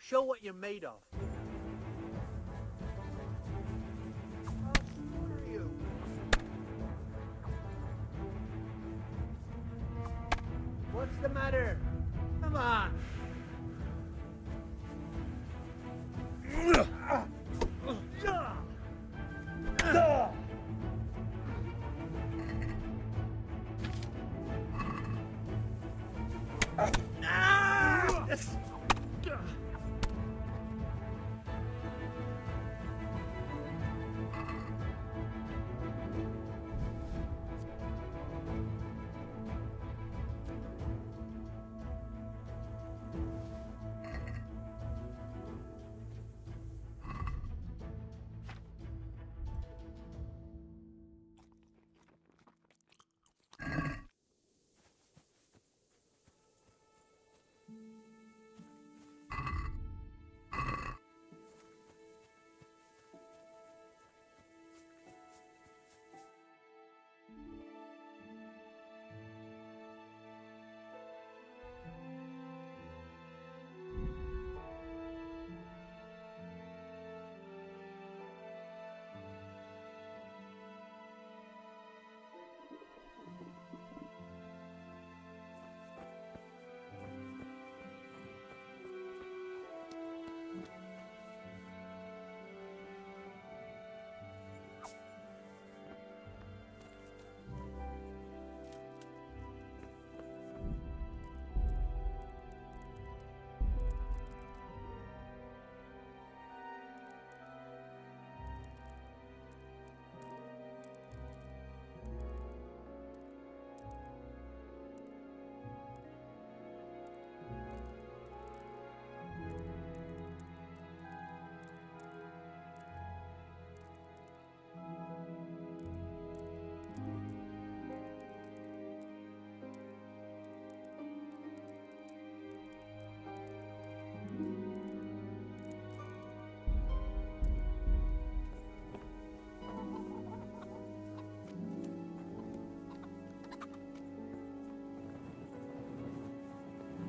Show what you're made of. How smart are you? What's the matter? Come on.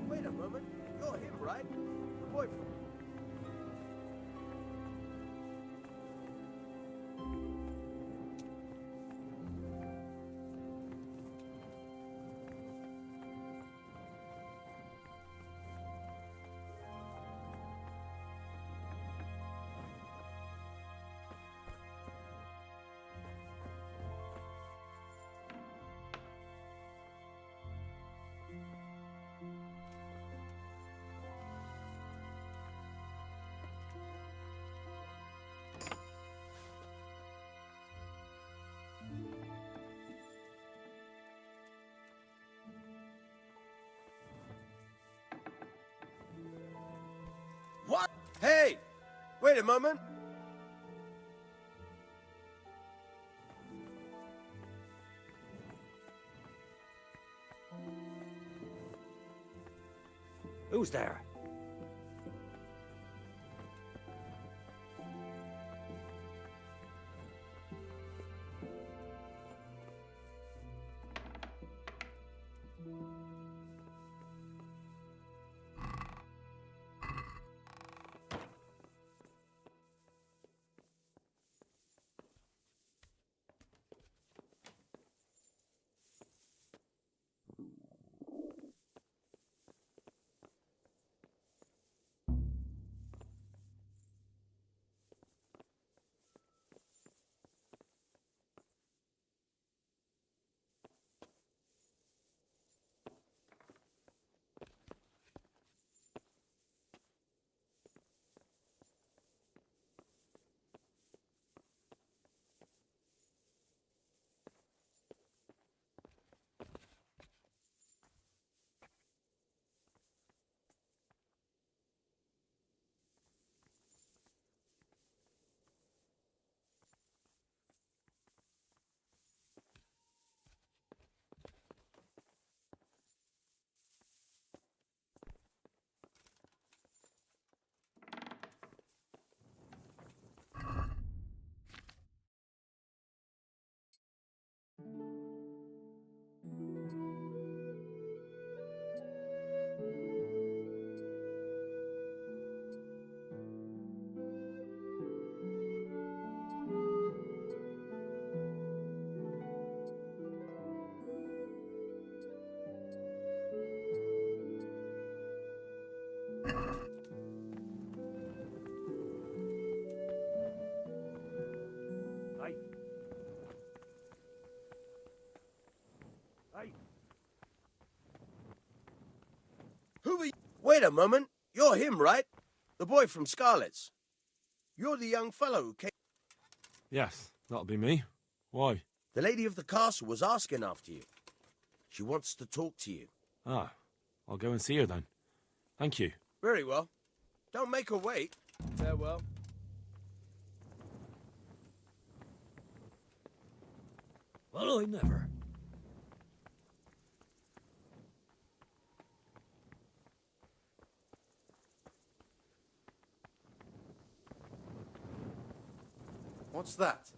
Wait a moment. You're him, right? The boyfriend. What? Hey! Wait a moment. Who's there? a moment. You're him, right? The boy from Scarlet's. You're the young fellow who came... Yes, that'll be me. Why? The lady of the castle was asking after you. She wants to talk to you. Ah, I'll go and see her then. Thank you. Very well. Don't make her wait. Farewell. Well, I never. What's that?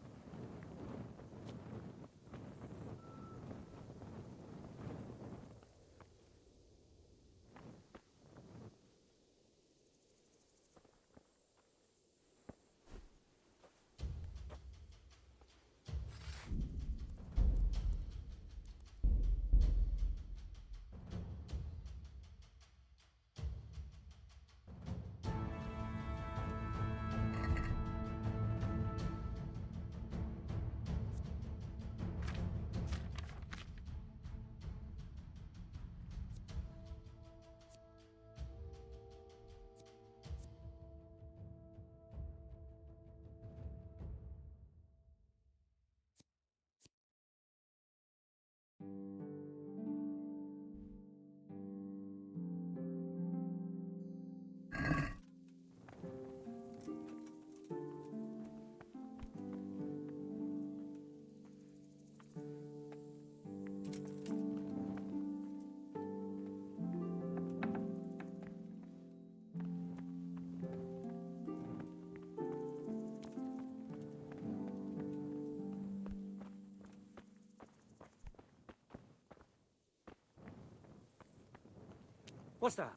What's that?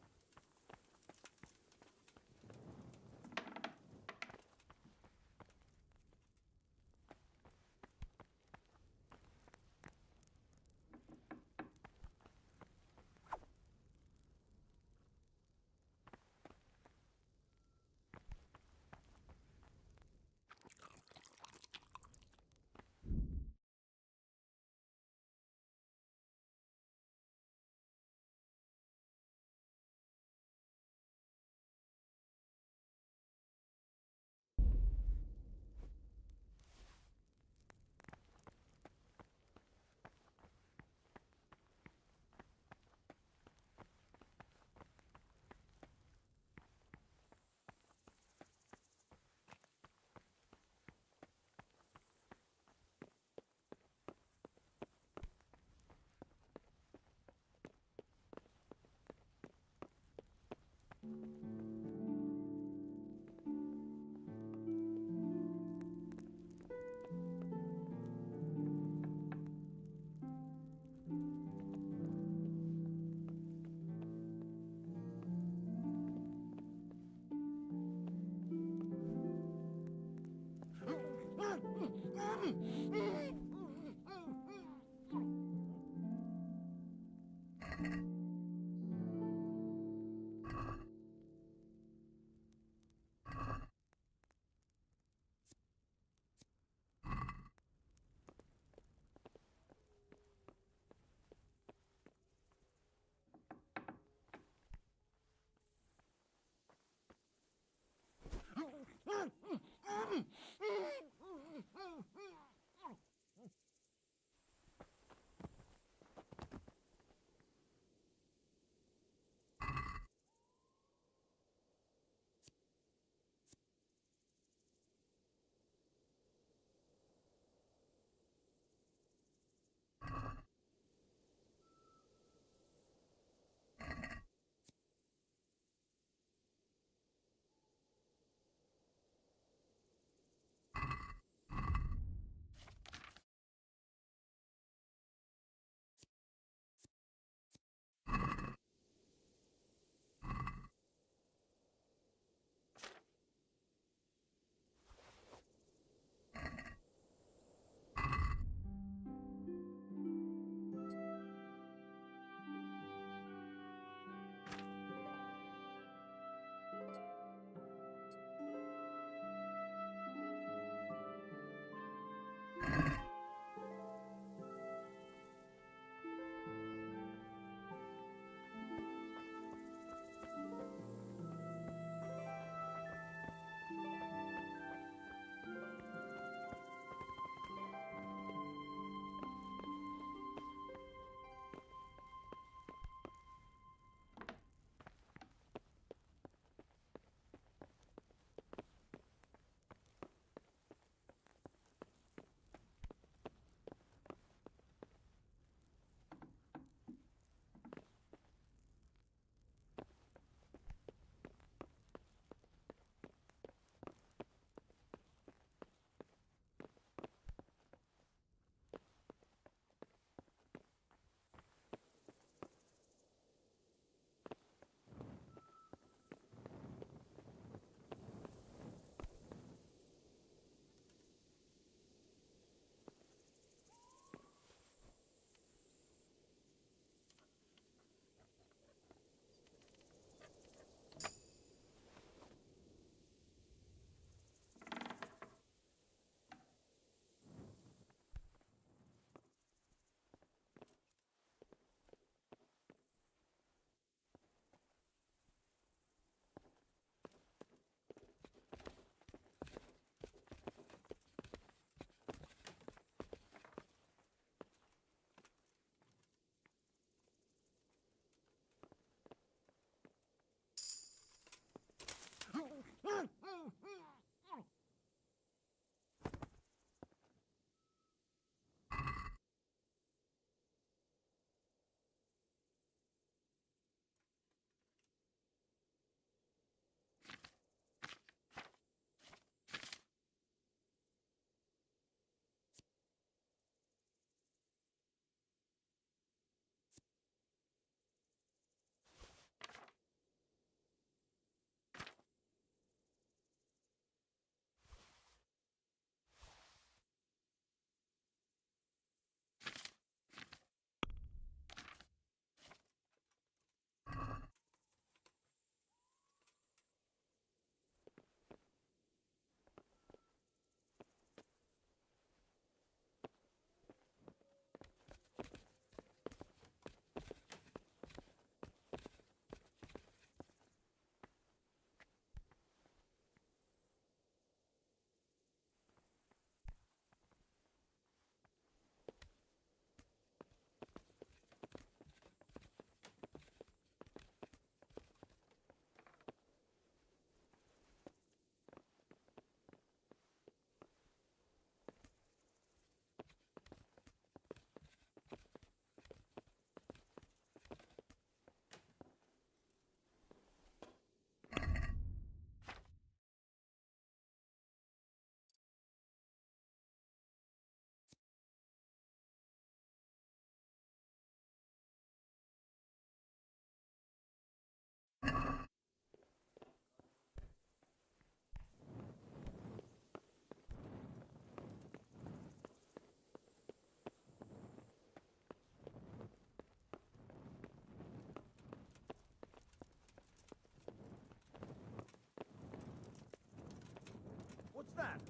What's that?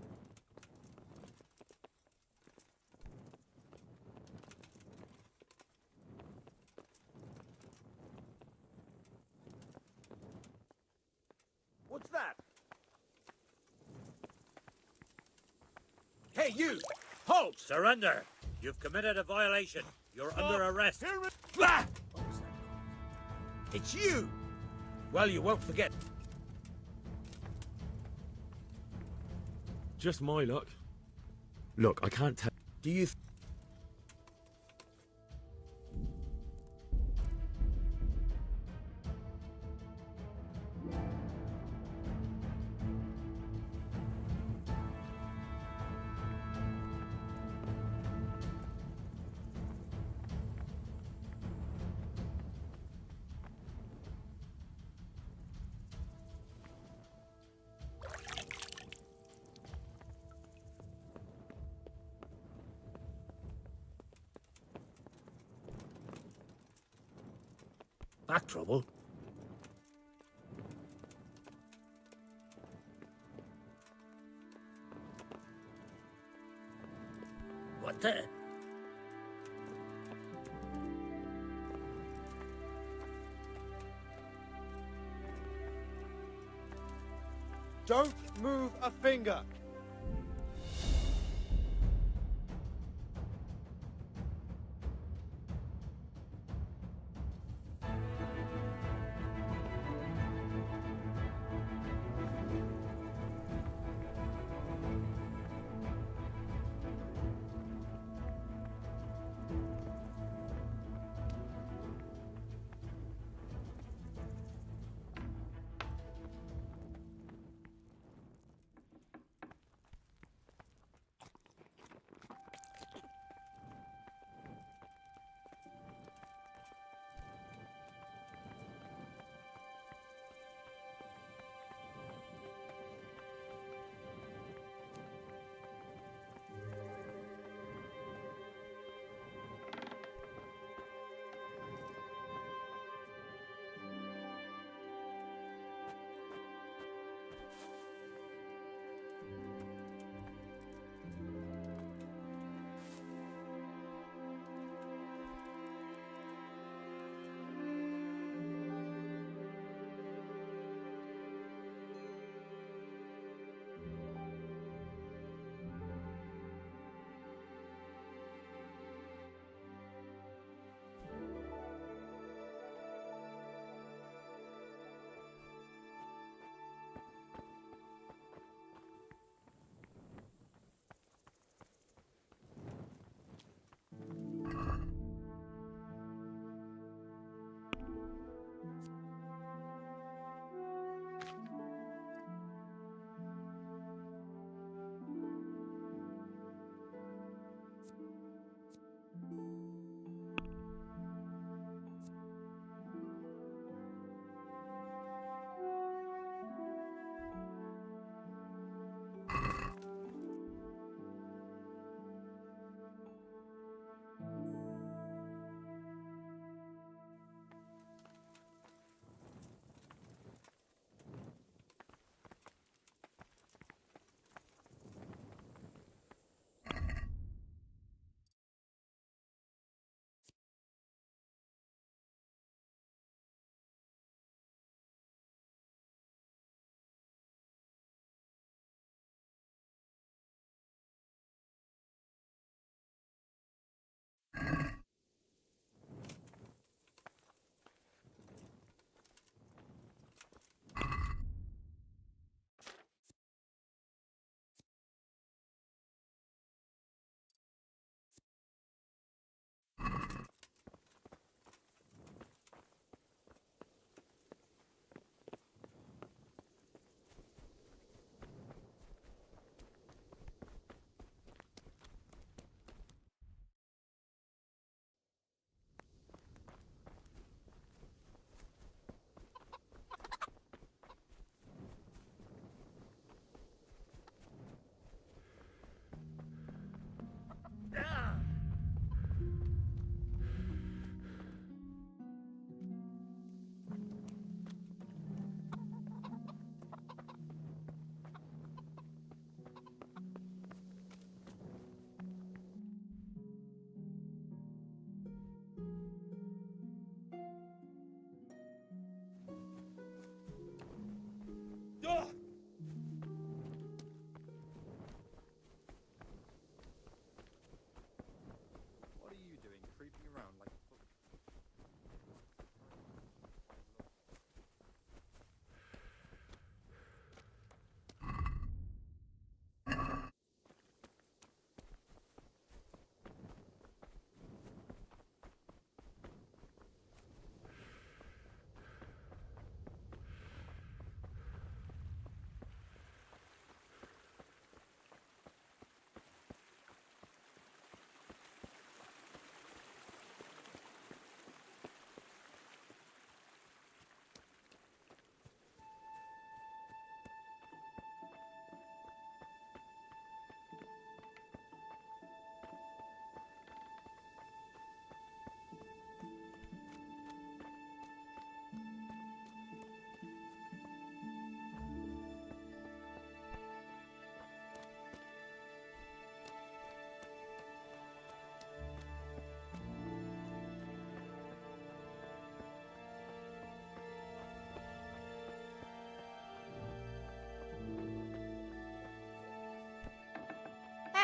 What's that? Hey, you! Halt! Surrender! You've committed a violation. You're under arrest. Blah! It's you! Well, you won't forget. Just my luck. Look, I can't tell. Do you... Back trouble? What the? Don't move a finger.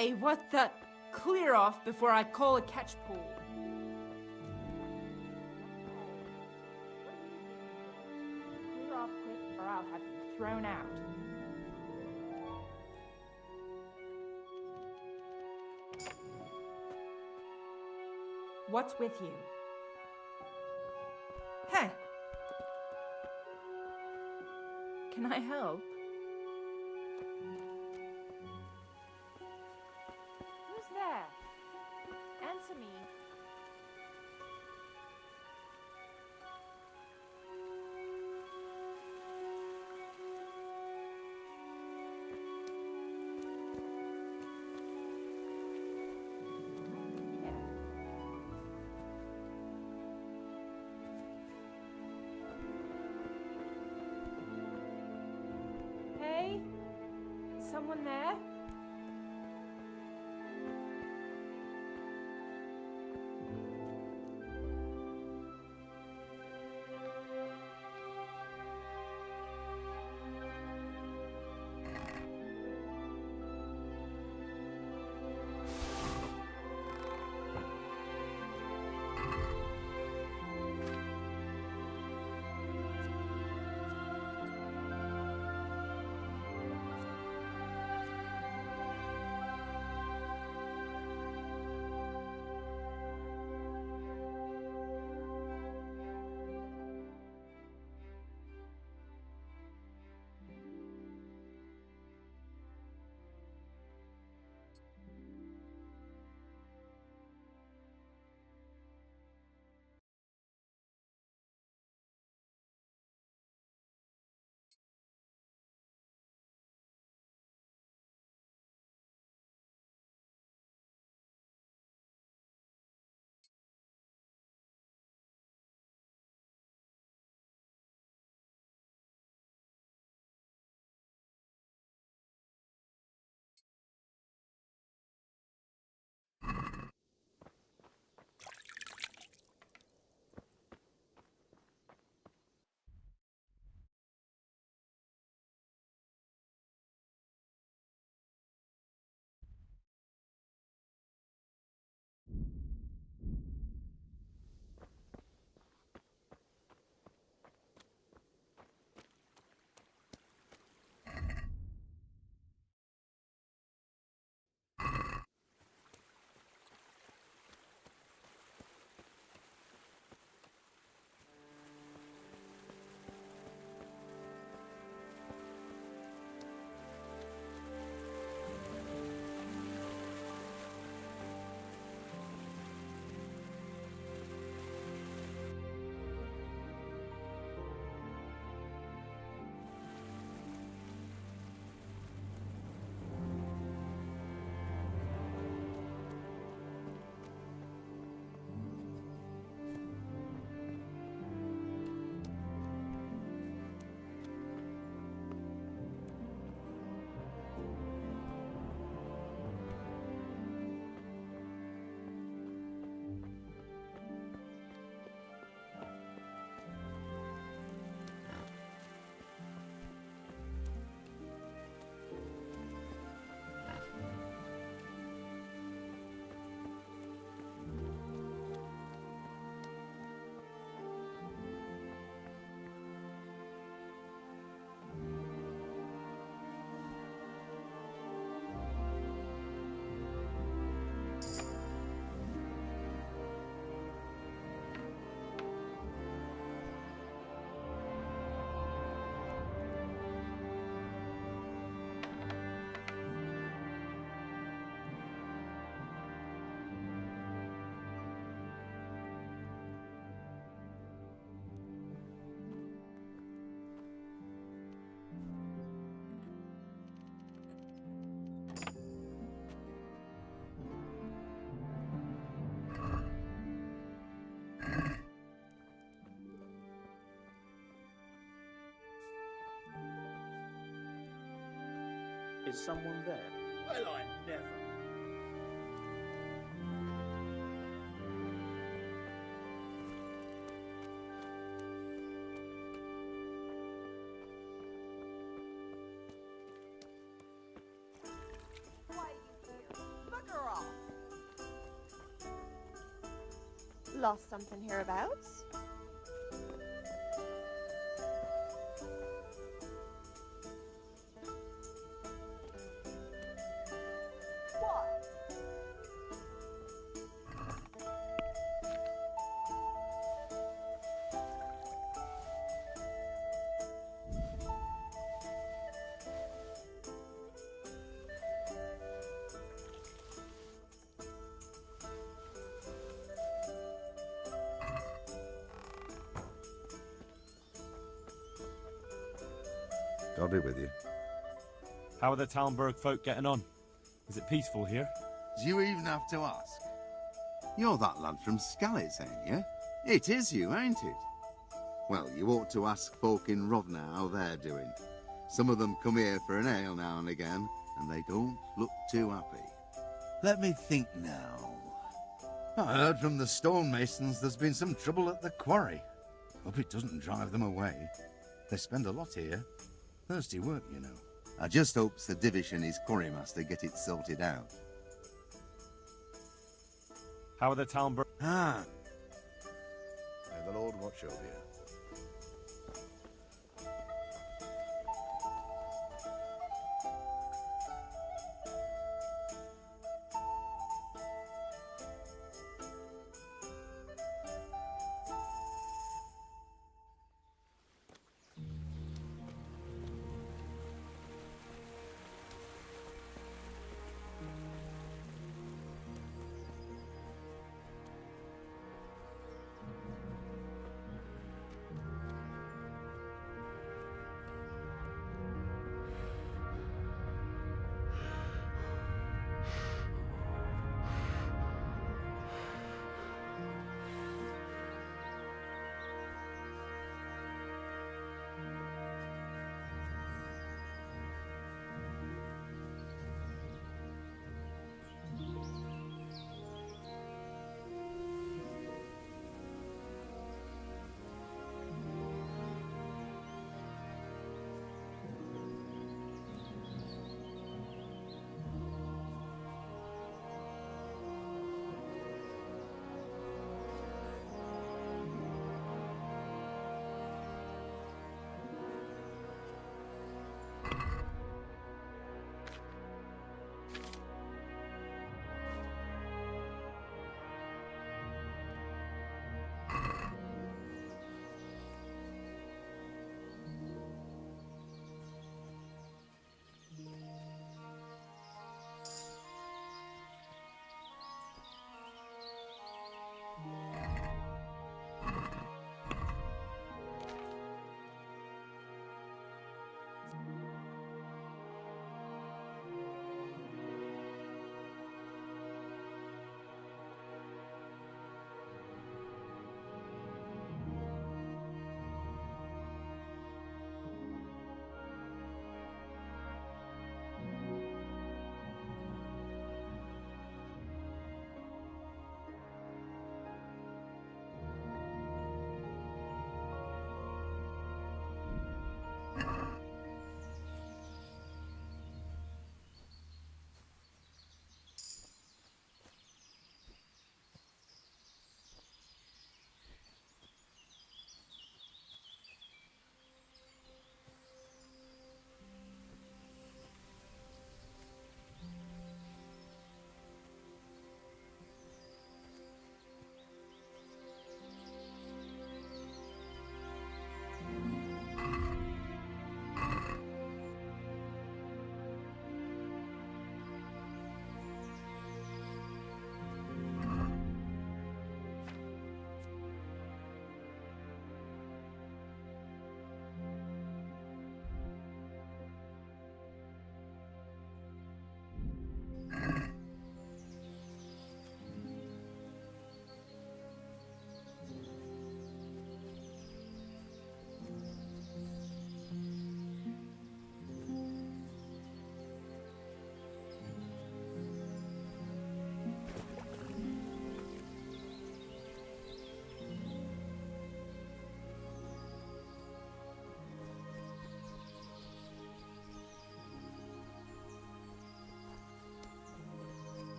Hey, what the... Clear off before I call a catch pool. Clear off quick or I'll have you thrown out. What's with you? Hey! Can I help? Who's there? Answer me. Hey? Someone there? Is someone there? Well, I never. Why are you here? lost something hereabouts. What? God be with you. How are the Talmberg folk getting on? Is it peaceful here? Do you even have to ask? You're that lad from Scallis, ain't you? It is you, ain't it? Well, you ought to ask folk in Rovna how they're doing. Some of them come here for an ale now and again, and they don't look too happy. Let me think now. I heard from the stonemasons there's been some trouble at the quarry. Hope it doesn't drive them away. They spend a lot here. Thirsty work, you know. I just hopes the Divish and his quarrymaster get it sorted out. How are the Talmberg? Ah, May the Lord watch over you.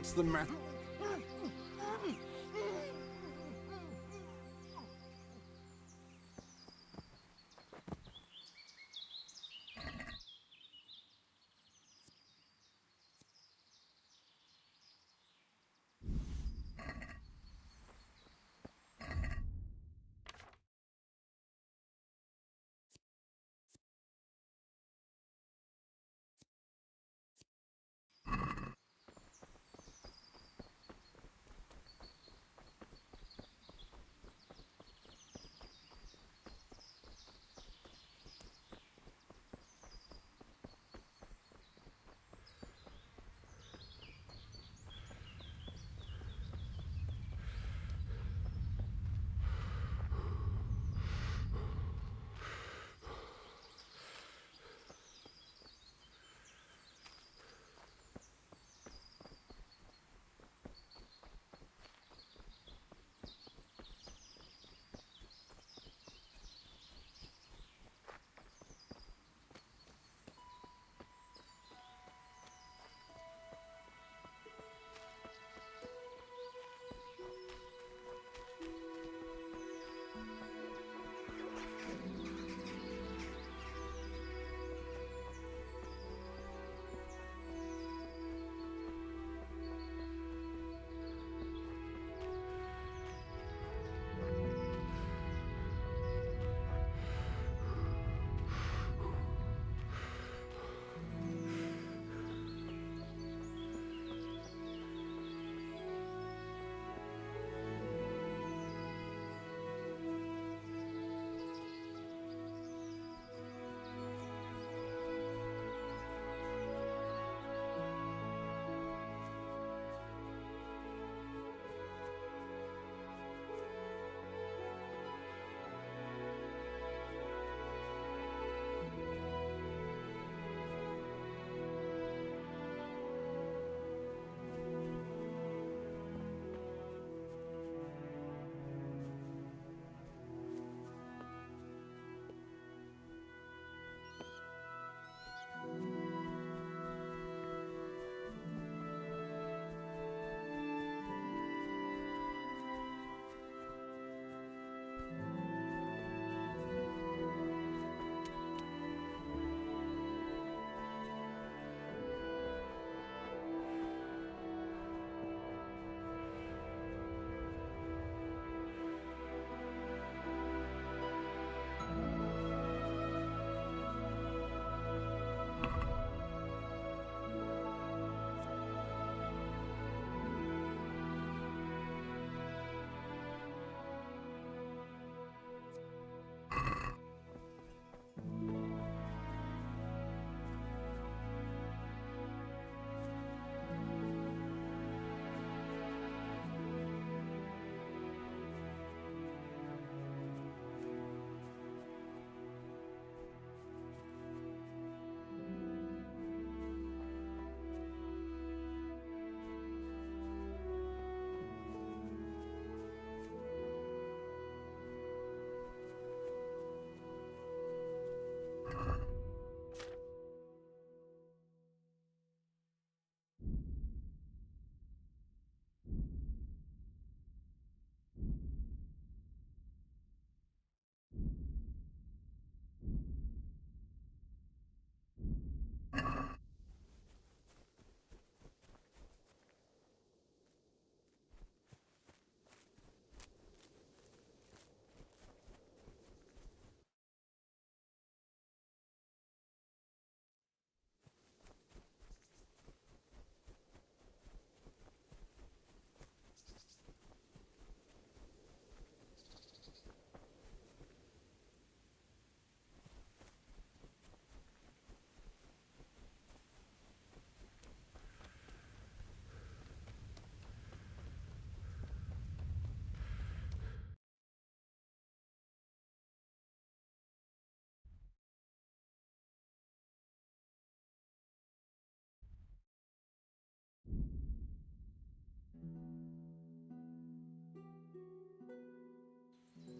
What's the matter?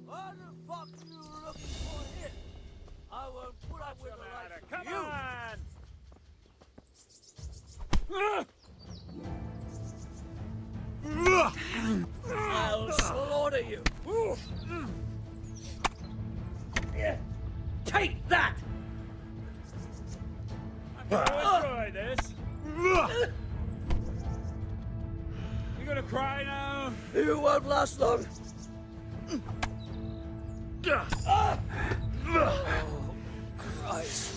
What the fuck you looking for here? I won't put up with the likes of Come you. on! I'll slaughter you. Take that! Try this. You gonna cry now? You won't last long. Oh, Christ.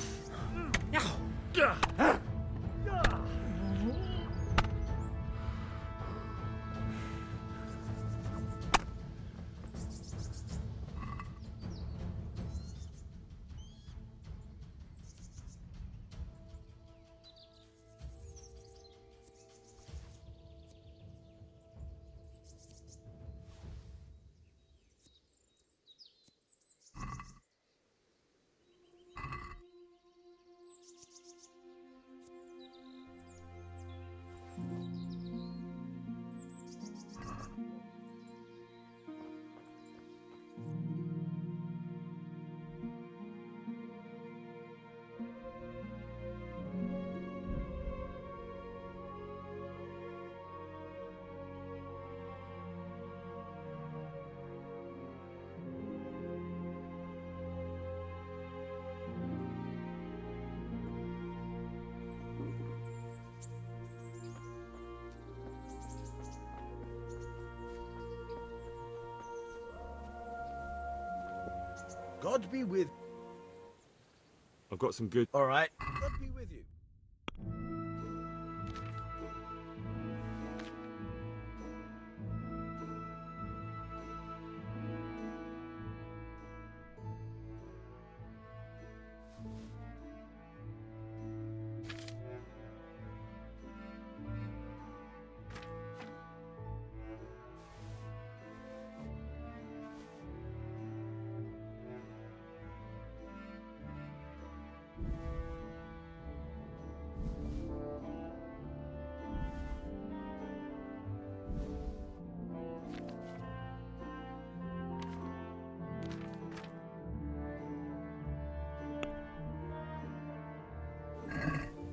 God be with... I've got some good... All right. God be with you.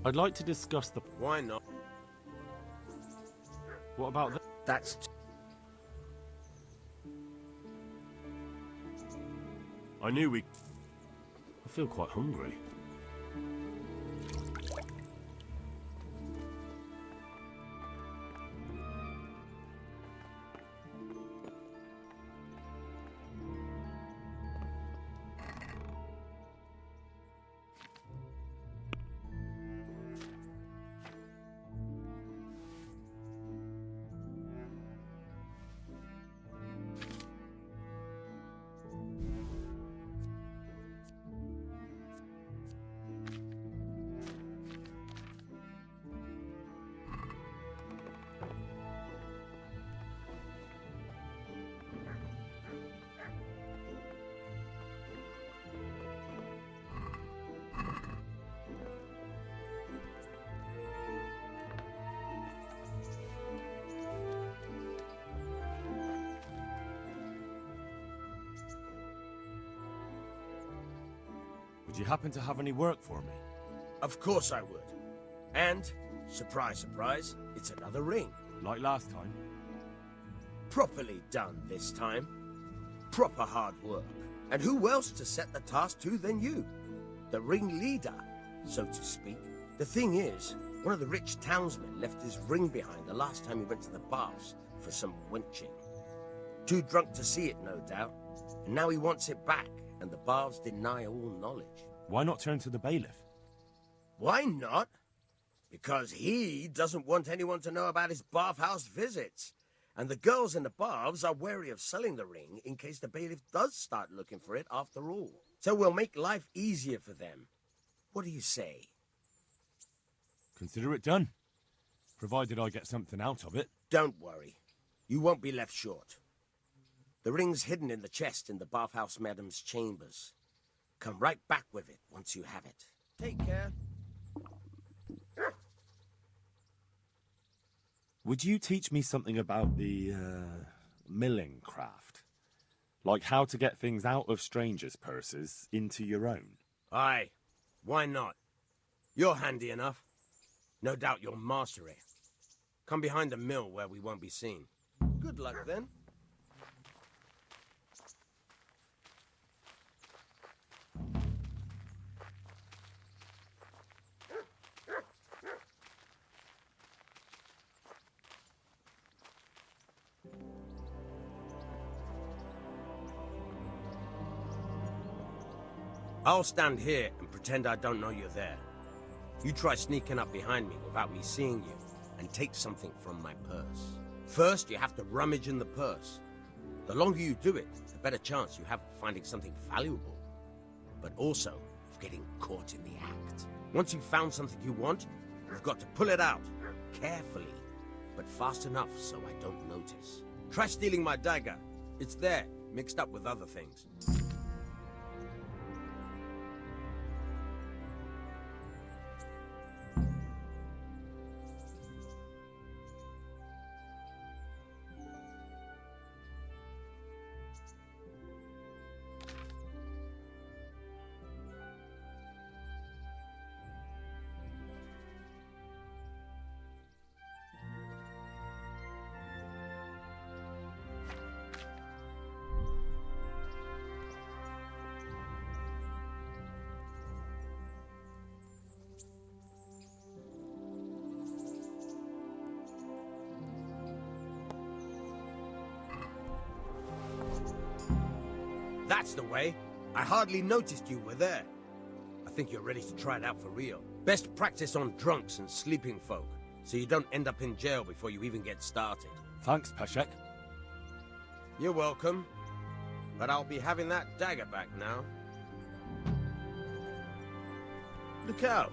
I'd like to discuss the... Why not? What about the... That's... I knew we... I feel quite hungry. Would you happen to have any work for me? Of course I would. And, surprise, surprise, it's another ring. Like last time? Properly done this time. Proper hard work. And who else to set the task to than you? The ring leader, so to speak. The thing is, one of the rich townsmen left his ring behind the last time he went to the baths for some wenching. Too drunk to see it, no doubt. And now he wants it back, and the baths deny all knowledge. Why not turn to the bailiff? Why not? Because he doesn't want anyone to know about his bathhouse visits. And the girls in the baths are wary of selling the ring in case the bailiff does start looking for it after all. So we'll make life easier for them. What do you say? Consider it done. Provided I get something out of it. Don't worry. You won't be left short. The ring's hidden in the chest in the bathhouse madam's chambers. Come right back with it once you have it. Take care. Would you teach me something about the, milling craft? Like how to get things out of strangers' purses into your own? Aye. Why not? You're handy enough. No doubt you'll master it. Come behind the mill where we won't be seen. Good luck, then. I'll stand here and pretend I don't know you're there. You try sneaking up behind me without me seeing you, and take something from my purse. First, you have to rummage in the purse. The longer you do it, the better chance you have of finding something valuable, but also of getting caught in the act. Once you've found something you want, you've got to pull it out, carefully, but fast enough so I don't notice. Try stealing my dagger. It's there, mixed up with other things. That's the way. I hardly noticed you were there. I think you're ready to try it out for real. Best practice on drunks and sleeping folk, so you don't end up in jail before you even get started. Thanks, Peshek. You're welcome. But I'll be having that dagger back now. Look out!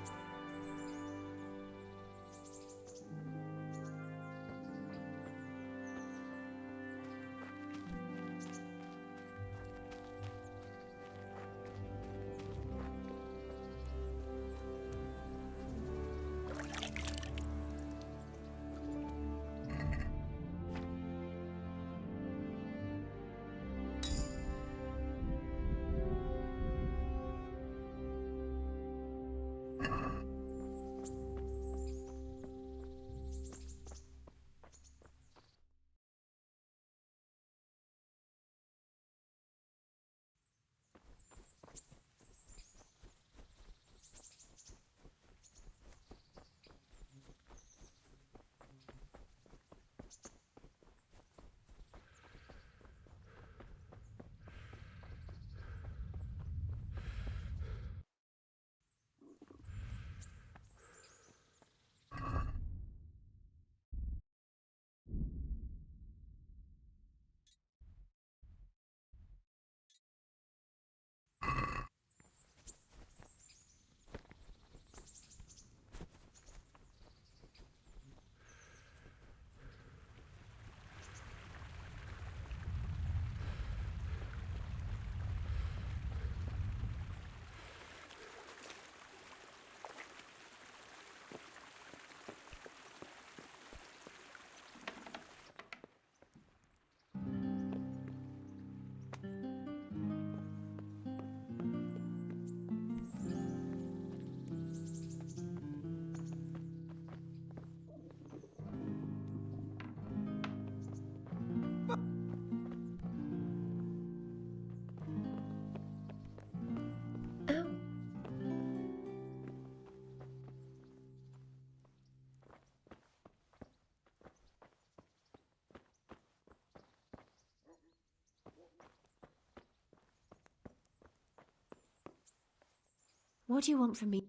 What do you want from me?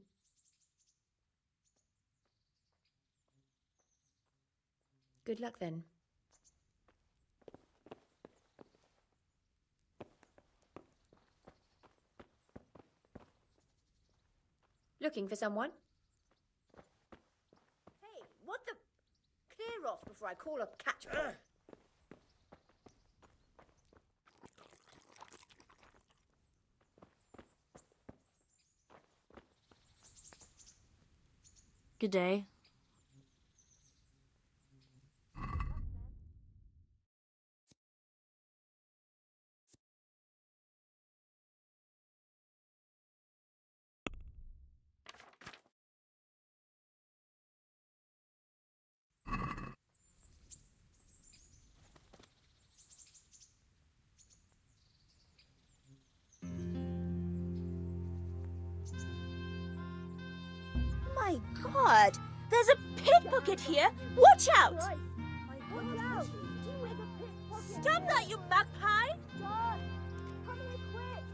Good luck then. Looking for someone? Hey, what the... Clear off before I call a catchpole. Good day. God, there's a pickpocket here. Watch out! Watch out! There's a pickpocket Stop here. that, you magpie! John, come here quick.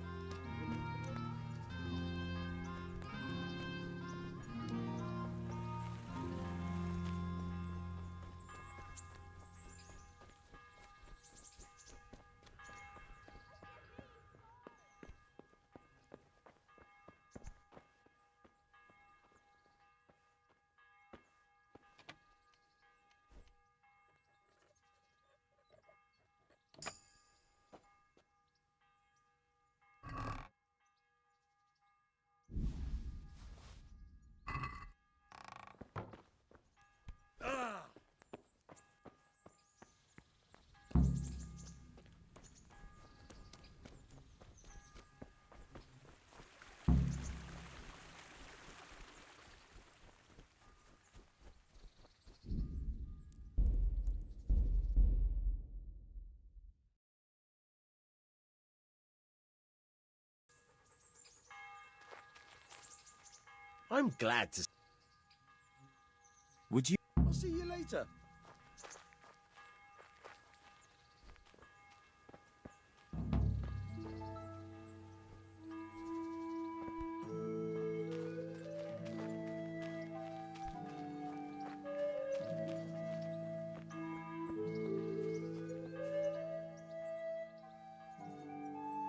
I'm glad to... Would you? I'll see you later.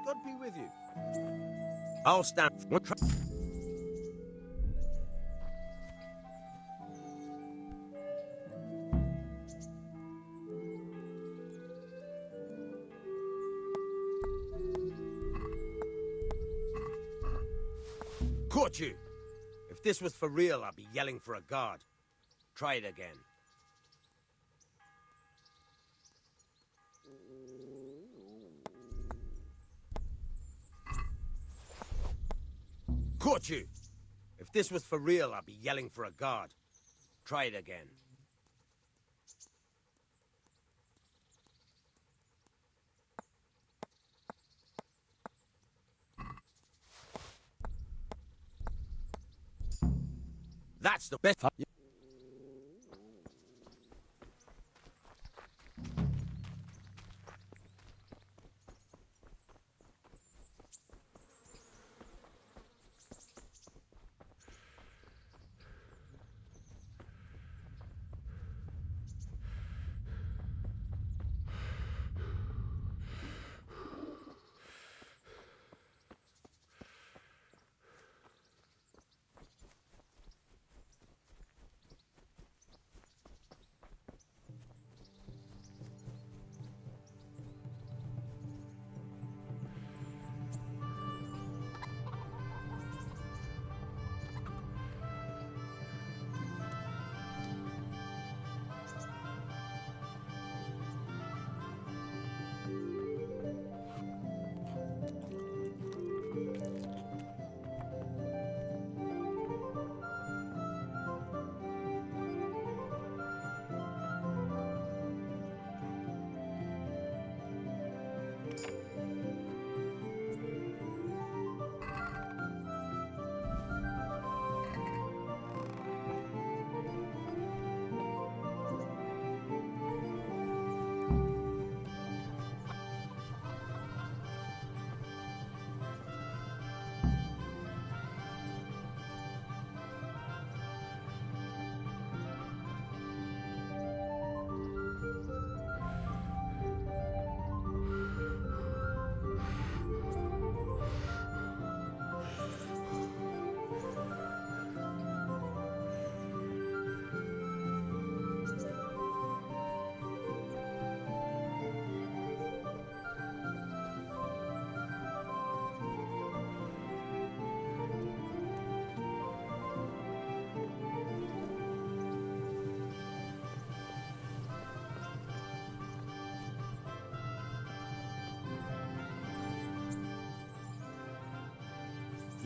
God be with you. I'll stand... What? Caught you! If this was for real, I'd be yelling for a guard. Try it again. Caught you! If this was for real, I'd be yelling for a guard. Try it again. That's the best.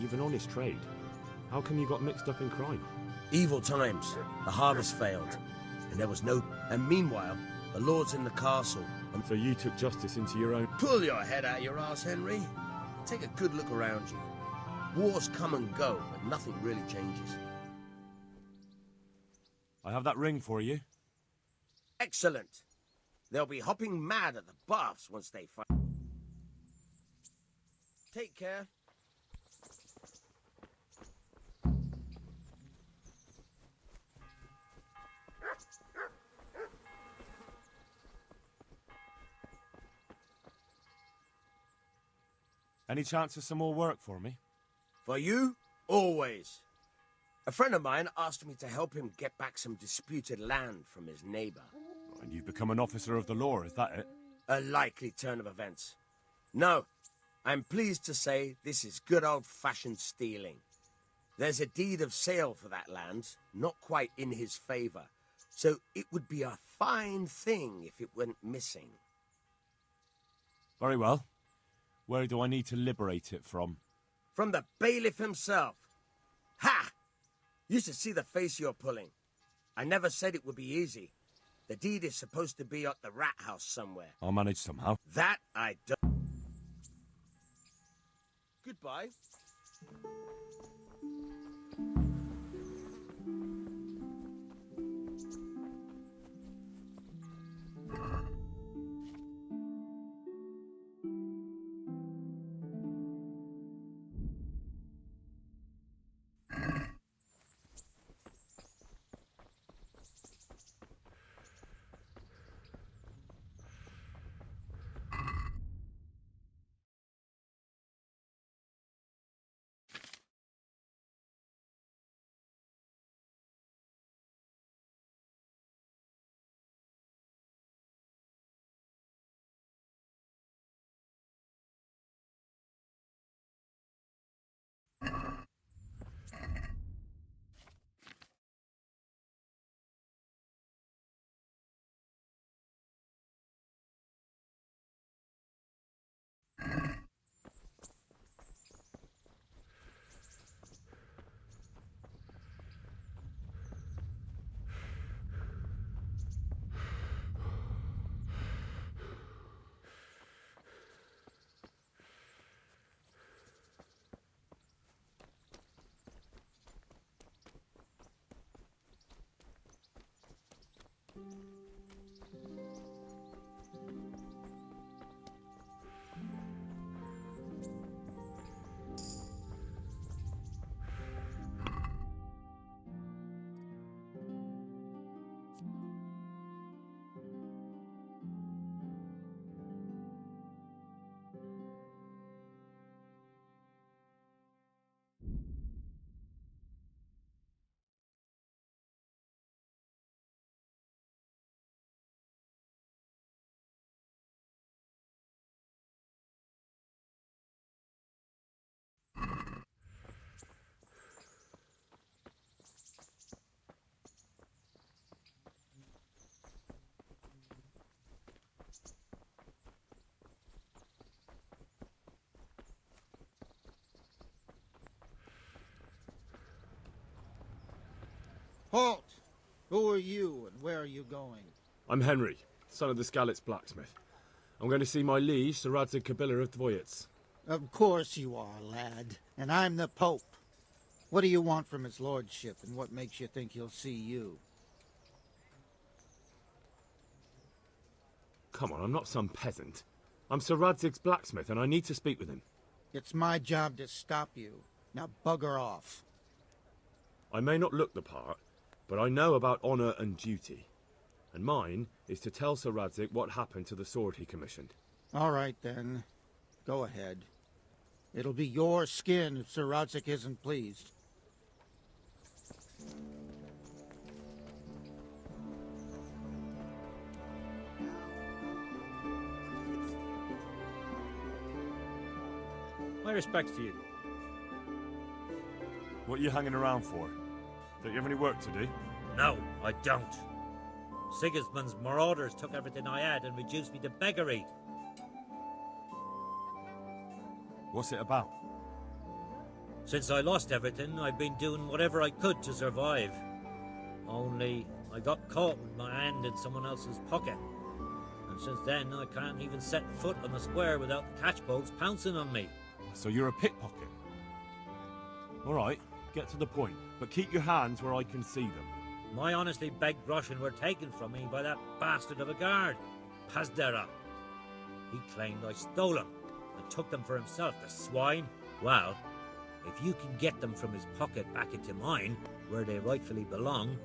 You've an honest trade. How come you got mixed up in crime? Evil times. The harvest failed. And there was no... And meanwhile, the lords in the castle... And So you took justice into your own... pull your head out your ass, Henry. Take a good look around you. Wars come and go, but nothing really changes. I have that ring for you. Excellent. They'll be hopping mad at the baths once they find... Take care. Any chance of some more work for me? For you, always. A friend of mine asked me to help him get back some disputed land from his neighbor. And you've become an officer of the law, is that it? A likely turn of events. No, I'm pleased to say this is good old-fashioned stealing. There's a deed of sale for that land, not quite in his favor, so it would be a fine thing if it went missing. Very well. Where do I need to liberate it from? From the bailiff himself. Ha! You should see the face you're pulling. I never said it would be easy. The deed is supposed to be at the rat house somewhere. I'll manage somehow. That I don't... Goodbye. Halt! Who are you, and where are you going? I'm Henry, son of the Skalitz blacksmith. I'm going to see my liege, Sir Radzig Kabiller of Dvoyets. Of course you are, lad. And I'm the Pope. What do you want from his lordship, and what makes you think he'll see you? Come on, I'm not some peasant. I'm Sir Radzig's blacksmith, and I need to speak with him. It's my job to stop you. Now bugger off. I may not look the part, but I know about honour and duty. And mine is to tell Sir Radzig what happened to the sword he commissioned. All right, then. Go ahead. It'll be your skin if Sir Radzig isn't pleased. My respects to you. What are you hanging around for? Don't you have any work to do? No, I don't. Sigismund's marauders took everything I had and reduced me to beggary. What's it about? Since I lost everything, I've been doing whatever I could to survive. Only, I got caught with my hand in someone else's pocket. And since then, I can't even set foot on the square without the catchbolts pouncing on me. So you're a pickpocket? All right, get to the point, but keep your hands where I can see them. My honestly begged groschen were taken from me by that bastard of a guard, Pazdera. He claimed I stole them and took them for himself, the swine. Well, if you can get them from his pocket back into mine, where they rightfully belong,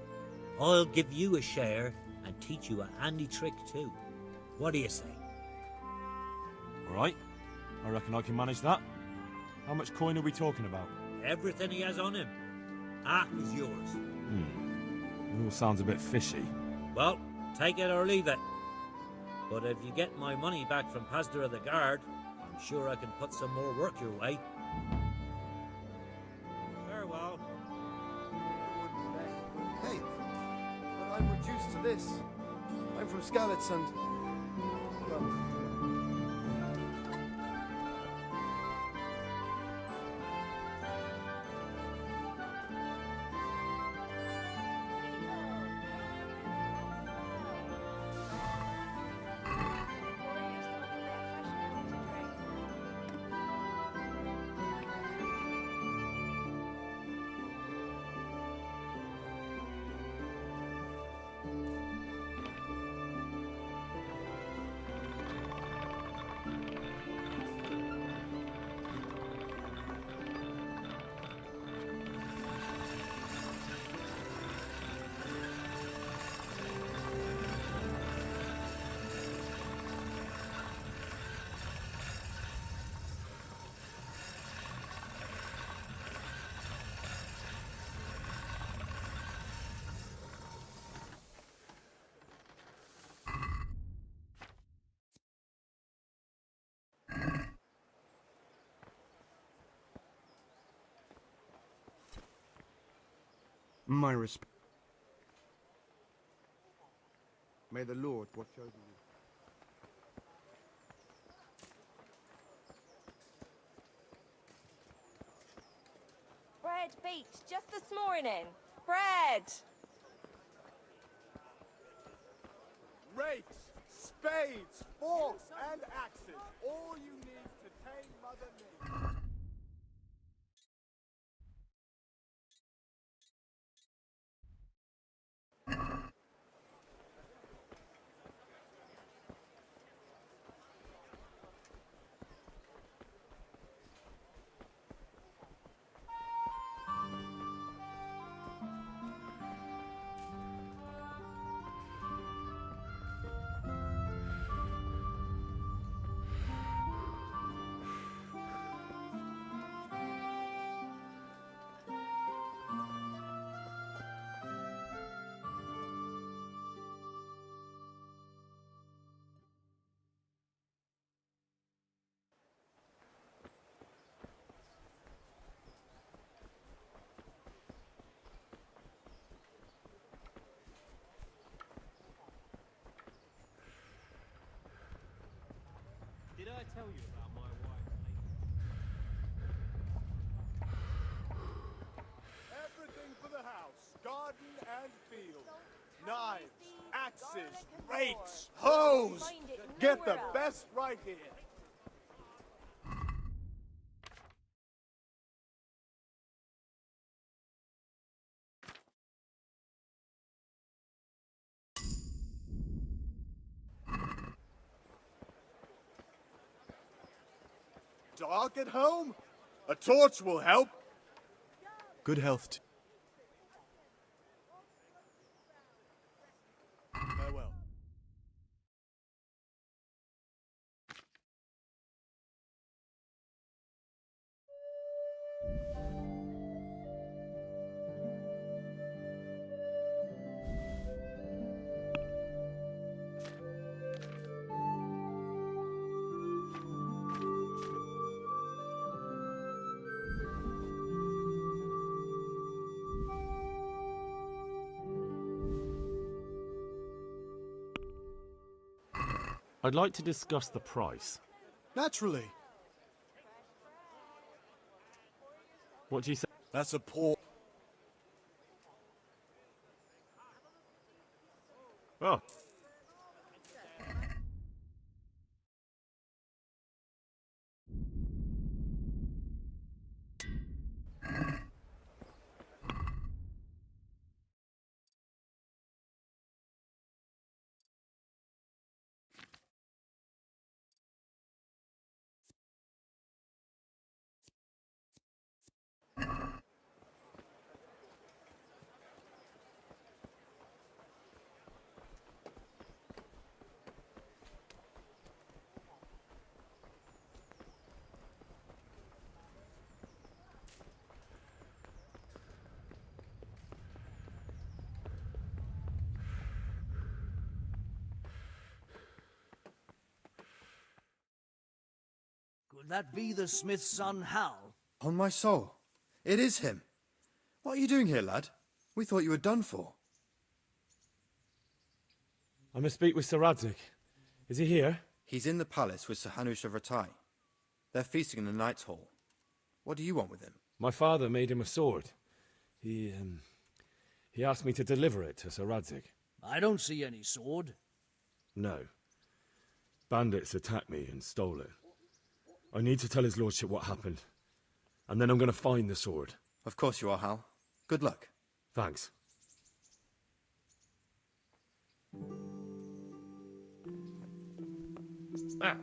I'll give you a share and teach you a handy trick too. What do you say? All right. I reckon I can manage that. How much coin are we talking about? Everything he has on him. Half is yours. It all sounds a bit fishy. Well, take it or leave it. But if you get my money back from Pazdera the guard, I'm sure I can put some more work your way. Farewell. Hey, but I'm reduced to this. I'm from Skalitz and... well... My respect. May the Lord watch over you. Bread baked just this morning. Bread! Rakes, spades, forks, and axes. All you need to tame Mother Nature. Did I tell you about my wife? Everything for the house, garden and field. Knives, axes, rakes, hoes. Get the best right here. Dark at home? A torch will help. Good health. Farewell. I'd like to discuss the price. Naturally. What do you say? That's a poor... Oh. that be the smith's son, Hal? On my soul, it is him. What are you doing here, lad? We thought you were done for. I must speak with Sir Radzig. Is he here? He's in the palace with Sir Hanush of Ratai. They're feasting in the Knight's Hall. What do you want with him? My father made him a sword. He asked me to deliver it to Sir Radzig. I don't see any sword. No. Bandits attacked me and stole it. I need to tell his lordship what happened. And then I'm going to find the sword. Of course you are, Hal. Good luck. Thanks. Ah.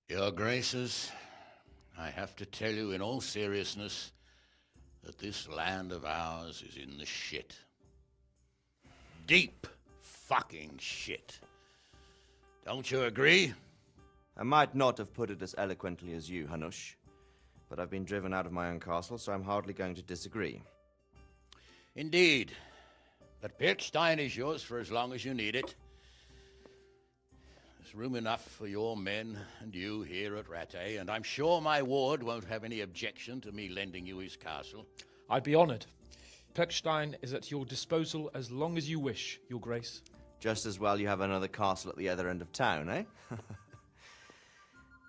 Your Graces, I have to tell you in all seriousness that this land of ours is in the shit. Deep fucking shit. Don't you agree? I might not have put it as eloquently as you, Hanush, but I've been driven out of my own castle, so I'm hardly going to disagree. Indeed. But Pirkstein is yours for as long as you need it. There's room enough for your men and you here at Rattay, and I'm sure my ward won't have any objection to me lending you his castle. I'd be honoured. Pirkstein is at your disposal as long as you wish, Your Grace. Just as well you have another castle at the other end of town, eh?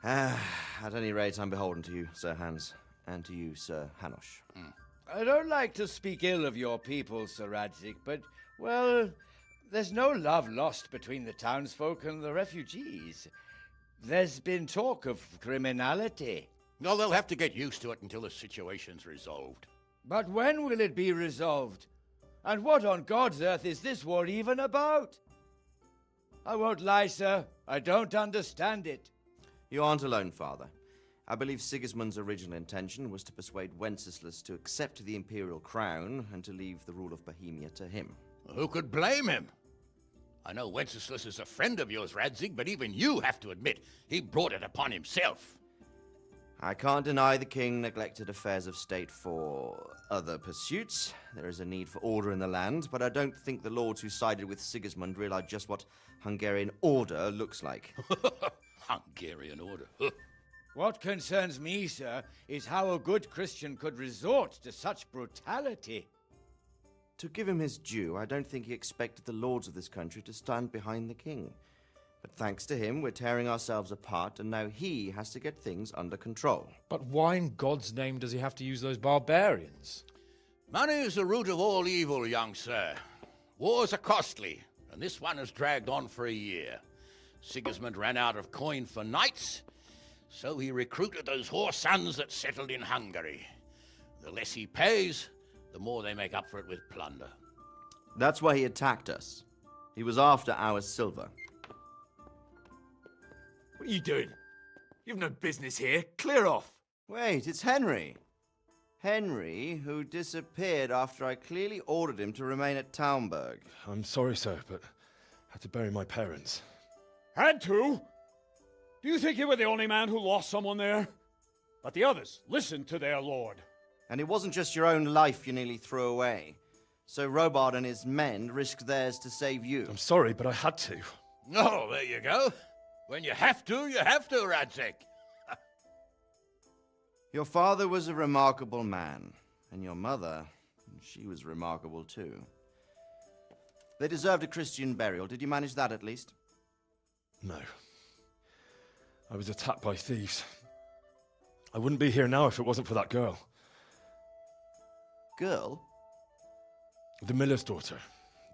At any rate, I'm beholden to you, Sir Hans, and to you, Sir Hanush. I don't like to speak ill of your people, Sir Radzig, but, well, there's no love lost between the townsfolk and the refugees. There's been talk of criminality. Well, they'll have to get used to it until the situation's resolved. But when will it be resolved? And what on God's earth is this war even about? I won't lie, sir. I don't understand it. You aren't alone, Father. I believe Sigismund's original intention was to persuade Wenceslas to accept the imperial crown and to leave the rule of Bohemia to him. Who could blame him? I know Wenceslas is a friend of yours, Radzig, but even you have to admit he brought it upon himself. I can't deny the king neglected affairs of state for other pursuits. There is a need for order in the land, but I don't think the lords who sided with Sigismund realized just what Hungarian order looks like. Hungarian order? What concerns me, sir, is how a good Christian could resort to such brutality. To give him his due, I don't think he expected the lords of this country to stand behind the king. But thanks to him, we're tearing ourselves apart, and now he has to get things under control. But why in God's name does he have to use those barbarians? Money is the root of all evil, young sir. Wars are costly, and this one has dragged on for a year. Sigismund ran out of coin for knights, so he recruited those whore sons that settled in Hungary. The less he pays, the more they make up for it with plunder. That's why he attacked us. He was after our silver. What are you doing? You've no business here. Clear off. Wait, it's Henry. Henry, who disappeared after I clearly ordered him to remain at Taunberg. I'm sorry, sir, but I had to bury my parents. Had to? Do you think you were the only man who lost someone there? But the others listened to their lord. And it wasn't just your own life you nearly threw away. So Robard and his men risked theirs to save you. I'm sorry, but I had to. Oh, there you go. When you have to, Radzig. Your father was a remarkable man, and your mother, she was remarkable too. They deserved a Christian burial. Did you manage that at least? No. I was attacked by thieves. I wouldn't be here now if it wasn't for that girl. Girl? The miller's daughter,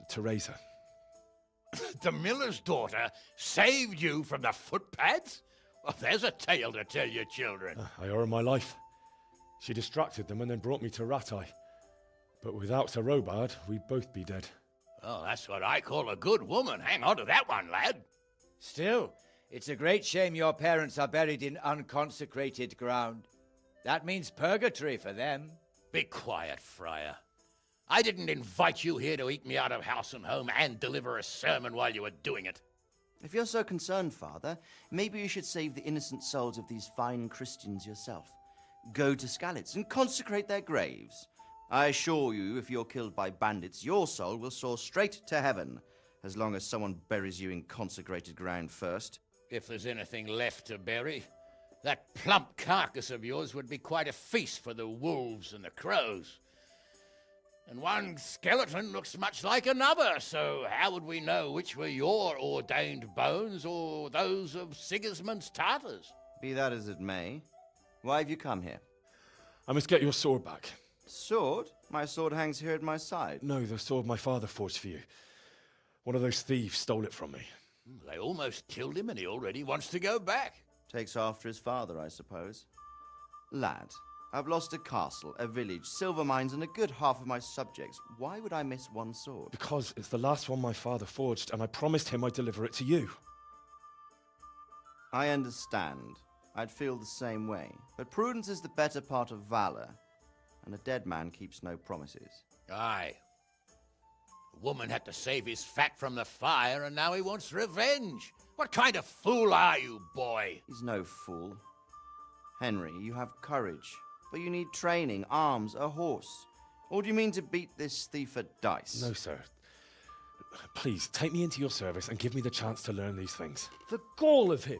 Teresa. The miller's daughter saved you from the footpads? Well, there's a tale to tell your children. I owe her my life. She distracted them and then brought me to Rattay. But without Sir Robard, we'd both be dead. Oh, that's what I call a good woman. Hang on to that one, lad. Still, it's a great shame your parents are buried in unconsecrated ground. That means purgatory for them. Be quiet, friar. I didn't invite you here to eat me out of house and home and deliver a sermon while you were doing it. If you're so concerned, Father, maybe you should save the innocent souls of these fine Christians yourself. Go to Skalitz and consecrate their graves. I assure you, if you're killed by bandits, your soul will soar straight to heaven, as long as someone buries you in consecrated ground first. If there's anything left to bury, that plump carcass of yours would be quite a feast for the wolves and the crows. And one skeleton looks much like another, so how would we know which were your ordained bones or those of Sigismund's Tartars? Be that as it may, why have you come here? I must get your sword back. Sword? My sword hangs here at my side. No, the sword my father forged for you. One of those thieves stole it from me. They almost killed him and he already wants to go back. Takes after his father, I suppose. Lad, I've lost a castle, a village, silver mines, and a good half of my subjects. Why would I miss one sword? Because it's the last one my father forged, and I promised him I'd deliver it to you. I understand. I'd feel the same way. But prudence is the better part of valor, and a dead man keeps no promises. Aye. The woman had to save his fat from the fire, and now he wants revenge. What kind of fool are you, boy? He's no fool. Henry, you have courage, but you need training, arms, a horse. Or do you mean to beat this thief at dice? No, sir. Please, take me into your service and give me the chance to learn these things. The gall of him.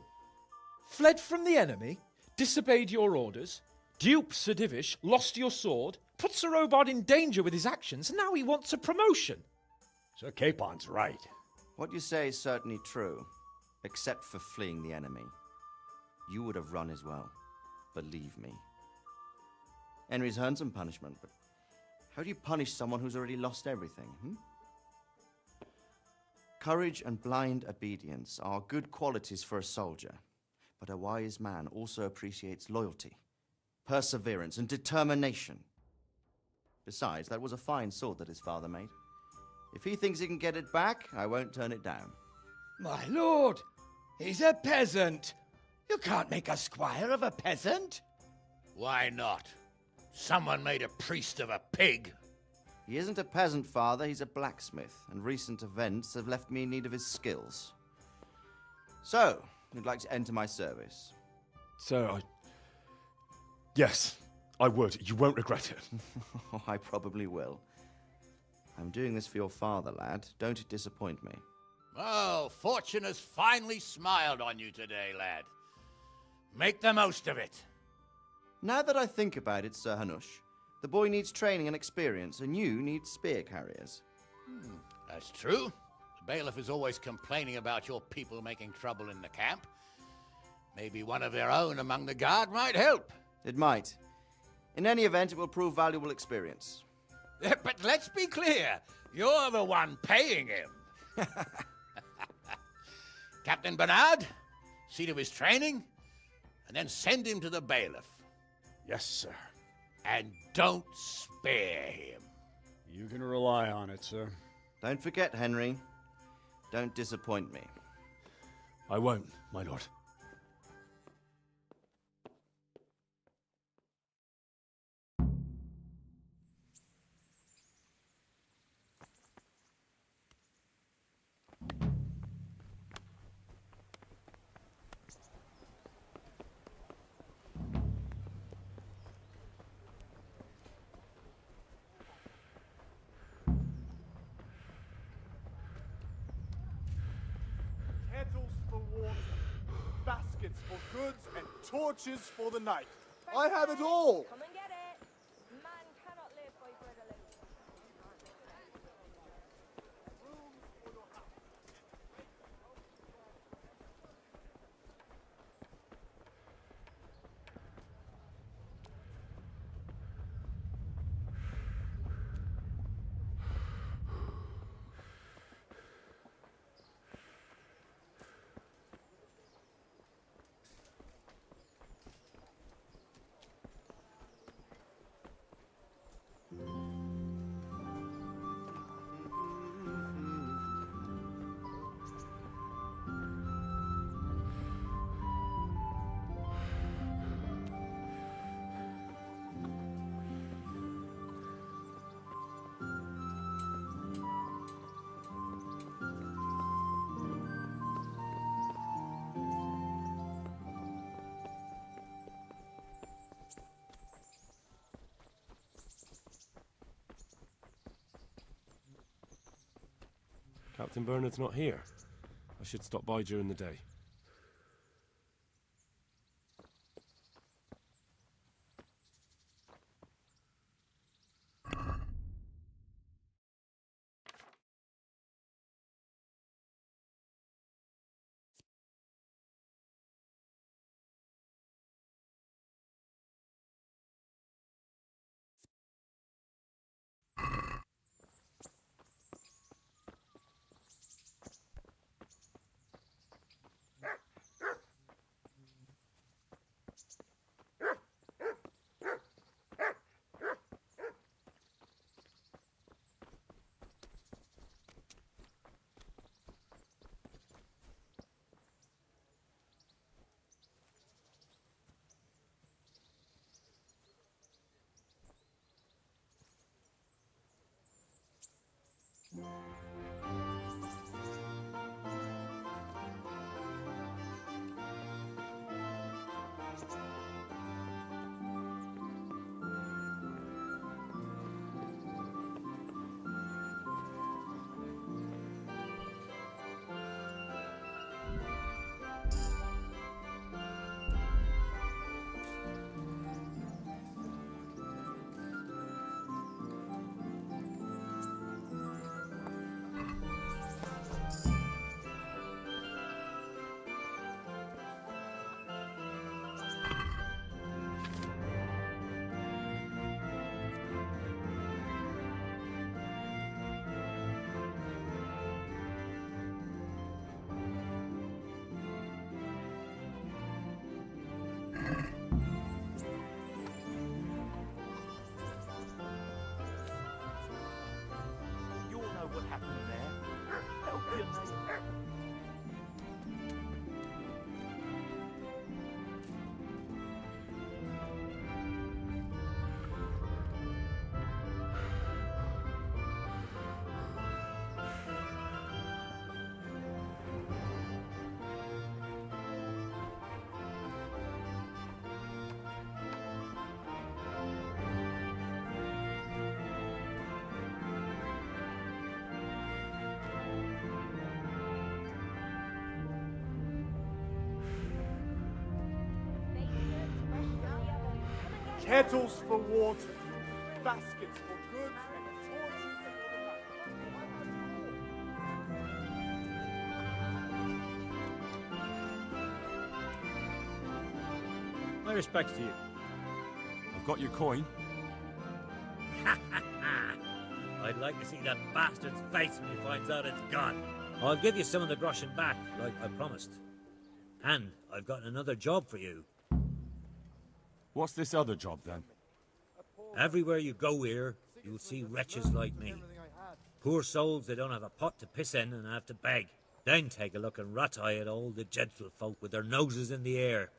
Fled from the enemy, disobeyed your orders, duped Sir Divish, lost your sword, put Sir Robard in danger with his actions, and now he wants a promotion. Sir Capon's right. What you say is certainly true, except for fleeing the enemy. You would have run as well. Believe me. Henry's earned some punishment, but how do you punish someone who's already lost everything, Courage and blind obedience are good qualities for a soldier, but a wise man also appreciates loyalty, perseverance, and determination. Besides, that was a fine sword that his father made. If he thinks he can get it back, I won't turn it down. My lord, he's a peasant. You can't make a squire of a peasant. Why not? Someone made a priest of a pig. He isn't a peasant, father. He's a blacksmith, and recent events have left me in need of his skills. So, you'd like to enter my service? Sir, Yes, I would. You won't regret it. Oh, I probably will. I'm doing this for your father, lad. Don't disappoint me. Oh, fortune has finally smiled on you today, lad. Make the most of it. Now that I think about it, Sir Hanush, the boy needs training and experience, and you need spear carriers. That's true. The bailiff is always complaining about your people making trouble in the camp. Maybe one of their own among the guard might help. It might. In any event, it will prove valuable experience. But let's be clear. You're the one paying him. Captain Bernard, see to his training, and then send him to the bailiff. Yes, sir. And don't spare him. You can rely on it, sir. Don't forget, Henry. Don't disappoint me. I won't, my lord. Kettles for water, baskets for goods, and torches for the night. I have it all. Come and get it. Man cannot live by bread alone. Captain Bernard's not here. I should stop by during the day. What happened there? Help your neighbor. Kettles for water, baskets for goods, and torches My respects to you. I've got your coin. I'd like to see that bastard's face when he finds out it's gone. I'll give you some of the groschen back, like I promised. And I've got another job for you. What's this other job, then? Everywhere you go here, you'll see wretches like me. Poor souls that don't have a pot to piss in and have to beg. Then take a look and rat-eye at all the gentlefolk with their noses in the air,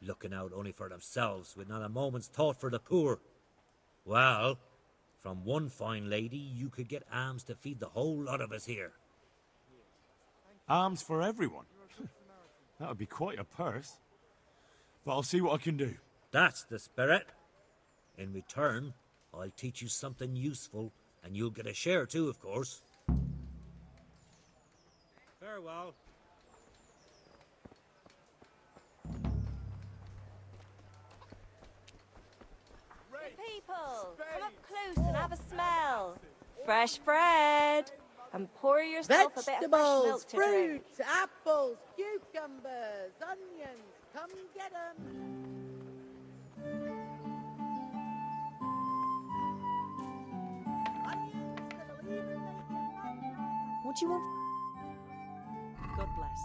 looking out only for themselves with not a moment's thought for the poor. Well, from one fine lady you could get alms to feed the whole lot of us here. Alms for everyone? That would be quite a purse. But I'll see what I can do. That's the spirit. In return, I'll teach you something useful, and you'll get a share too, of course. Farewell. People, come up close and have a smell. Fresh bread. And pour yourself a bit of fresh milk to drink. Fruits, apples, cucumbers, onions. Come get 'em. What do you want? God bless.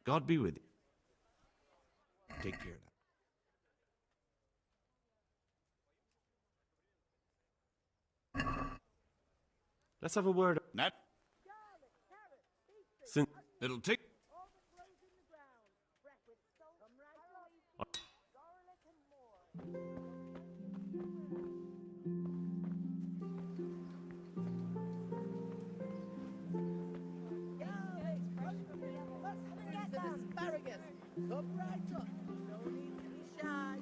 God be with you. Take care now. Let's have a word. Nat? It'll take. Asparagus. Come right up. No need to be shy.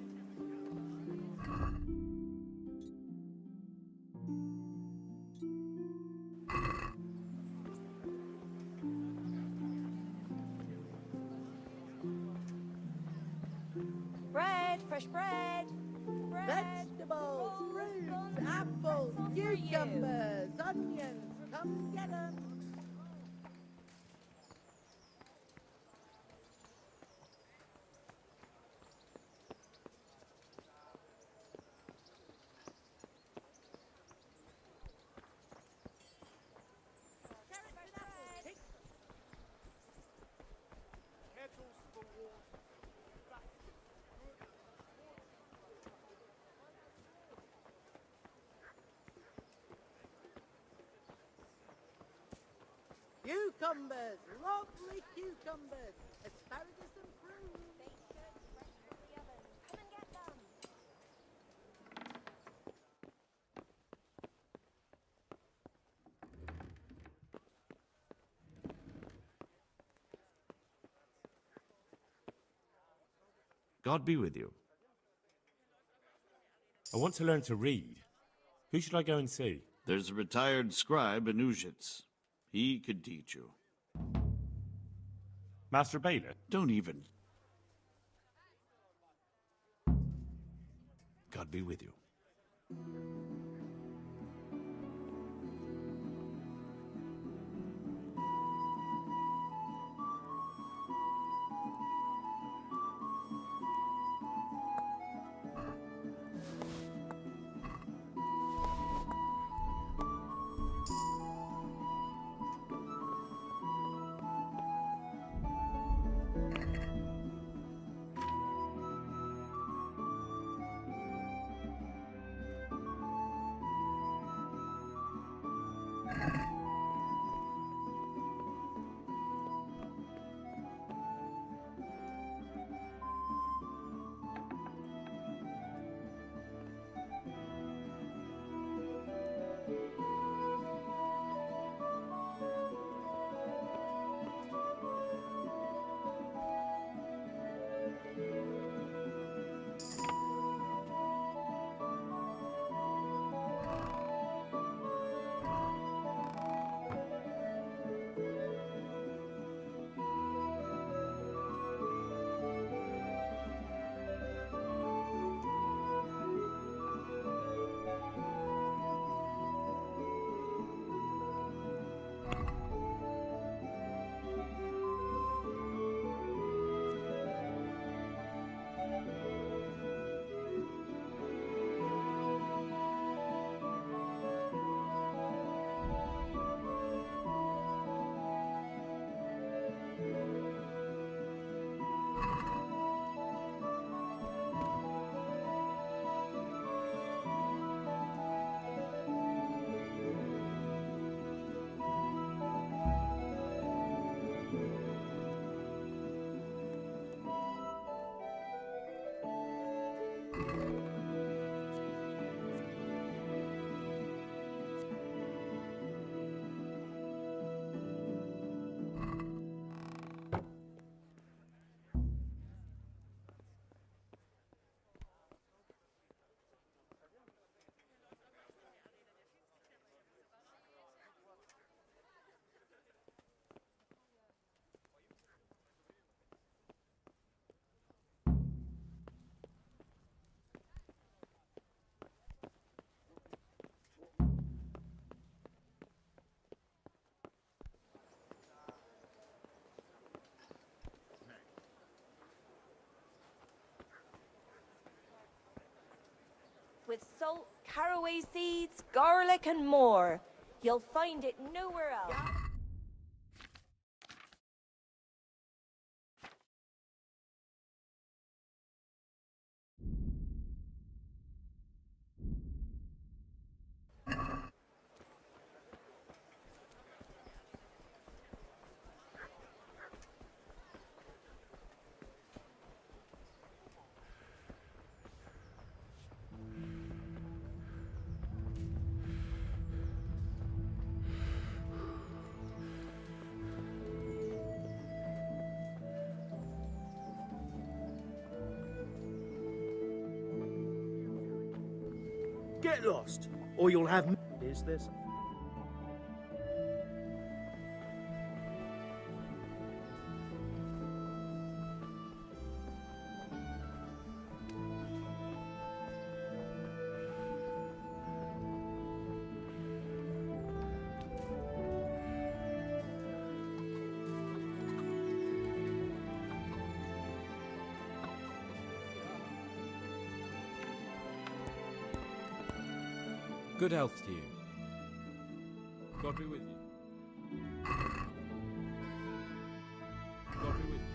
Bread, fresh bread. Vegetables, fruits, apples, cucumbers, onions. Come get 'em. Kettles for water. Baskets. Cucumbers, lovely cucumbers, asparagus and prunes. God be with you. I want to learn to read. Who should I go and see? There's a retired scribe in Uzhitz. He could teach you. Master Bailiff? Don't even. God be with you. With salt, caraway seeds, garlic, and more. You'll find it nowhere else. Get lost, or you'll have... Is this... Good health to you. God be with you. God be with you.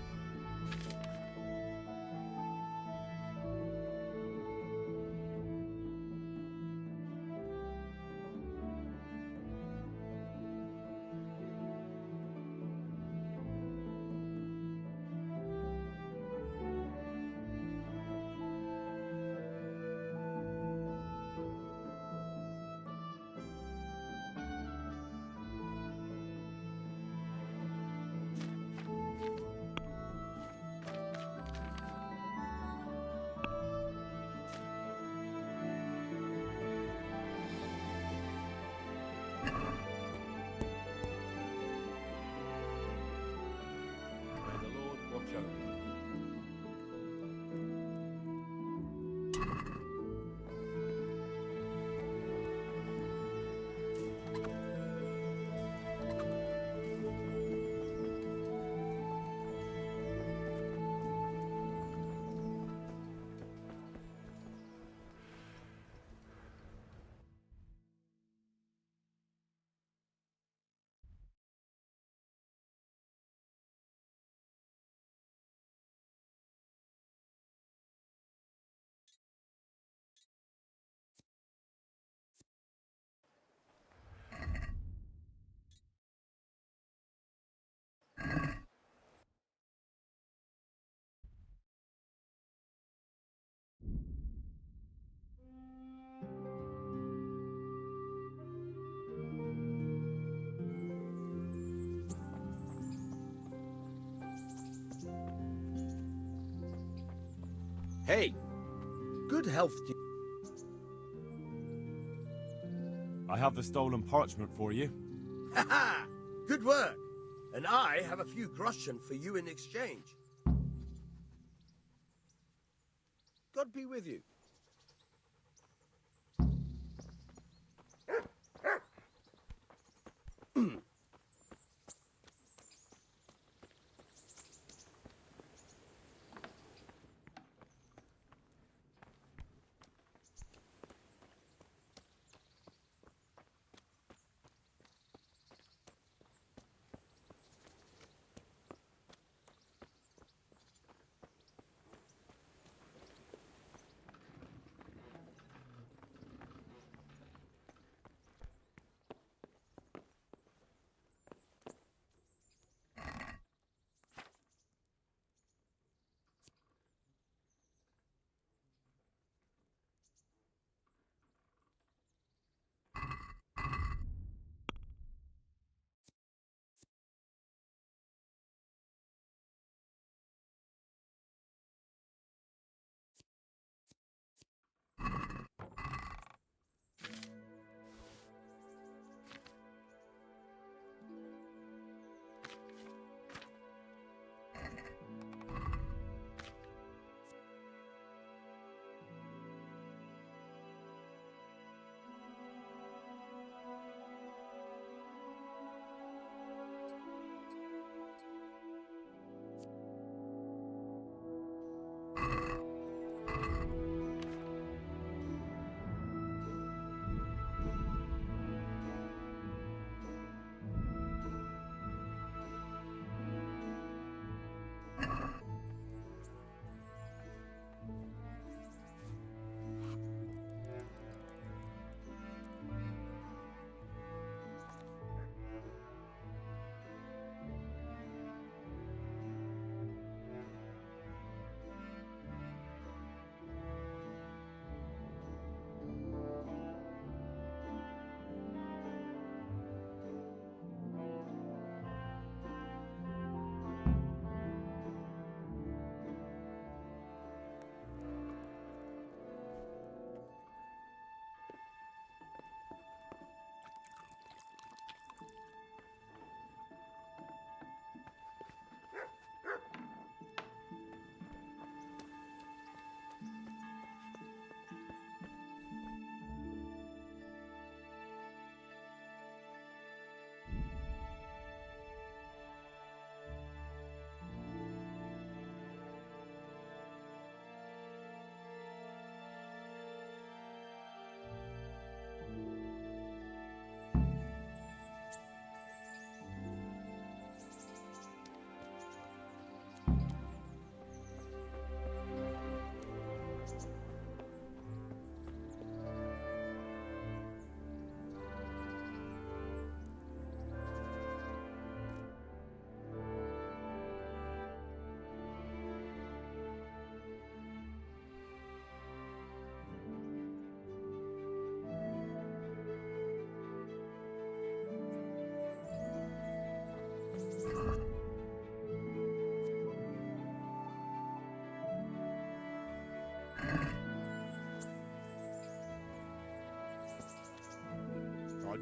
Hey, good health to you. I have the stolen parchment for you. Ha ha! Good work. And I have a few groschen for you in exchange. God be with you.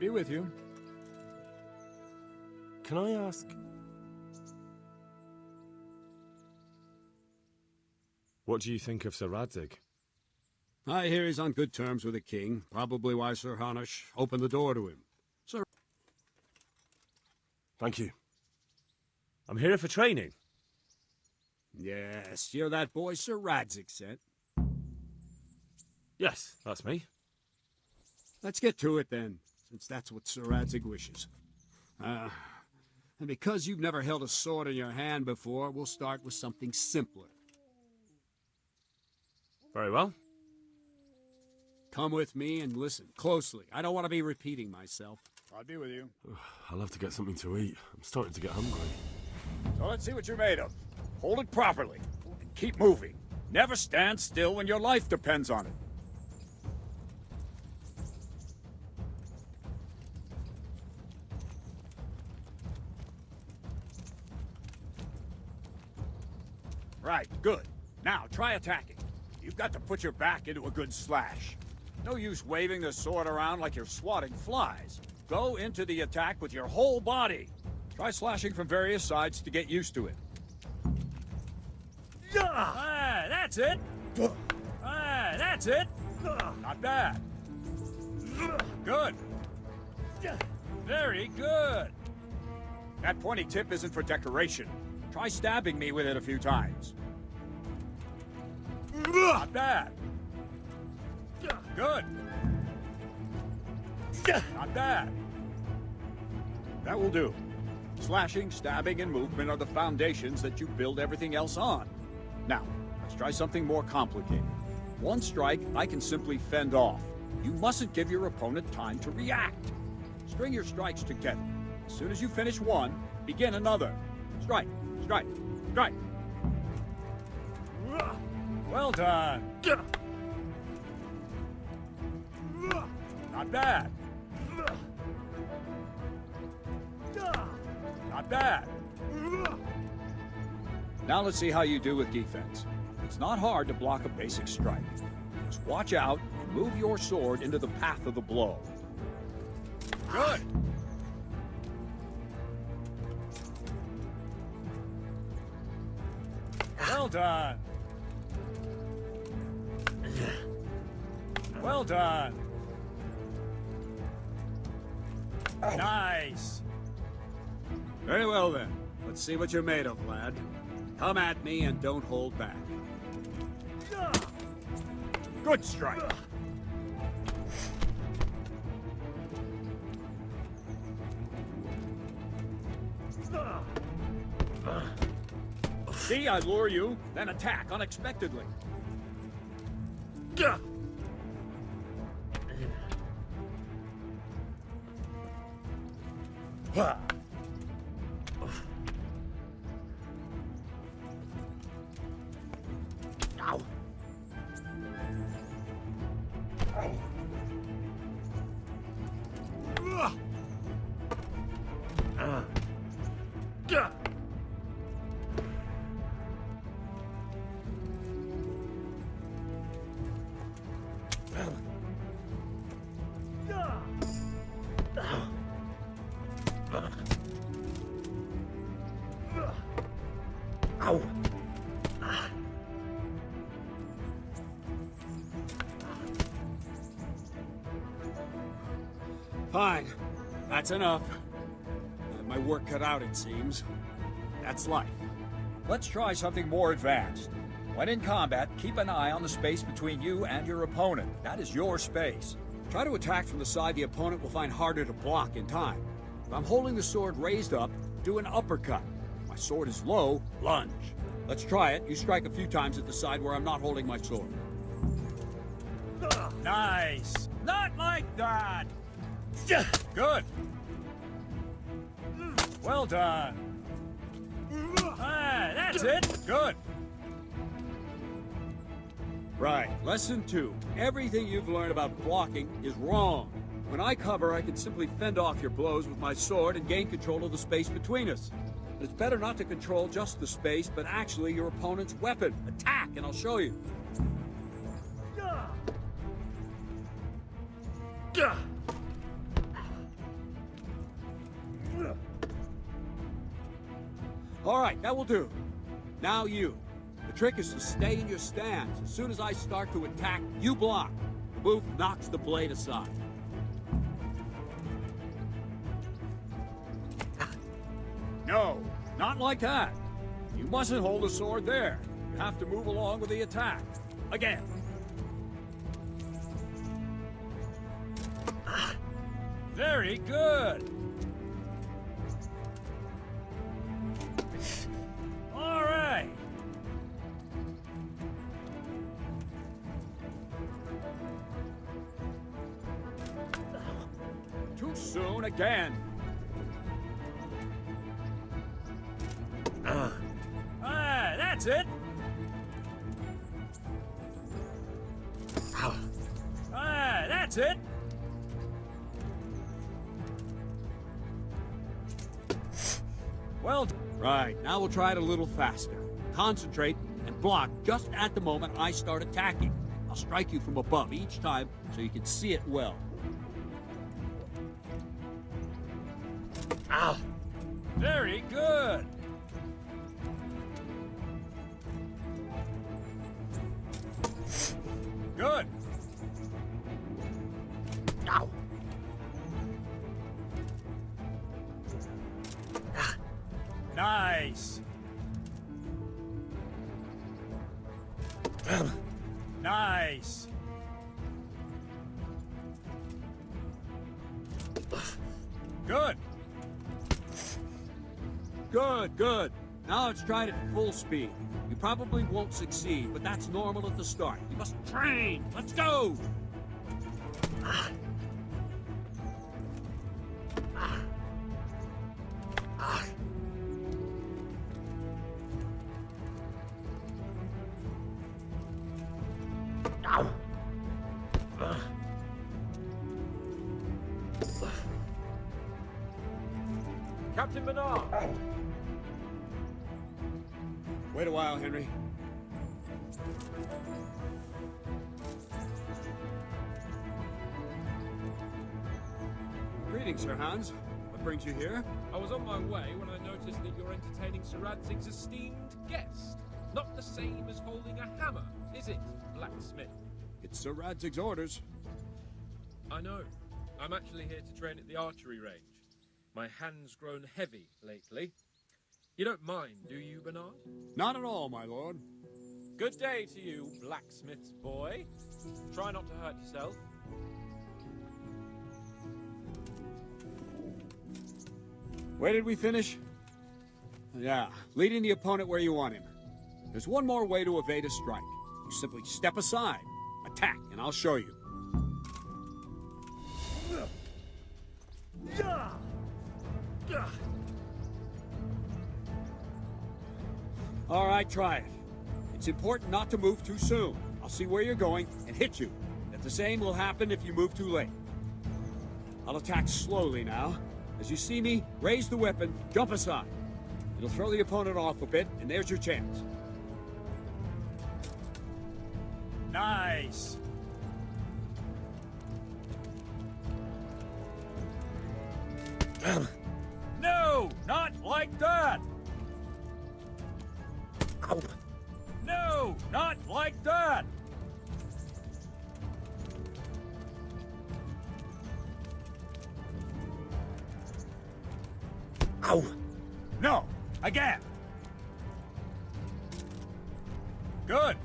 be with you. Can I ask? What do you think of Sir Radzig? I hear he's on good terms with the king, probably why Sir Hanush opened the door to him. Sir... Thank you. I'm here for training. Yes, you're that boy Sir Radzig sent. Yes, that's me. Let's get to it then, since that's what Sir Radzig wishes. And because you've never held a sword in your hand before, we'll start with something simpler. Very well. Come with me and listen closely. I don't want to be repeating myself. I'll be with you. I'll have to get something to eat. I'm starting to get hungry. So let's see what you're made of. Hold it properly. And keep moving. Never stand still when your life depends on it. Right, good. Now, try attacking. You've got to put your back into a good slash. No use waving the sword around like you're swatting flies. Go into the attack with your whole body. Try slashing from various sides to get used to it. Ah, that's it. Ah, that's it. Not bad. Good. Very good. That pointy tip isn't for decoration. Try stabbing me with it a few times. Not bad. Good. Not bad. That will do. Slashing, stabbing, and movement are the foundations that you build everything else on. Now, let's try something more complicated. One strike, I can simply fend off. You mustn't give your opponent time to react. String your strikes together. As soon as you finish one, begin another. Strike, strike, strike. Well done. Not bad. Not bad. Now let's see how you do with defense. It's not hard to block a basic strike. Just watch out and move your sword into the path of the blow. Good. Well done. Well done. Nice. Very well then. Let's see what you're made of, lad. Come at me and don't hold back. Good strike. See, I lure you, then attack unexpectedly. Ow. Ow. Fine. That's enough. I have my work cut out, it seems. That's life. Let's try something more advanced. When in combat, keep an eye on the space between you and your opponent. That is your space. Try to attack from the side the opponent will find harder to block in time. If I'm holding the sword raised up, do an uppercut. If my sword is low, lunge. Let's try it. You strike a few times at the side where I'm not holding my sword. Nice. Not like that. Good. Well done. Ah, that's it. Good. Right. Lesson 2. Everything you've learned about blocking is wrong. When I cover, I can simply fend off your blows with my sword and gain control of the space between us. But it's better not to control just the space, but actually your opponent's weapon. Attack, and I'll show you. All right, that will do. Now you. The trick is to stay in your stance. As soon as I start to attack, you block. The move knocks the blade aside. No, not like that. You mustn't hold the sword there. You have to move along with the attack. Again. Very good. All right. Too soon again. That's it. That's it. Well, right, now we'll try it a little faster. Concentrate and block just at the moment I start attacking. I'll strike you from above each time so you can see it well. Ah, very good. Good. Ow. Nice. Nice. Good. Good, good. Now let's try it at full speed. You probably won't succeed, but that's normal at the start. You must train. Let's go! Captain Bernard! Wait a while, Henry. Greetings, Sir Hans. What brings you here? I was on my way when I noticed that you're entertaining Sir Radzig's esteemed guest. Not the same as holding a hammer, is it, blacksmith? It's Sir Radzig's orders. I know. I'm actually here to train at the archery range. My hand's grown heavy lately. You don't mind, do you, Bernard? Not at all, my lord. Good day to you, blacksmith's boy. Try not to hurt yourself. Where did we finish? Yeah, leading the opponent where you want him. There's one more way to evade a strike. You simply step aside, attack, and I'll show you. All right, try it. It's important not to move too soon. I'll see where you're going and hit you. And the same will happen if you move too late. I'll attack slowly now. As you see me, raise the weapon, jump aside. It'll throw the opponent off a bit, and there's your chance. Nice! No! Not like that! Ow. No! Not like that! Ow! No! Again! Good!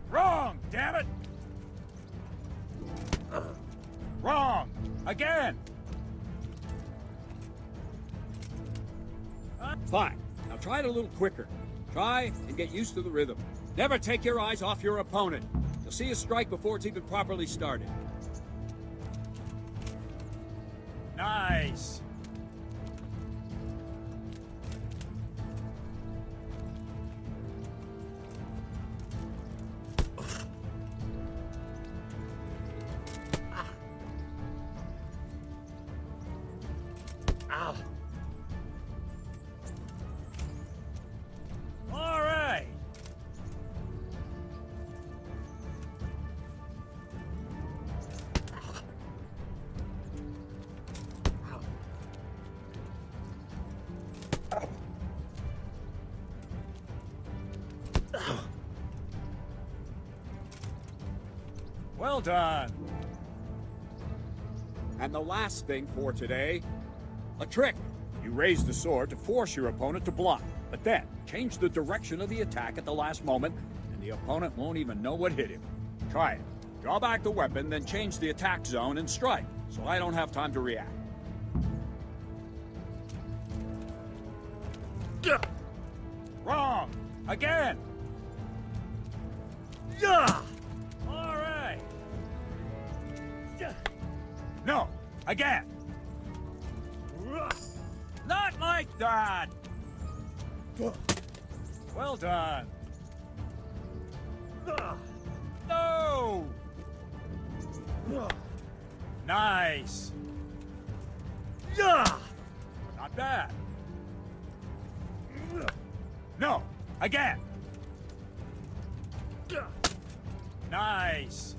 Wrong, damn it! Wrong! Again! Fine. Now try it a little quicker. Try and get used to the rhythm. Never take your eyes off your opponent. You'll see a strike before it's even properly started. Nice! Ow! All right! Well done. And the last thing for today, a trick. You raise the sword to force your opponent to block, but then change the direction of the attack at the last moment, and the opponent won't even know what hit him. Try it. Draw back the weapon, then change the attack zone and strike, so I don't have time to react. Wrong! Again! Yeah! All right! No! Again! Not like that! Well done! No! Nice! Not bad! No! Again! Nice!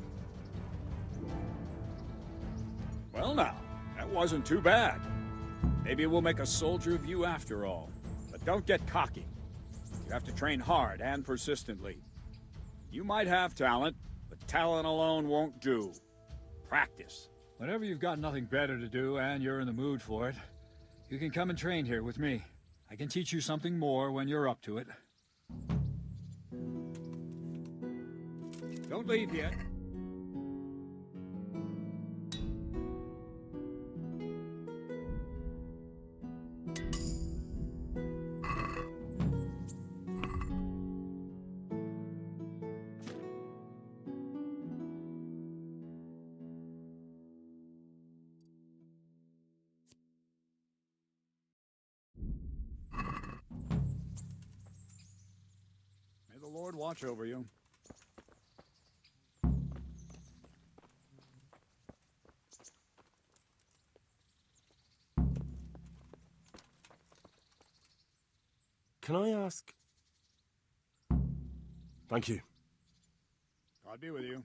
Well now, that wasn't too bad. Maybe we'll make a soldier of you after all. But don't get cocky. You have to train hard and persistently. You might have talent, but talent alone won't do. Practice. Whenever you've got nothing better to do and you're in the mood for it, you can come and train here with me. I can teach you something more when you're up to it. Don't leave yet. May the Lord watch over you. Can I ask? Thank you. God be with you.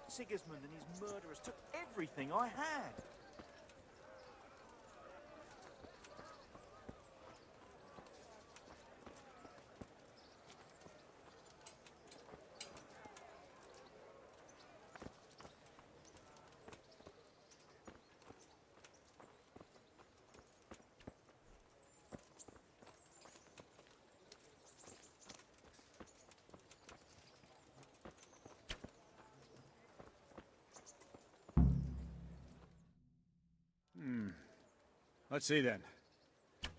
Sigismund and his murderers took everything I had. Let's see then.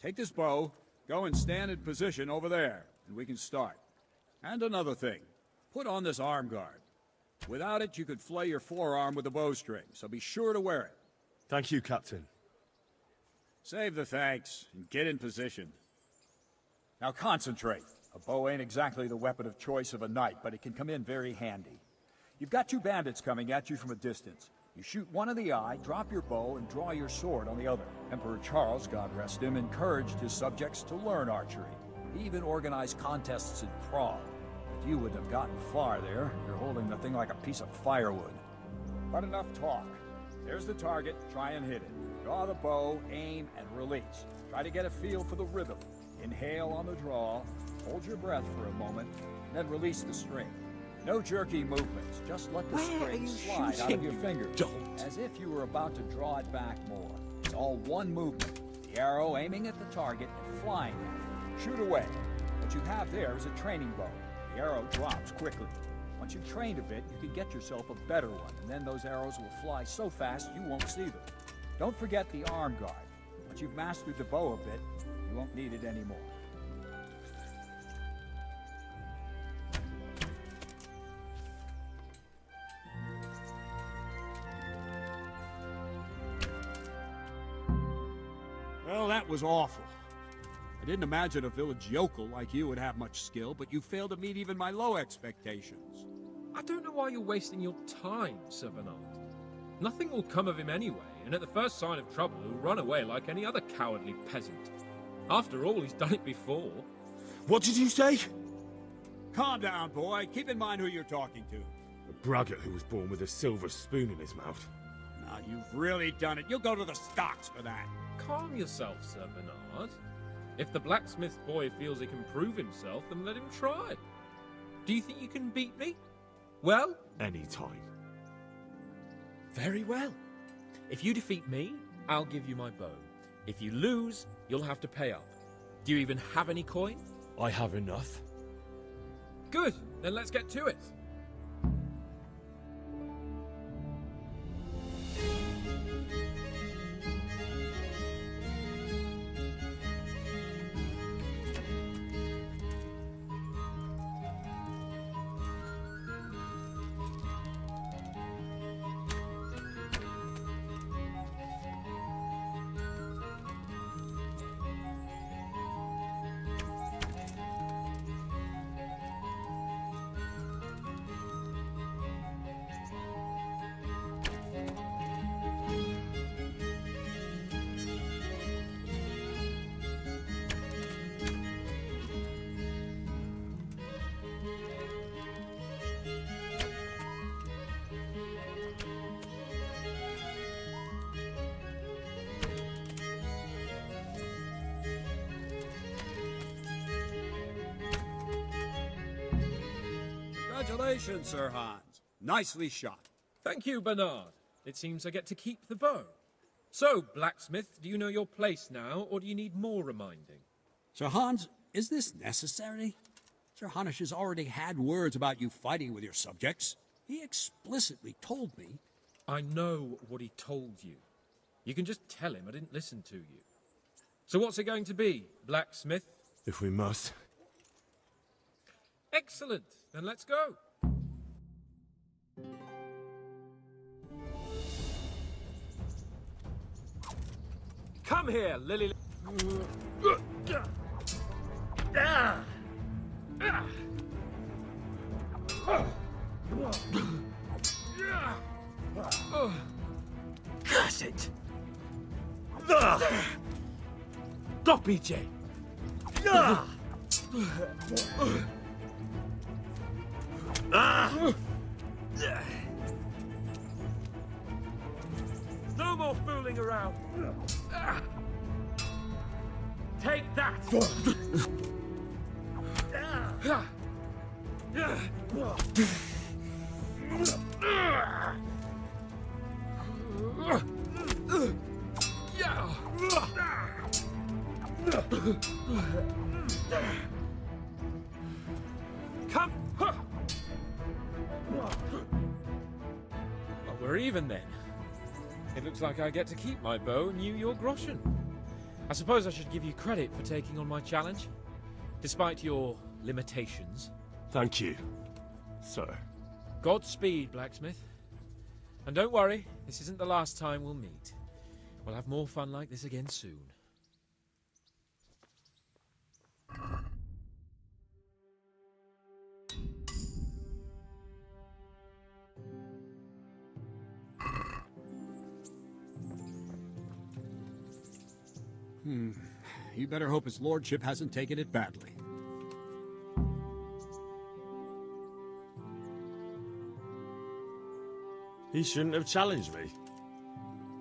Take this bow, go and stand in position over there, and we can start. And another thing, put on this arm guard. Without it, you could flay your forearm with a bowstring, so be sure to wear it. Thank you, Captain. Save the thanks, and get in position. Now concentrate. A bow ain't exactly the weapon of choice of a knight, but it can come in very handy. You've got two bandits coming at you from a distance. You shoot one in the eye, drop your bow, and draw your sword on the other. Emperor Charles, God rest him, encouraged his subjects to learn archery. He even organized contests in Prague. But you wouldn't have gotten far there. You're holding the thing like a piece of firewood. But enough talk. There's the target. Try and hit it. Draw the bow, aim, and release. Try to get a feel for the rhythm. Inhale on the draw, hold your breath for a moment, and then release the string. No jerky movements. Just let the string slide out of your fingers. Don't. As if you were about to draw it back more. It's all one movement. The arrow aiming at the target and flying at it. Shoot away. What you have there is a training bow. The arrow drops quickly. Once you've trained a bit, you can get yourself a better one, and then those arrows will fly so fast you won't see them. Don't forget the arm guard. Once you've mastered the bow a bit, you won't need it anymore. Well, that was awful. I didn't imagine a village yokel like you would have much skill, but you failed to meet even my low expectations. I don't know why you're wasting your time, Sir Bernard. Nothing will come of him anyway, and at the first sign of trouble, he'll run away like any other cowardly peasant. After all, he's done it before. What did you say? Calm down, boy. Keep in mind who you're talking to. A braggart who was born with a silver spoon in his mouth. Now, you've really done it. You'll go to the stocks for that. Calm yourself, Sir Bernard. If the blacksmith boy feels he can prove himself, then let him try. Do you think you can beat me? Well? Any time. Very well. If you defeat me, I'll give you my bow. If you lose, you'll have to pay up. Do you even have any coin? I have enough. Good, then let's get to it. Congratulations, Sir Hans. Nicely shot. Thank you, Bernard. It seems I get to keep the bow. So, blacksmith, do you know your place now, or do you need more reminding? Sir Hans, is this necessary? Sir Hanush has already had words about you fighting with your subjects. He explicitly told me. I know what he told you. You can just tell him I didn't listen to you. So what's it going to be, blacksmith? If we must. Excellent. Then let's go. Come here, Lily. Curse it! Stop, EJ! No more fooling around. Take that. Come. Well, we're even then. It looks like I get to keep my bow and you your groschen. I suppose I should give you credit for taking on my challenge, despite your limitations. Thank you, sir. Godspeed, blacksmith. And don't worry, this isn't the last time we'll meet. We'll have more fun like this again soon. You better hope his lordship hasn't taken it badly. He shouldn't have challenged me.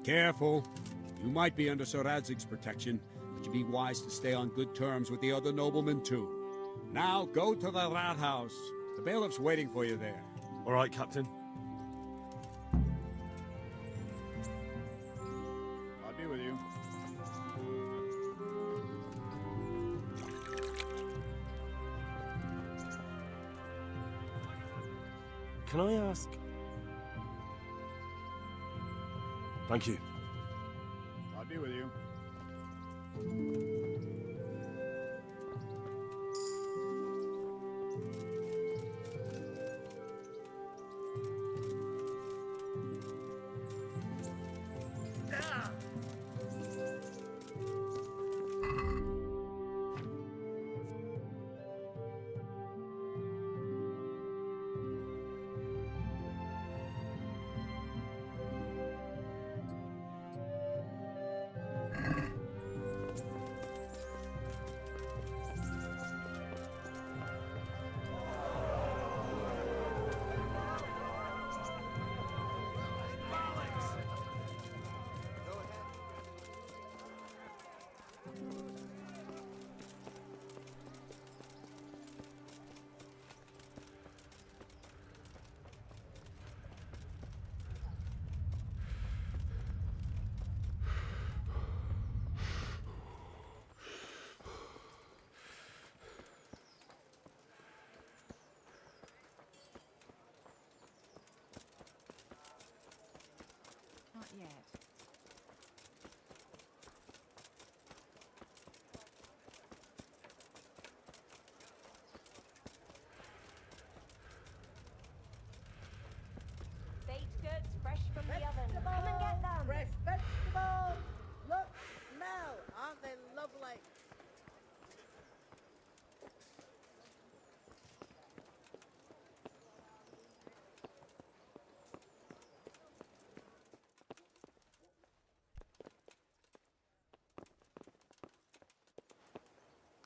Careful. You might be under Sir Radzig's protection, but you'd be wise to stay on good terms with the other noblemen too. Now go to the rat house. The bailiff's waiting for you there. All right, Captain. I'll be with you. Can I ask? Thank you. I'll be with you. Not yet. Baked goods fresh from the oven. Come and get them. Fresh vegetables! Look, smell! Aren't they lovely?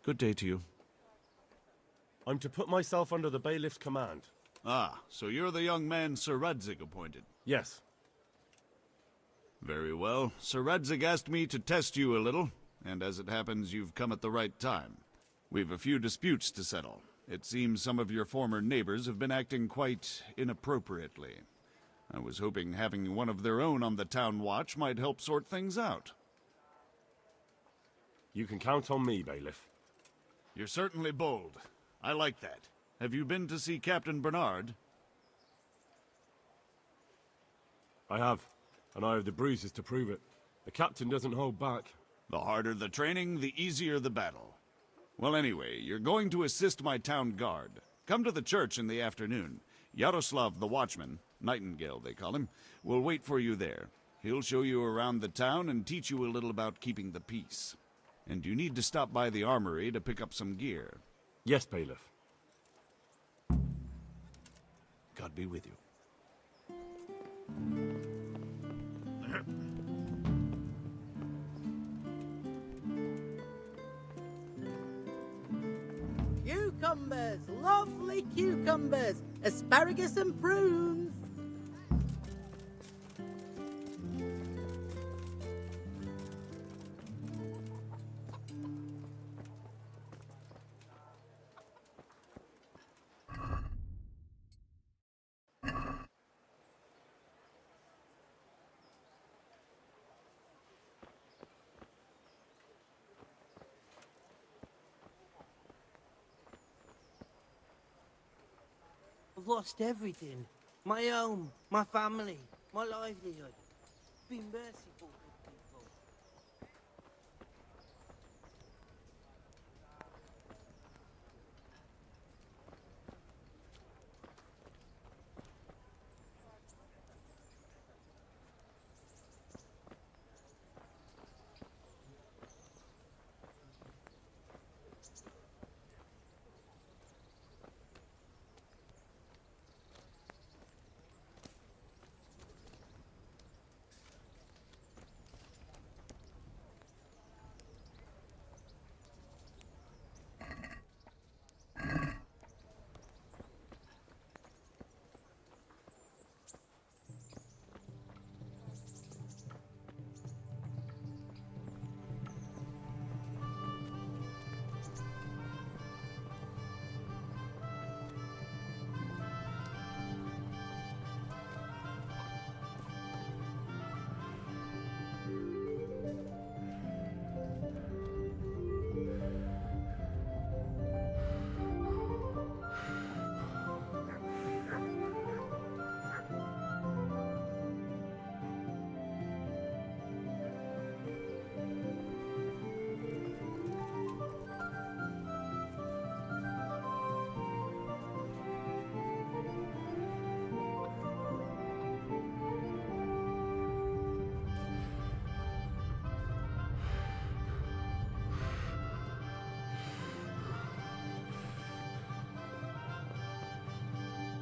Good day to you. I'm to put myself under the bailiff's command. Ah, so you're the young man Sir Radzig appointed. Yes. Very well. Sir Radzig asked me to test you a little, and as it happens, you've come at the right time. We've a few disputes to settle. It seems some of your former neighbors have been acting quite inappropriately. I was hoping having one of their own on the town watch might help sort things out. You can count on me, bailiff. You're certainly bold. I like that. Have you been to see Captain Bernard? I have, and I have the bruises to prove it. The captain doesn't hold back. The harder the training, the easier the battle. Well, anyway, you're going to assist my town guard. Come to the church in the afternoon. Yaroslav the watchman, Nightingale they call him, will wait for you there. He'll show you around the town and teach you a little about keeping the peace. And you need to stop by the armory to pick up some gear. Yes, bailiff. God be with you. Cucumbers! Lovely cucumbers! Asparagus and prunes! I've lost everything. My home, my family, my livelihood. Be merciful, good people.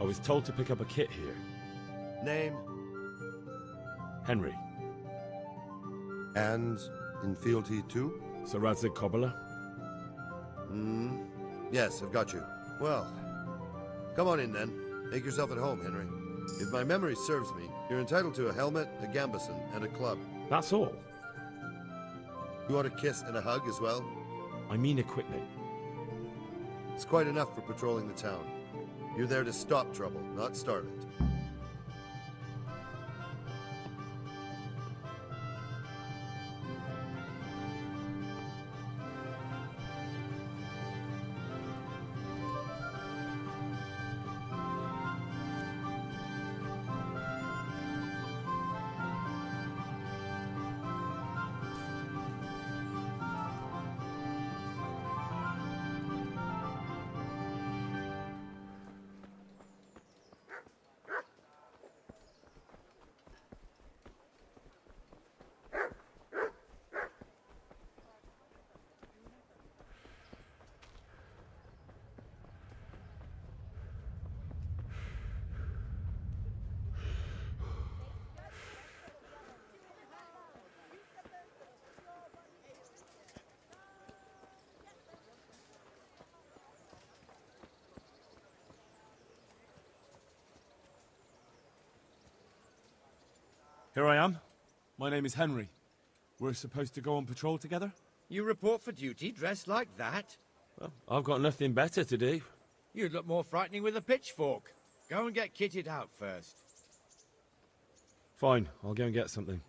was told to pick up a kit here. Name? Henry. And in fealty too? Sir Radzig Cobbler. Yes, I've got you. Well, come on in then. Make yourself at home, Henry. If my memory serves me, you're entitled to a helmet, a gambeson, and a club. That's all? You want a kiss and a hug as well? I mean equipment. It's quite enough for patrolling the town. You're there to stop trouble, not start it. Here I am. My name is Henry. We're supposed to go on patrol together? You report for duty dressed like that? Well, I've got nothing better to do. You'd look more frightening with a pitchfork. Go and get kitted out first. Fine, I'll go and get something.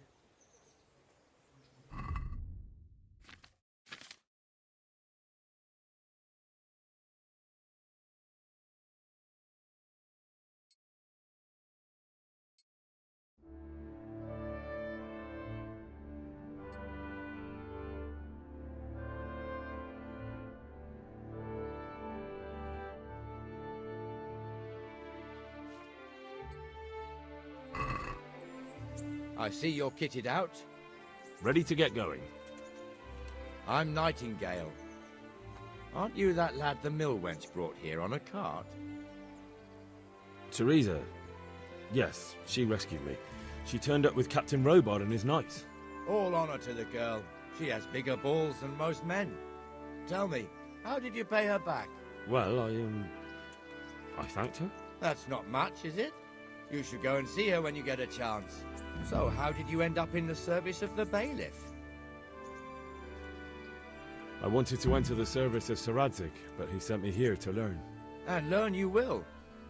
I see you're kitted out. Ready to get going. I'm Nightingale. Aren't you that lad the mill wench brought here on a cart? Teresa. Yes, she rescued me. She turned up with Captain Robard and his knights. All honor to the girl. She has bigger balls than most men. Tell me, how did you pay her back? Well, I thanked her. That's not much, is it? You should go and see her when you get a chance. So, how did you end up in the service of the bailiff? I wanted to enter the service of Sir Radzig, but he sent me here to learn. And learn you will.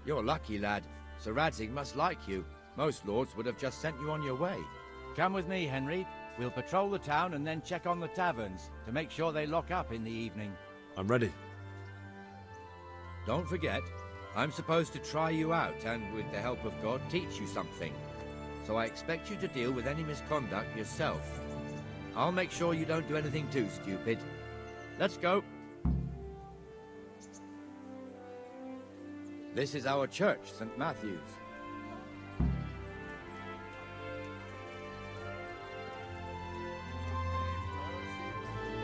You're lucky, lad. Sir Radzig must like you. Most lords would have just sent you on your way. Come with me, Henry. We'll patrol the town and then check on the taverns to make sure they lock up in the evening. I'm ready. Don't forget, I'm supposed to try you out and, with the help of God, teach you something. So I expect you to deal with any misconduct yourself. I'll make sure you don't do anything too stupid. Let's go. This is our church, St. Matthew's.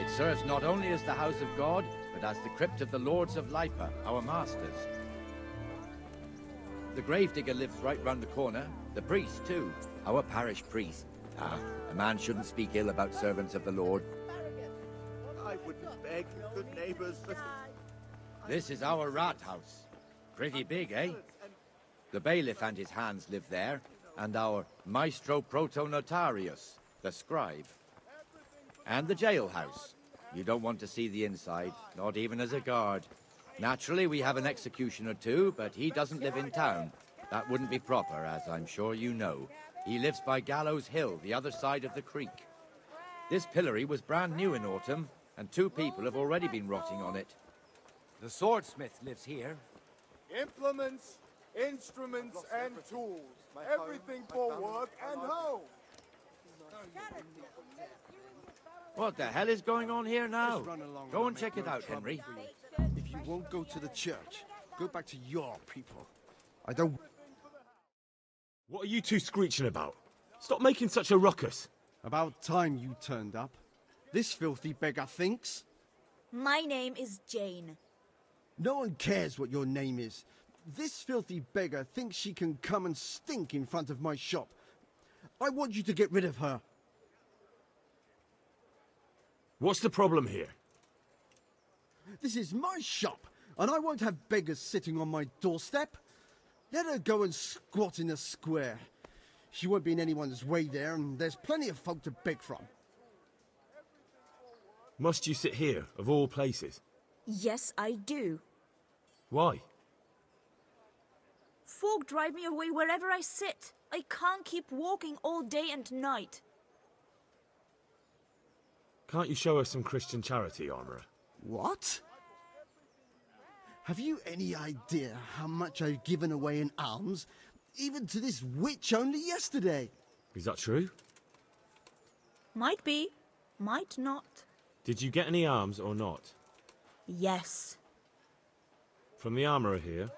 It serves not only as the house of God, but as the crypt of the Lords of Lipa, our masters. The gravedigger lives right round the corner. The priest, too. Our parish priest. Ah, a man shouldn't speak ill about servants of the Lord. I wouldn't beg, good neighbors, but... This is our rat house. Pretty big, eh? The bailiff and his hands live there, and our maestro protonotarius, the scribe. And the jailhouse. You don't want to see the inside, not even as a guard. Naturally, we have an executioner too, but he doesn't live in town. That wouldn't be proper, as I'm sure you know. He lives by Gallows Hill, the other side of the creek. This pillory was brand new in autumn, and 2 people have already been rotting on it. The swordsmith lives here. Implements, instruments, and tools. Everything for work and home. What the hell is going on here now? Go and check it out, Henry. If you won't go to the church, go back to your people. I don't... What are you two screeching about? Stop making such a ruckus. About time you turned up. This filthy beggar thinks. My name is Jane. No one cares what your name is. This filthy beggar thinks she can come and stink in front of my shop. I want you to get rid of her. What's the problem here? This is my shop, and I won't have beggars sitting on my doorstep. Let her go and squat in a square. She won't be in anyone's way there, and there's plenty of folk to beg from. Must you sit here, of all places? Yes, I do. Why? Folk drive me away wherever I sit. I can't keep walking all day and night. Can't you show us some Christian charity, Armourer? What? Have you any idea how much I've given away in alms, even to this witch only yesterday? Is that true? Might be, might not. Did you get any alms or not? Yes. From the Armourer here?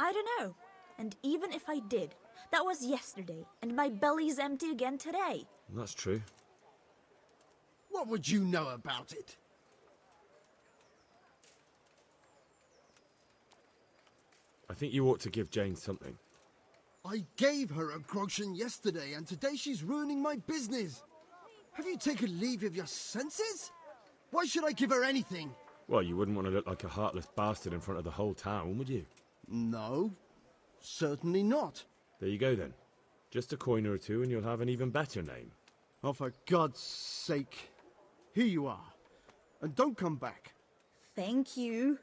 I don't know. And even if I did, that was yesterday, and my belly's empty again today. That's true. What would you know about it? I think you ought to give Jane something. I gave her a groschen yesterday, and today she's ruining my business. Have you taken leave of your senses? Why should I give her anything? Well, you wouldn't want to look like a heartless bastard in front of the whole town, would you? No, certainly not. There you go, then. Just a coin or two and you'll have an even better name. Oh, for God's sake. Here you are. And don't come back. Thank you.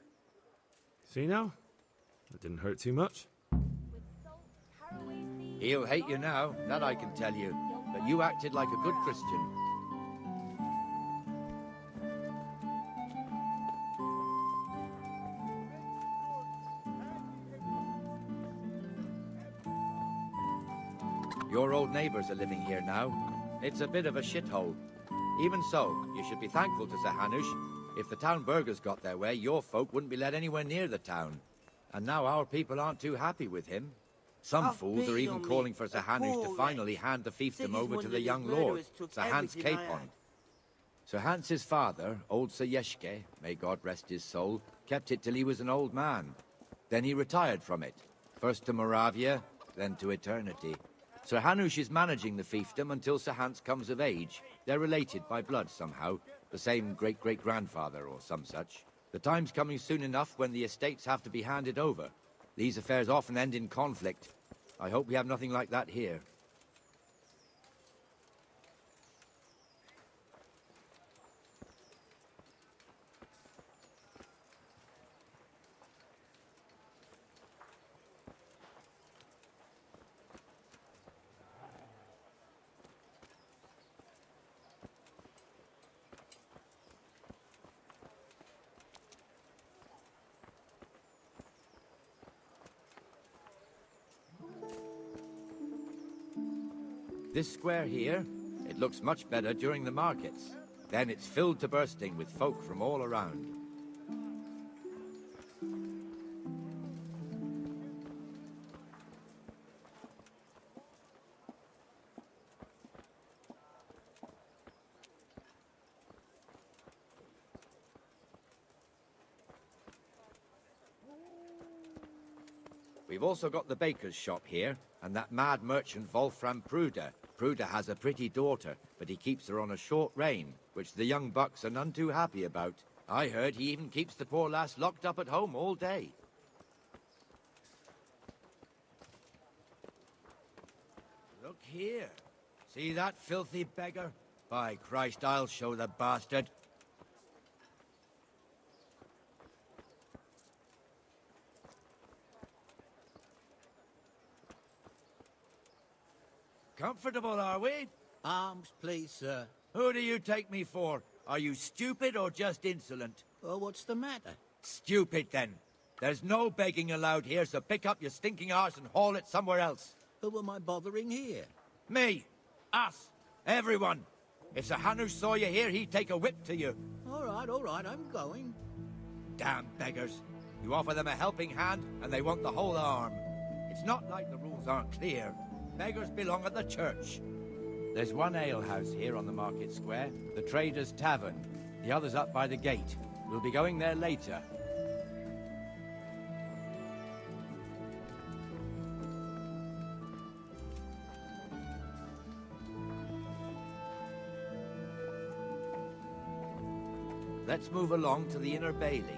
See now? That didn't hurt too much. He'll hate you now, that I can tell you. But you acted like a good Christian. Your old neighbours are living here now. It's a bit of a shithole. Even so, you should be thankful to Sir Hanush. If the town burghers got their way, your folk wouldn't be let anywhere near the town. And now our people aren't too happy with him. Some fools are even calling for Sir Hanush to finally hand the fiefdom over to the young lord, Sir Hans Capon. Sir Hans's father, old Sir Yeshke, may God rest his soul, kept it till he was an old man. Then he retired from it, first to Moravia, then to eternity. Sir Hanush is managing the fiefdom until Sir Hans comes of age. They're related by blood somehow, the same great-great-grandfather or some such. The time's coming soon enough when the estates have to be handed over. These affairs often end in conflict. I hope we have nothing like that here. This square here, it looks much better during the markets. Then it's filled to bursting with folk from all around. We've also got the baker's shop here, and that mad merchant Wolfram Pruder. Pruder has a pretty daughter, but he keeps her on a short rein, which the young bucks are none too happy about. I heard he even keeps the poor lass locked up at home all day. Look here. See that filthy beggar? By Christ, I'll show the bastard. Comfortable, are we? Arms, please, sir. Who do you take me for? Are you stupid or just insolent? Oh, what's the matter? Stupid, then. There's no begging allowed here, so pick up your stinking arse and haul it somewhere else. Who am I bothering here? Me. Us. Everyone. If Sir Hanush saw you here, he'd take a whip to you. All right, I'm going. Damn beggars. You offer them a helping hand, and they want the whole arm. It's not like the rules aren't clear. Beggars belong at the church. There's one alehouse here on the market square, the Trader's Tavern. The other's up by the gate. We'll be going there later. Let's move along to the Inner Bailey.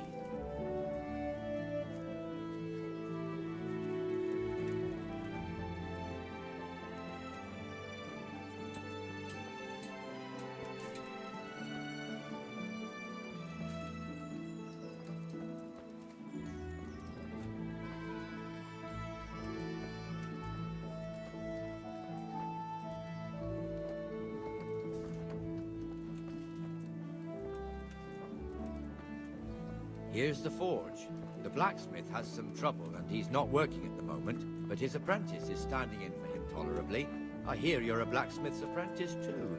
Here's the forge. The blacksmith has some trouble and he's not working at the moment, but his apprentice is standing in for him tolerably. I hear you're a blacksmith's apprentice too.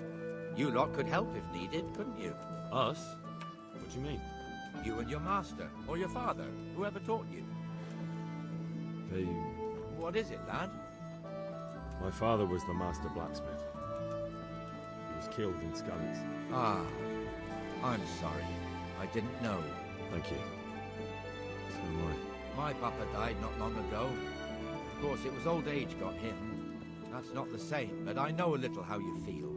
You lot could help if needed, couldn't you? Us? What do you mean? You and your master, or your father, whoever taught you. They... What is it, lad? My father was the master blacksmith. He was killed in Skalitz. Ah, I'm sorry. I didn't know. Thank you. So am I. My papa died not long ago. Of course, it was old age got him. That's not the same, but I know a little how you feel.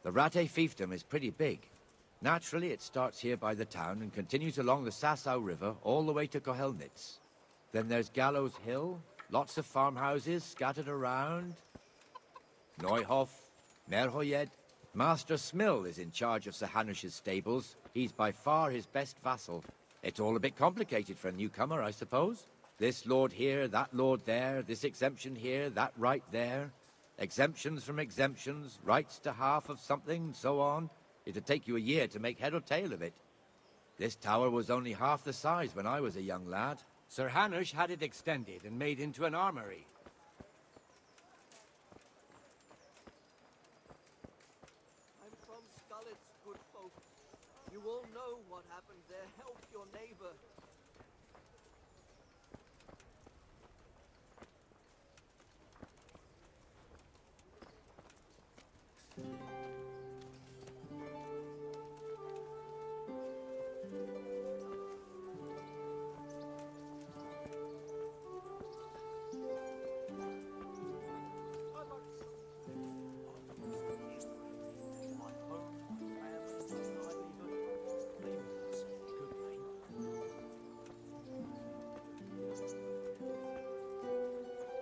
The Rate fiefdom is pretty big. Naturally, it starts here by the town and continues along the Sasau River all the way to Kohelnitz. Then there's Gallows Hill, lots of farmhouses scattered around. Neuhof, Merhoyed. Master Smill is in charge of Sir Hanush's stables. He's by far his best vassal. It's all a bit complicated for a newcomer, I suppose. This lord here, that lord there, this exemption here, that right there. Exemptions from exemptions, rights to half of something, so on. It'd take you a year to make head or tail of it. This tower was only half the size when I was a young lad. Sir Hanush had it extended and made into an armory. I'm from Skalitz, good folk. You all know what happened there. Help your neighbor.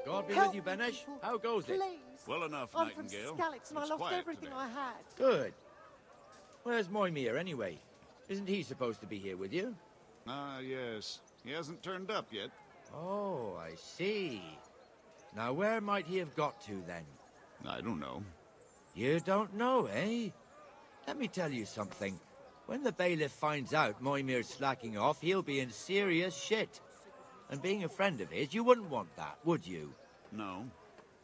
God be with you, Benesh. How goes it? Well enough, I'm Nightingale. from Skalitz and I It's lost quiet everything today. I had. Good. Where's Moimir, anyway? Isn't he supposed to be here with you? Ah, yes. He hasn't turned up yet. Oh, I see. Now, where might he have got to, then? I don't know. You don't know, eh? Let me tell you something. When the bailiff finds out Moimir's slacking off, he'll be in serious shit. And being a friend of his, you wouldn't want that, would you? No.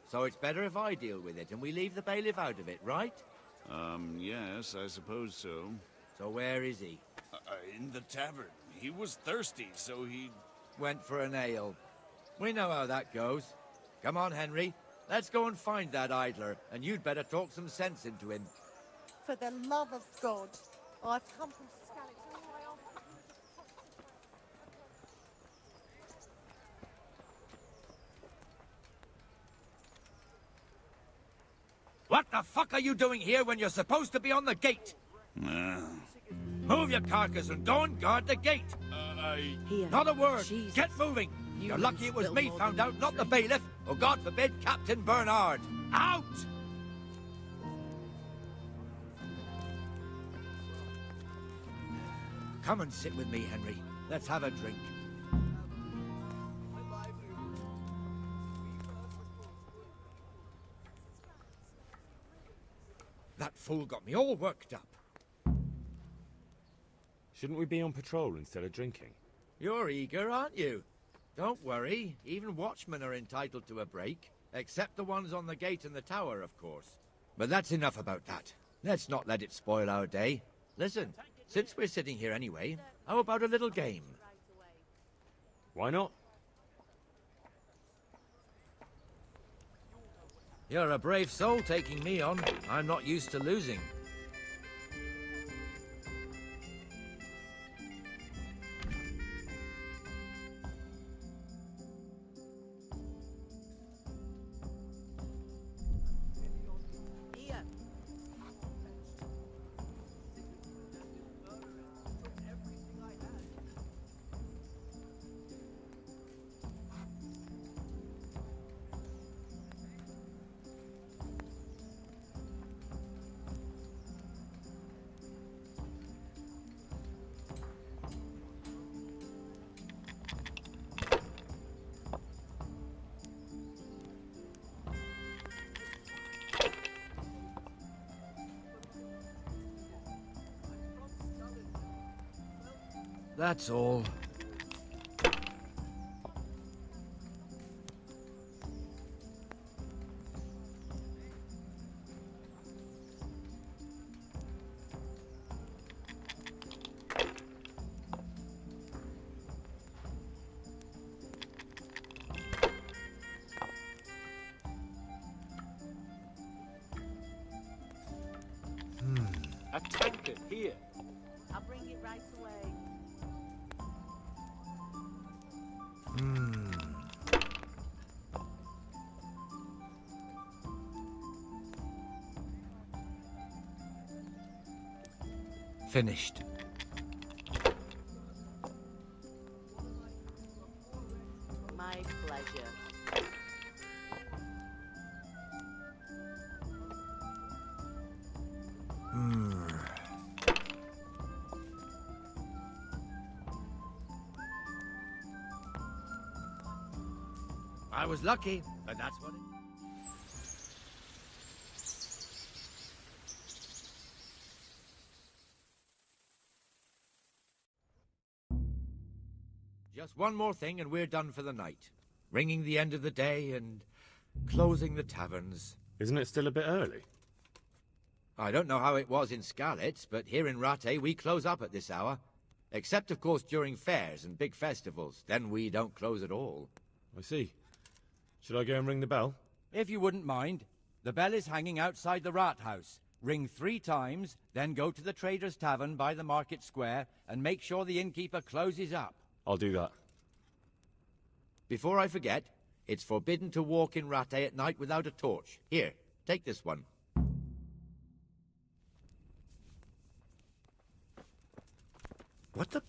So it's better if I deal with it and we leave the bailiff out of it, right? Yes, I suppose so. So where is he? In the tavern. He was thirsty, so he... Went for an ale. We know how that goes. Come on, Henry. Let's go and find that idler, and you'd better talk some sense into him. For the love of God, I've come from Skalitz all the way off. What the fuck are you doing here when you're supposed to be on the gate? Move your carcass and go and guard the gate. Not a word. Jesus. Get moving. You're lucky it was spill me more found than out, not the bailiff, or God forbid, Captain Bernard. Out! Come and sit with me, Henry. Let's have a drink. That fool got me all worked up. Shouldn't we be on patrol instead of drinking? You're eager, aren't you? Don't worry. Even watchmen are entitled to a break. Except the ones on the gate and the tower, of course. But that's enough about that. Let's not let it spoil our day. Listen, since we're sitting here anyway, how about a little game? Why not? You're a brave soul taking me on. I'm not used to losing. Here. That's all. A tankard here. I'll bring it right away. Finished. My pleasure. I was lucky, but that's what it... Just one more thing and we're done for the night. Ringing the end of the day and closing the taverns. Isn't it still a bit early? I don't know how it was in Skalitz, but here in Rattay we close up at this hour. Except, of course, during fairs and big festivals. Then we don't close at all. I see. Should I go and ring the bell? If you wouldn't mind. The bell is hanging outside the rat house. Ring 3 times, then go to the Trader's Tavern by the market square and make sure the innkeeper closes up. I'll do that. Before I forget, it's forbidden to walk in Rattay at night without a torch. Here, take this one. What the...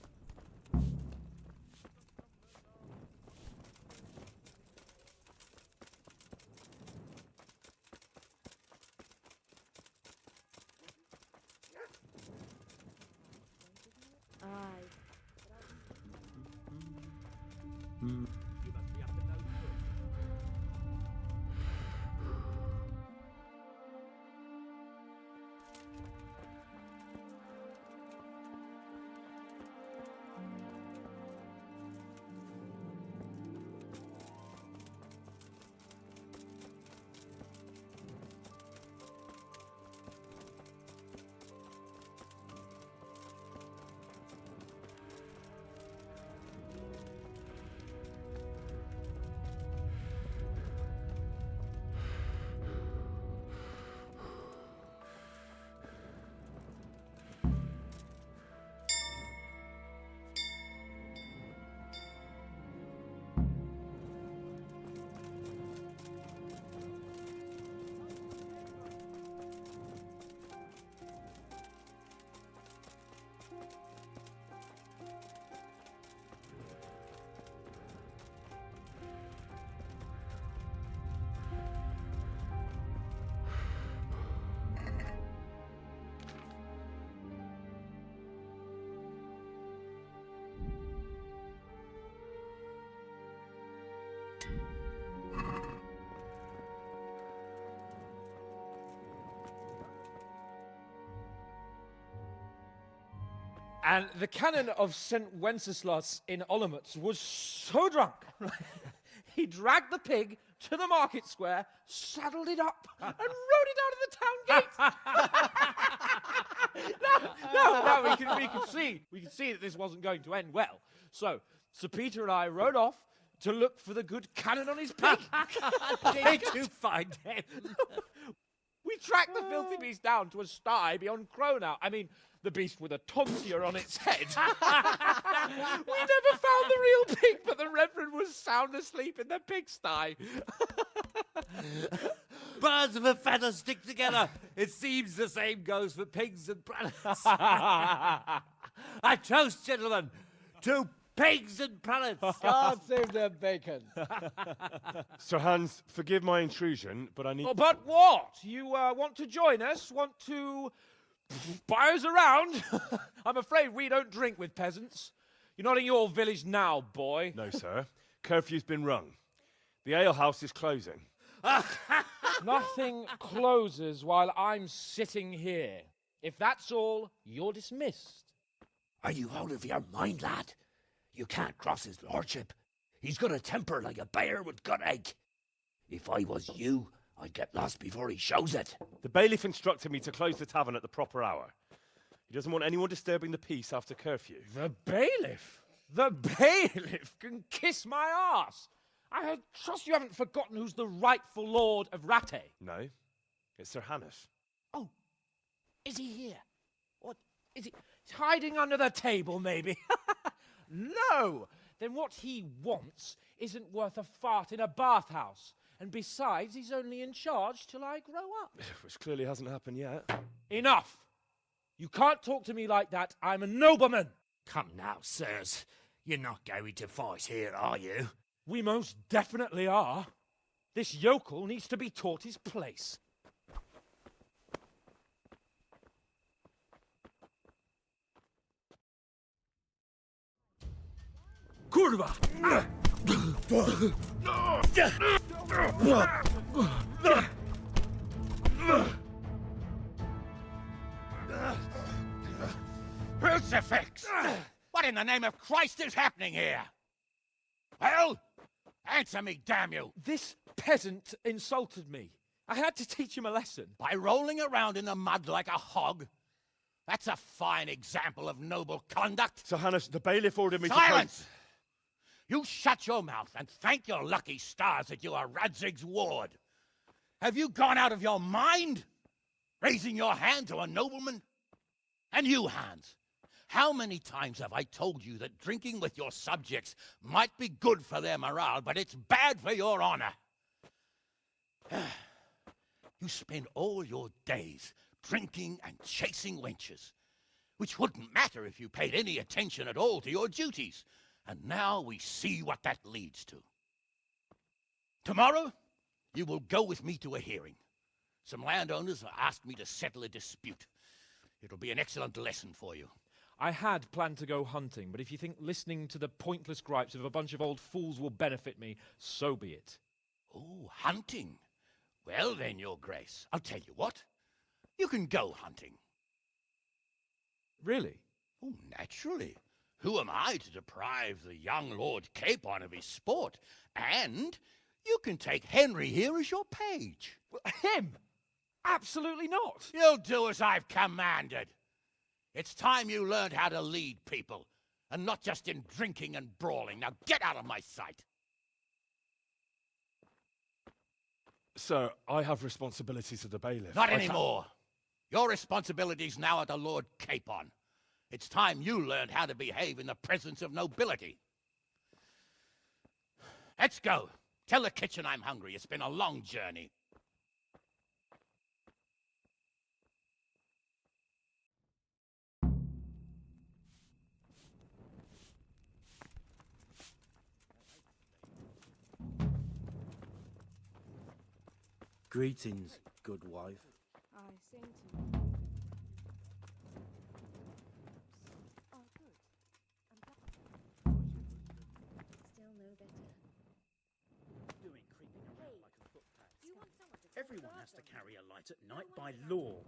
And the canon of St. Wenceslas in Olomouc was so drunk, he dragged the pig to the market square, saddled it up, and rode it out of the town gate. No, we can see that this wasn't going to end well. So, Sir Peter and I rode off to look for the good cannon on his pig. Did you find him? We tracked the filthy beast down to a sty beyond Cronow. I mean, the beast with a tonsure on its head. We never found the real pig, but the Reverend was sound asleep in the pigsty. Birds of a feather stick together. It seems the same goes for pigs and prelates. I toast, gentlemen, to pigs and prelates. God save the bacon. Sir Hans, forgive my intrusion, but I need... Oh, but what? You want to join us? Want to buy us around? I'm afraid we don't drink with peasants. You're not in your village now, boy. No, sir. Curfew's been rung. The alehouse is closing. Nothing closes while I'm sitting here. If that's all, you're dismissed. Are you out of your mind, lad? You can't cross his lordship. He's got a temper like a bear with gut ache. If I was you, I'd get lost before he shows it. The bailiff instructed me to close the tavern at the proper hour. He doesn't want anyone disturbing the peace after curfew. The bailiff? The bailiff can kiss my arse. I trust you haven't forgotten who's the rightful lord of Rattay. No, it's Sir Hannes. Oh, is he here? What, is he hiding under the table, maybe? No! Then what he wants isn't worth a fart in a bathhouse. And besides, he's only in charge till I grow up. Which clearly hasn't happened yet. Enough! You can't talk to me like that. I'm a nobleman. Come now, sirs. You're not going to fight here, are you? We most definitely are. This yokel needs to be taught his place. Kurwa! Crucifix! What in the name of Christ is happening here? Well, answer me, damn you! This peasant insulted me. I had to teach him a lesson. By rolling around in the mud like a hog? That's a fine example of noble conduct. Sir Hannes, the bailiff ordered me to... Silence! You shut your mouth and thank your lucky stars that you are Radzig's ward. Have you gone out of your mind? Raising your hand to a nobleman? And you, Hans, how many times have I told you that drinking with your subjects might be good for their morale, but it's bad for your honor? You spend all your days drinking and chasing wenches, which wouldn't matter if you paid any attention at all to your duties. And now we see what that leads to. Tomorrow, you will go with me to a hearing. Some landowners have asked me to settle a dispute. It'll be an excellent lesson for you. I had planned to go hunting, but if you think listening to the pointless gripes of a bunch of old fools will benefit me, so be it. Oh, hunting? Well then, Your Grace, I'll tell you what. You can go hunting. Really? Oh, naturally. Who am I to deprive the young Lord Capon of his sport? And you can take Henry here as your page. Him? Absolutely not. You'll do as I've commanded. It's time you learned how to lead people, and not just in drinking and brawling. Now get out of my sight. Sir, I have responsibilities of the bailiff. Not anymore. Your responsibilities now are to Lord Capon. It's time you learned how to behave in the presence of nobility. Let's go. Tell the kitchen I'm hungry. It's been a long journey. Greetings, good wife. I sing to you. Oh, good. Still no better. Doing creeping around like a footpad. Everyone has to carry a light at night by law.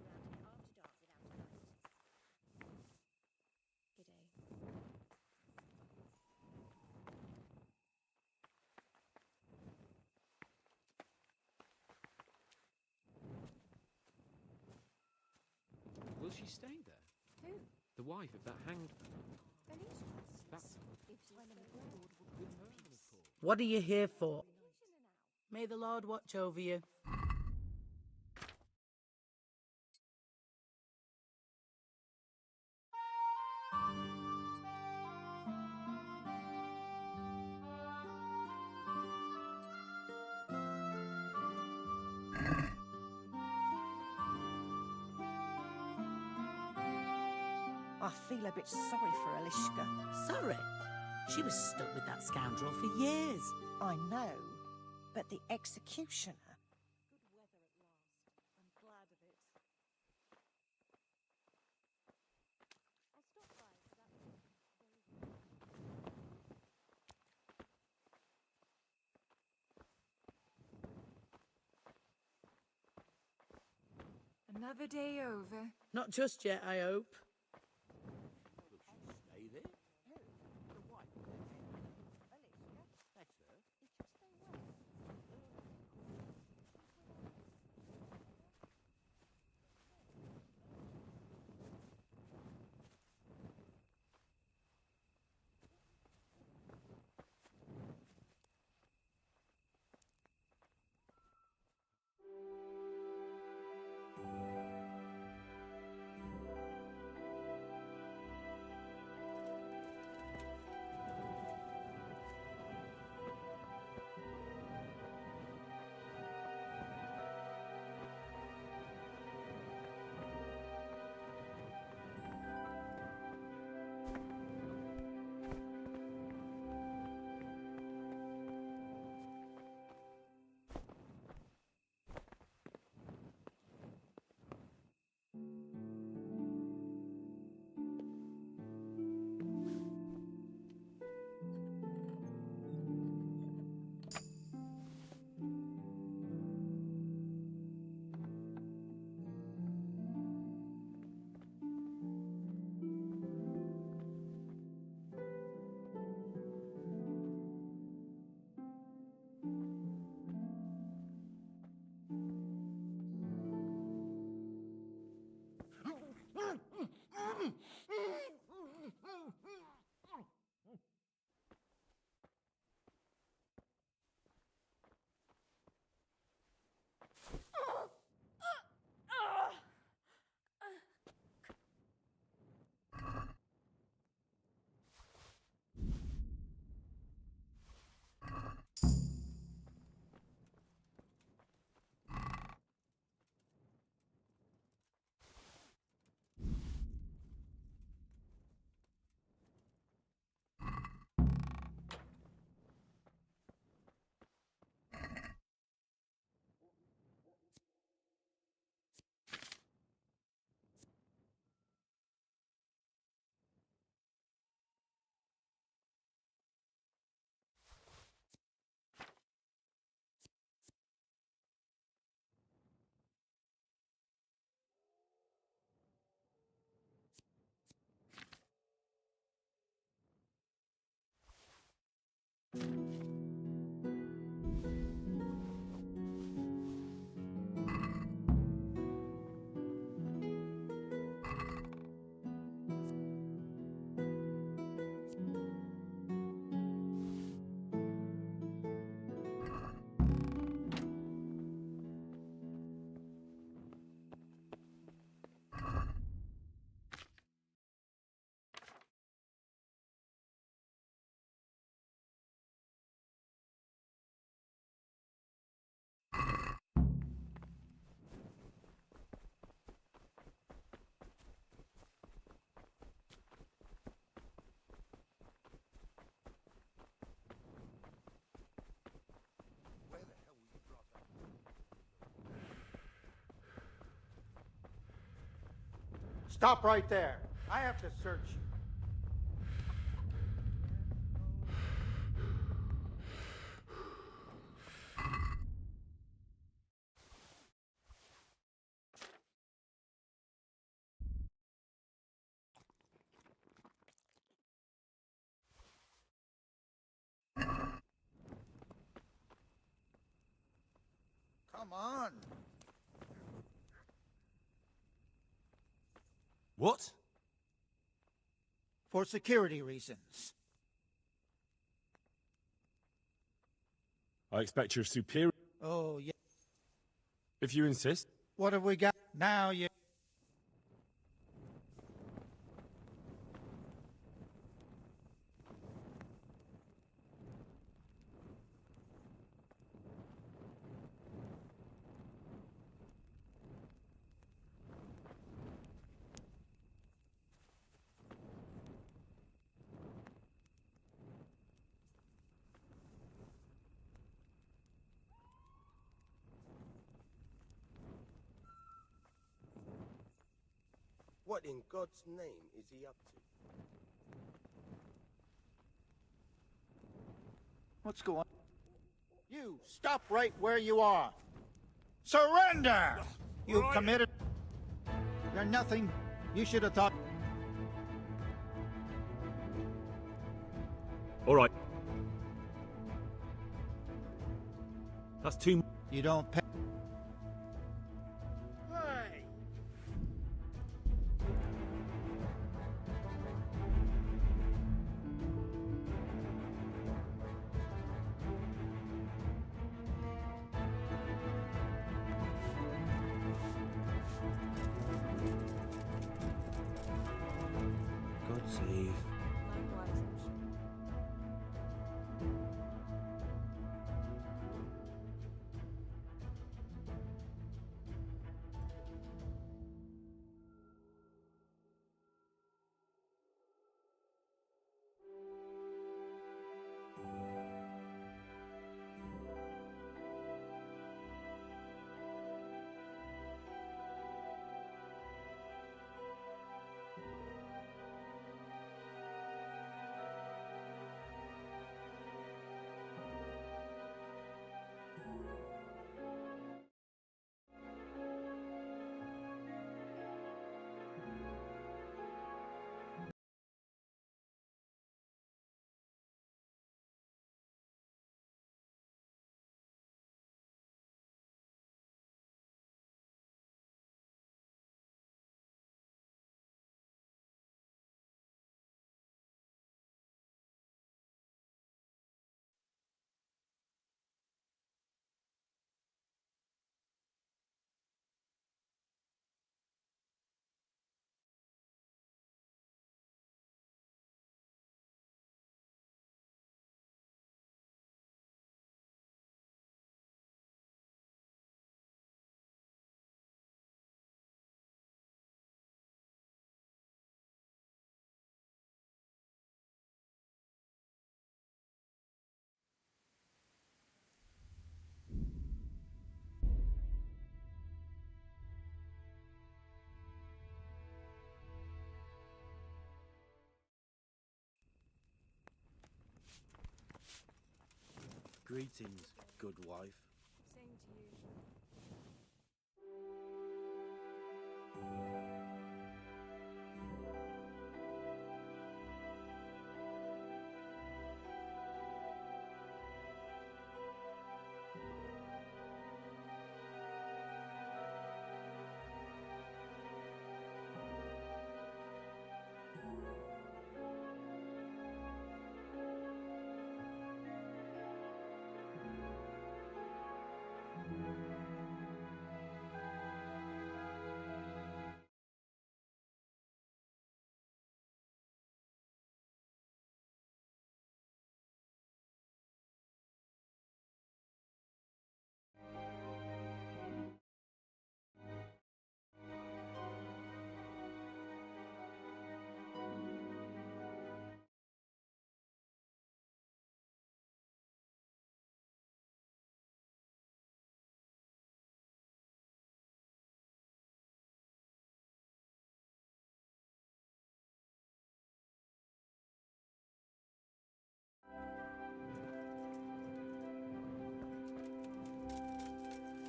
Will she stay there? Who? The wife of that hanged man. Felicia's. That's If she's with her, of course. What are you here for? May the Lord watch over you. I feel a bit sorry for Elishka. Sorry? She was stuck with that scoundrel for years. I know, but the executioner... Good weather at last. I'm glad of it. I stopped by for that very... Another day over. Not just yet, I hope. Stay there? The white. That's her. Stop right there. I have to search you. Come on. What? For security reasons. I expect your superior... Oh, yeah. If you insist. What have we got now? You. What in God's name is he up to? What's going on? You, stop right where you are. Surrender! You committed. You're nothing. You should have thought. All right. That's too... You don't pay. Hey! God save. Greetings, good wife. Same to you.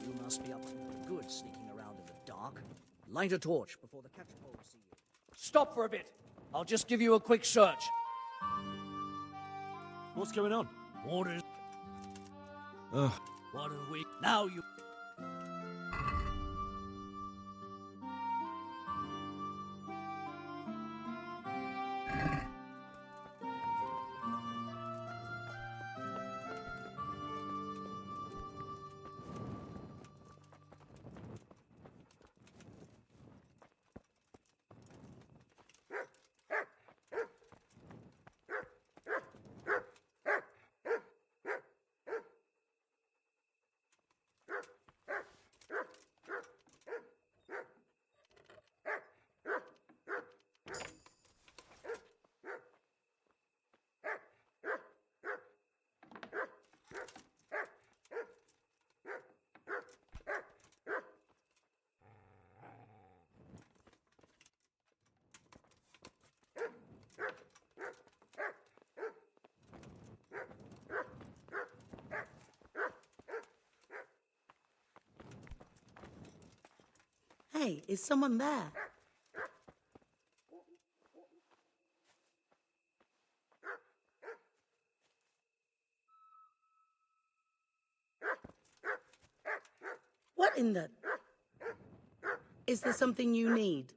You must be up to no good sneaking around in the dark. Light a torch before the catchpoles see you. Stop for a bit. I'll just give you a quick search. What's going on? Orders. Ugh. What have we... Now you... Hey, is someone there? What in the... Is there something you need?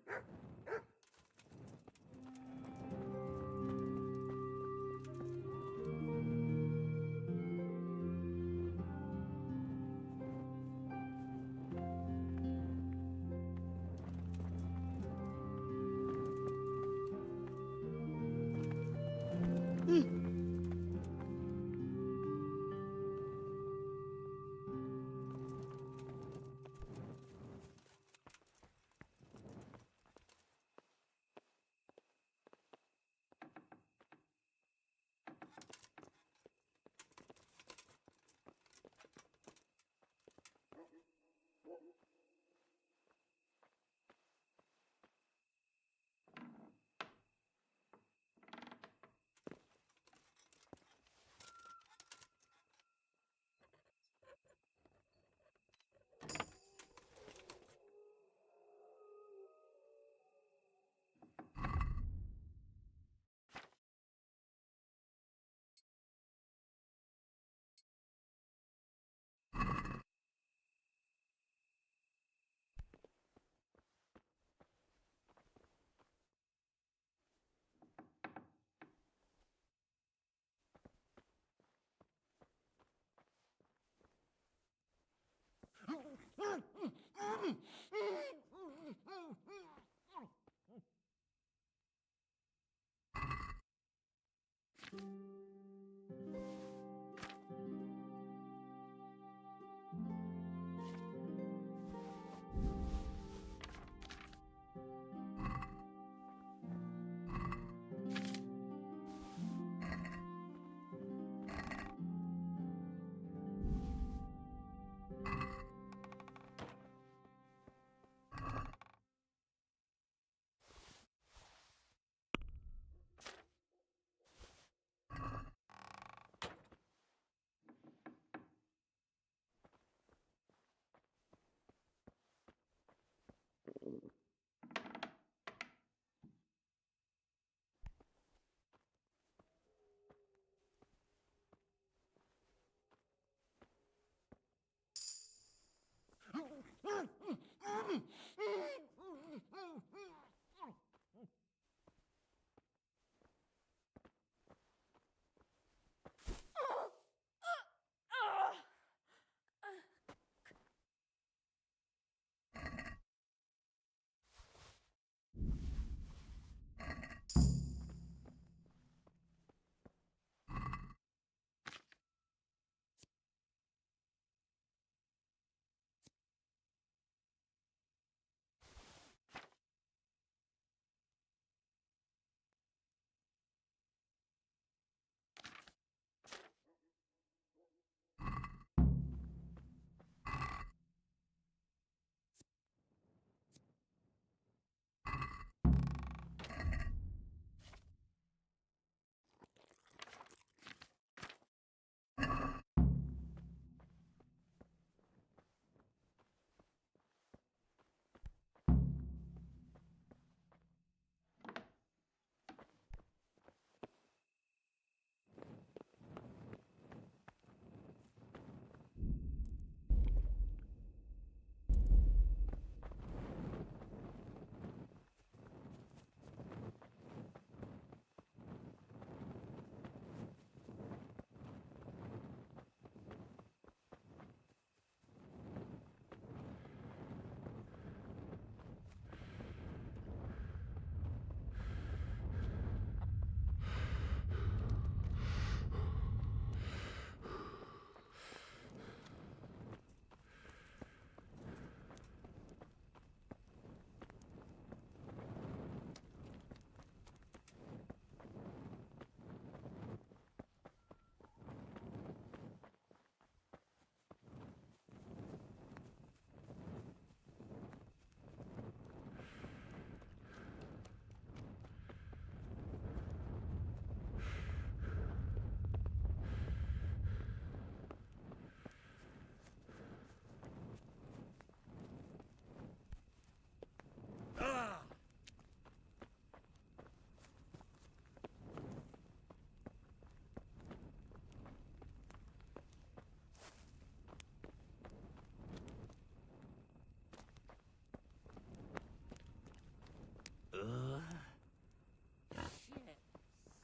Shit.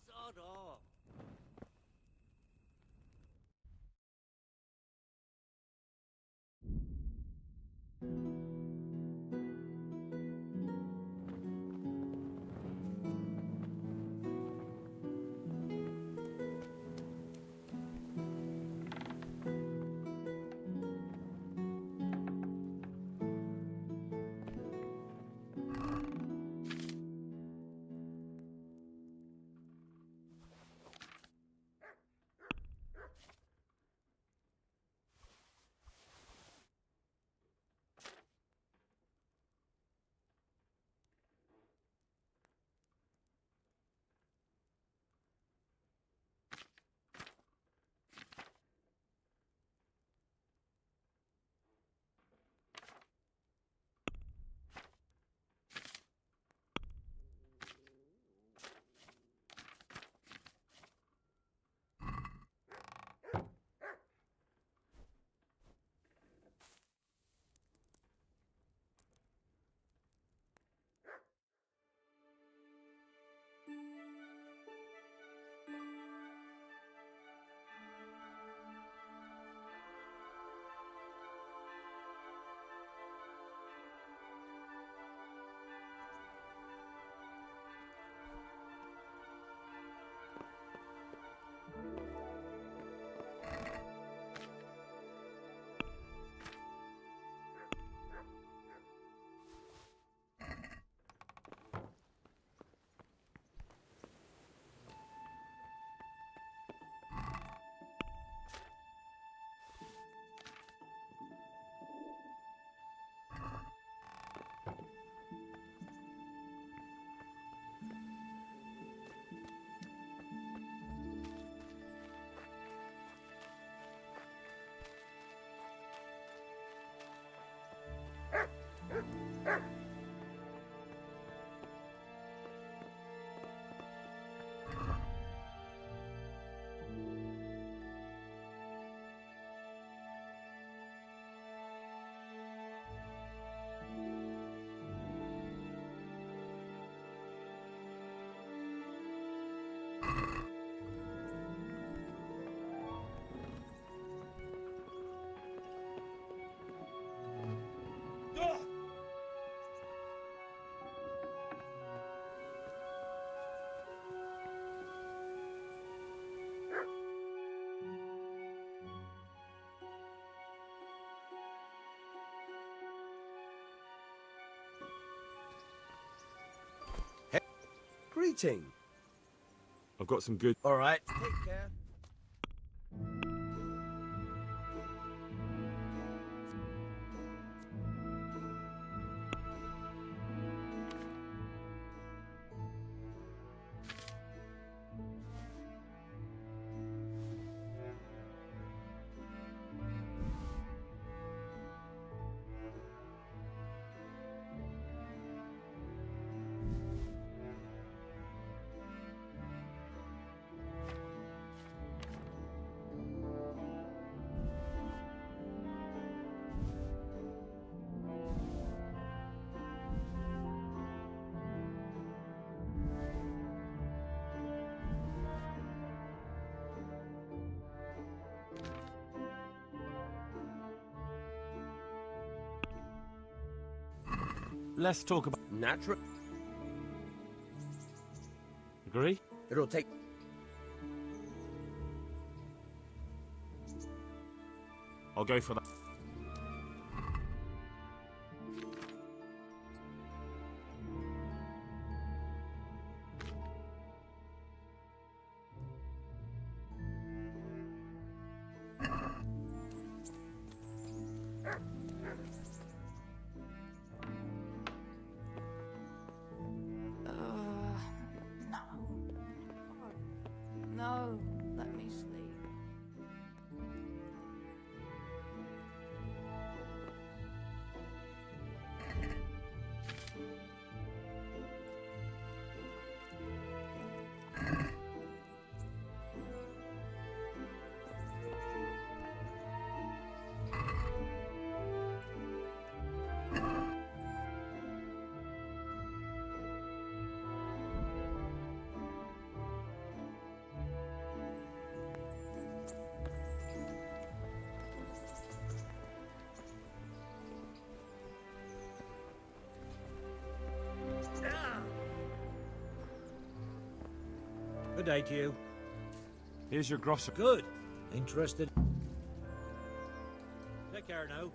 Sod off. Greeting. I've got some good... All right. Take care. Let's talk about... Natural. Agree? It'll take... I'll go for that. No, let me sleep. Good day to you. Here's your grocer. Good. Interested? Take care now.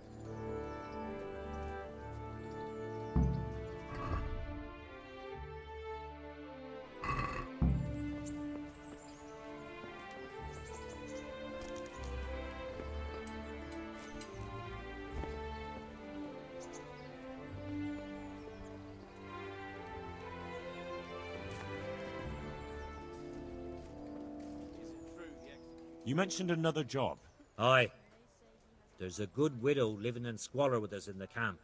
You mentioned another job. Aye. There's a good widow living in squalor with us in the camp.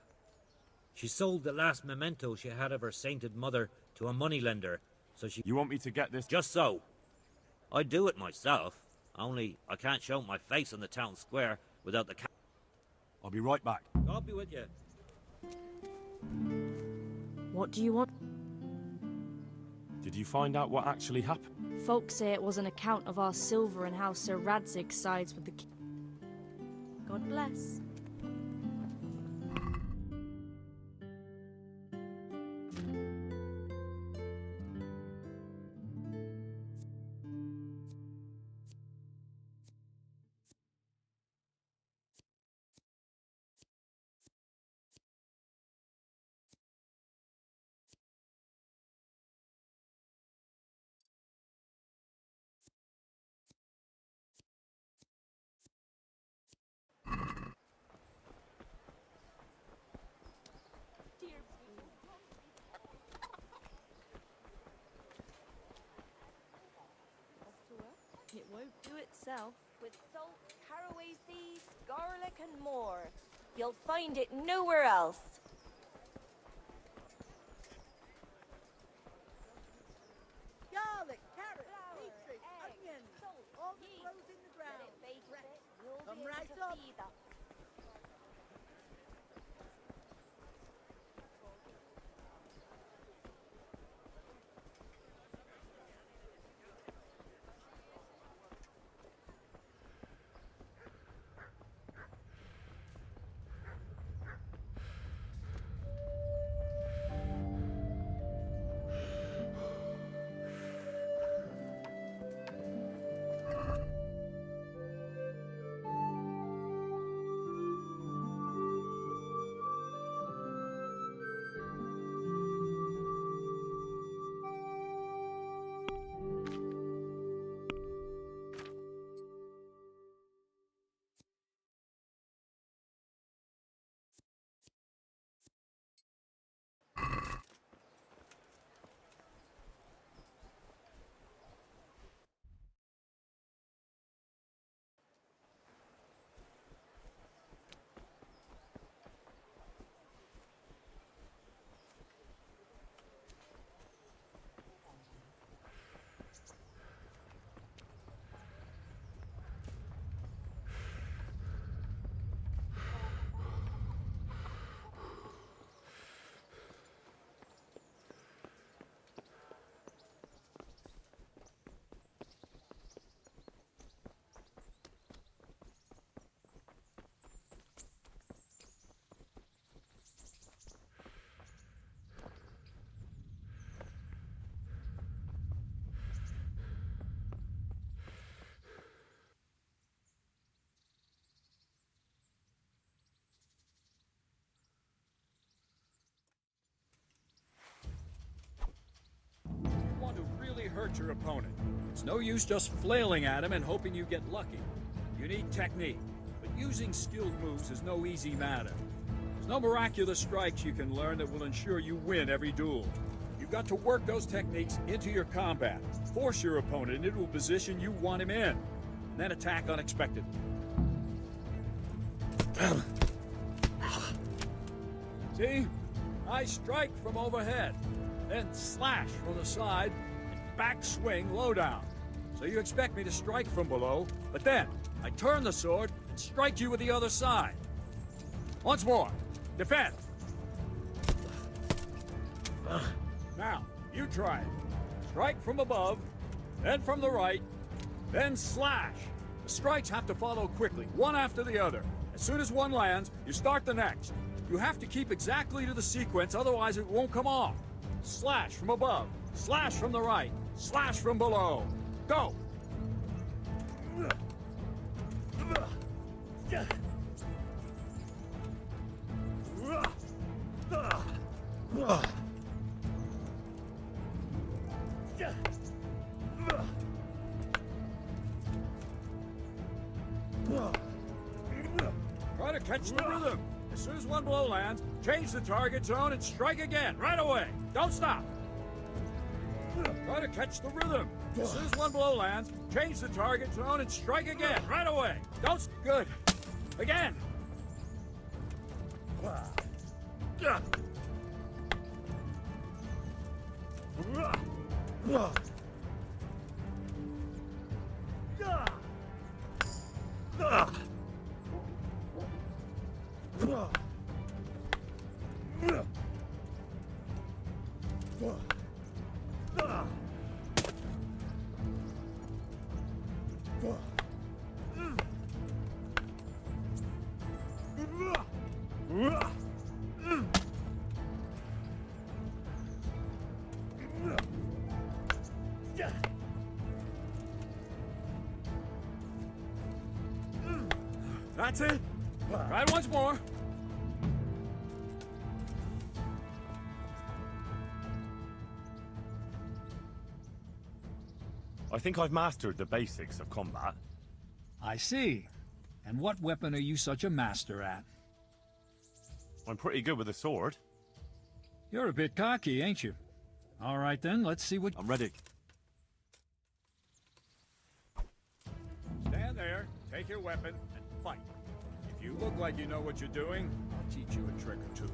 She sold the last memento she had of her sainted mother to a moneylender, so she... You want me to get this? Just so. I'd do it myself, only I can't show my face on the town square without the cap. I'll be right back. I'll be with you. What do you want? Did you find out what actually happened? Folks say it was an account of our silver and how Sir Radzig sides with the king. God bless. It won't do itself. With salt, caraway seeds, garlic, and more. You'll find it nowhere else. Garlic, carrot, beetroot, onions, all that grows in the ground. Come right up. Hurt your opponent. It's no use just flailing at him and hoping you get lucky. You need technique, but using skilled moves is no easy matter. There's no miraculous strikes you can learn that will ensure you win every duel. You've got to work those techniques into your combat, force your opponent into a position you want him in, and then attack unexpectedly. See? I strike from overhead, then slash from the side, back swing low down. So you expect me to strike from below, but then I turn the sword and strike you with the other side. Once more. Defend. Now, you try it. Strike from above, then from the right, then slash. The strikes have to follow quickly, one after the other. As soon as one lands, you start the next. You have to keep exactly to the sequence, otherwise it won't come off. Slash from above, slash from the right, Slash from below. Go! Try to catch the rhythm. As soon as one blow lands, change the target zone and strike again, right away. Don't stop. Try to catch the rhythm. As soon as one blow lands, change the target zone and strike again, right away. Don't... Good. Again. That's it. Try it once more. I think I've mastered the basics of combat. I see. And what weapon are you such a master at? I'm pretty good with a sword. You're a bit cocky, ain't you? All right then, let's see what... I'm ready. Stand there, take your weapon, and fight. If you look like you know what you're doing, I'll teach you a trick or two.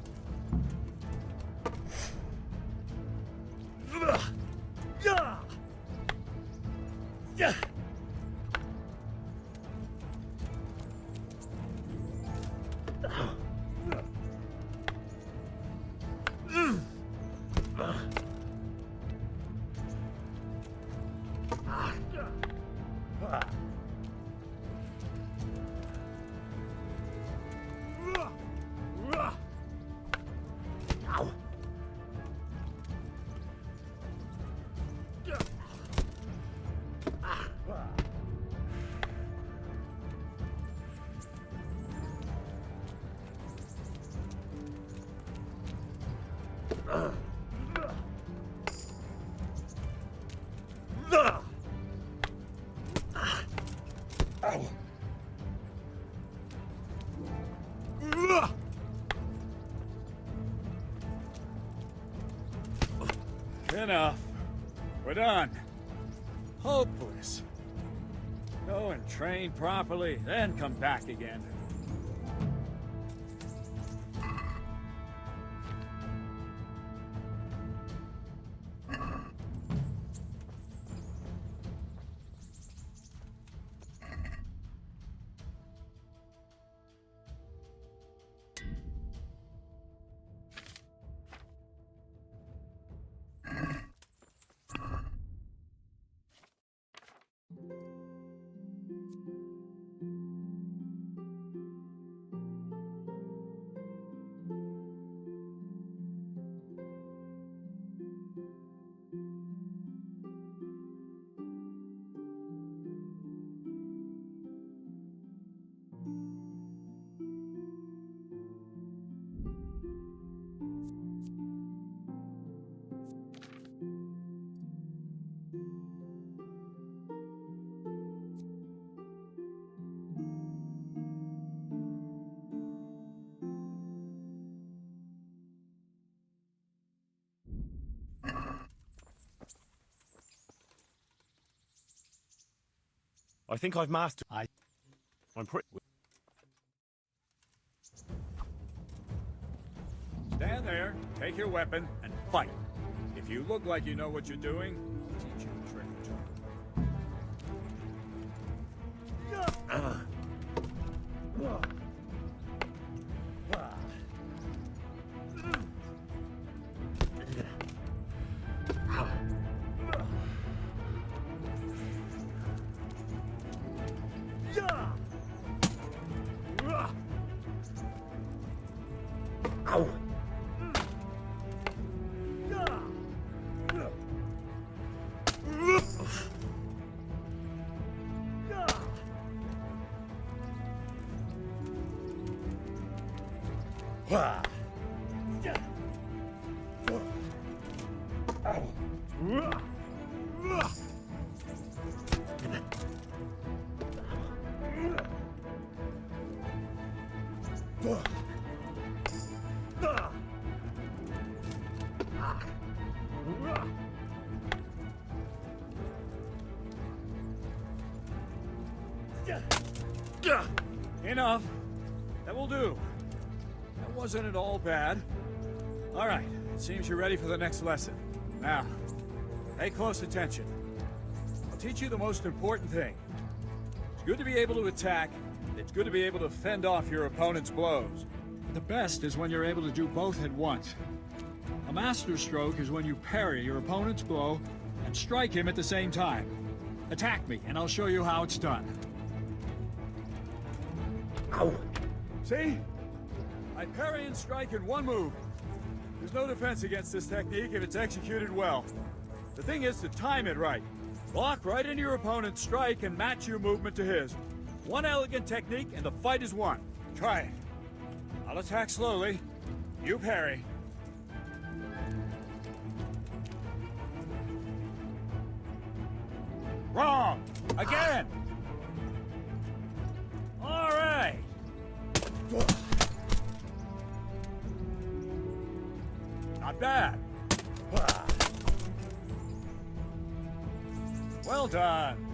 Enough. We're done. Hopeless. Go and train properly, then come back again. I think I've mastered... I'm pretty... Stand there, take your weapon, and fight. If you look like you know what you're doing, I'll teach you a trick or two. Enough. That will do. That wasn't at all bad. All right, it seems you're ready for the next lesson. Now, pay close attention. I'll teach you the most important thing. It's good to be able to attack. It's good to be able to fend off your opponent's blows. The best is when you're able to do both at once. A master stroke is when you parry your opponent's blow and strike him at the same time. Attack me, and I'll show you how it's done. Ow! See? I parry and strike in one move. There's no defense against this technique if it's executed well. The thing is to time it right. Block right into your opponent's strike and match your movement to his. One elegant technique and the fight is won. Try it. I'll attack slowly. You parry. Wrong! Again! All right! Not bad. Well done.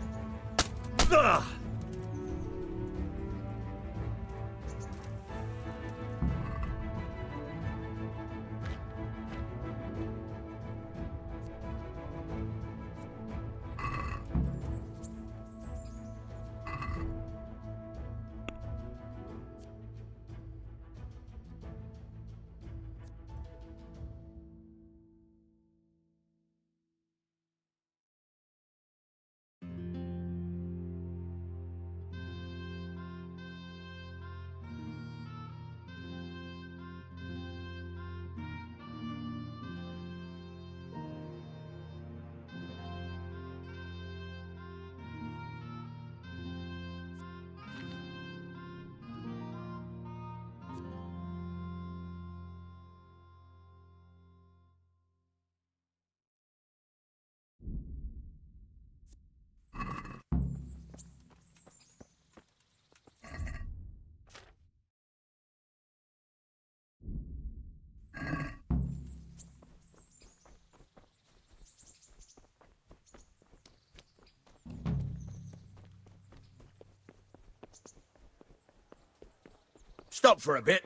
Stop for a bit.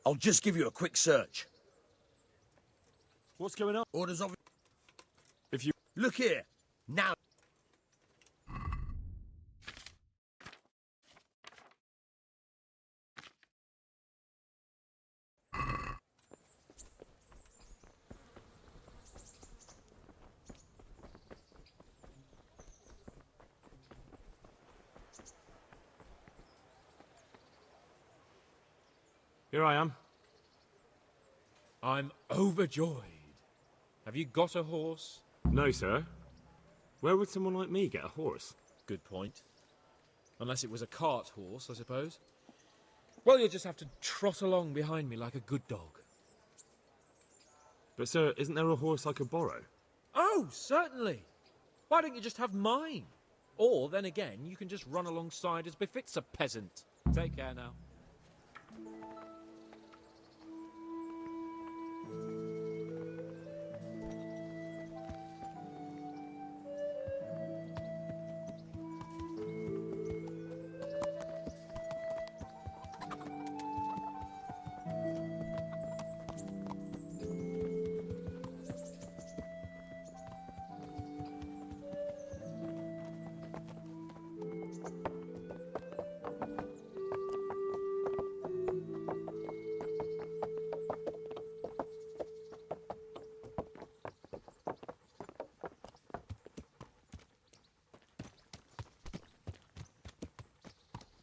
I'll just give you a quick search. What's going on? Orders of... If you... Look here. Now... Here I am. I'm overjoyed. Have you got a horse? No, sir. Where would someone like me get a horse? Good point. Unless it was a cart horse, I suppose. Well, you'll just have to trot along behind me like a good dog. But, sir, isn't there a horse I could borrow? Oh, certainly. Why don't you just have mine? Or, then again, you can just run alongside as befits a peasant. Take care now.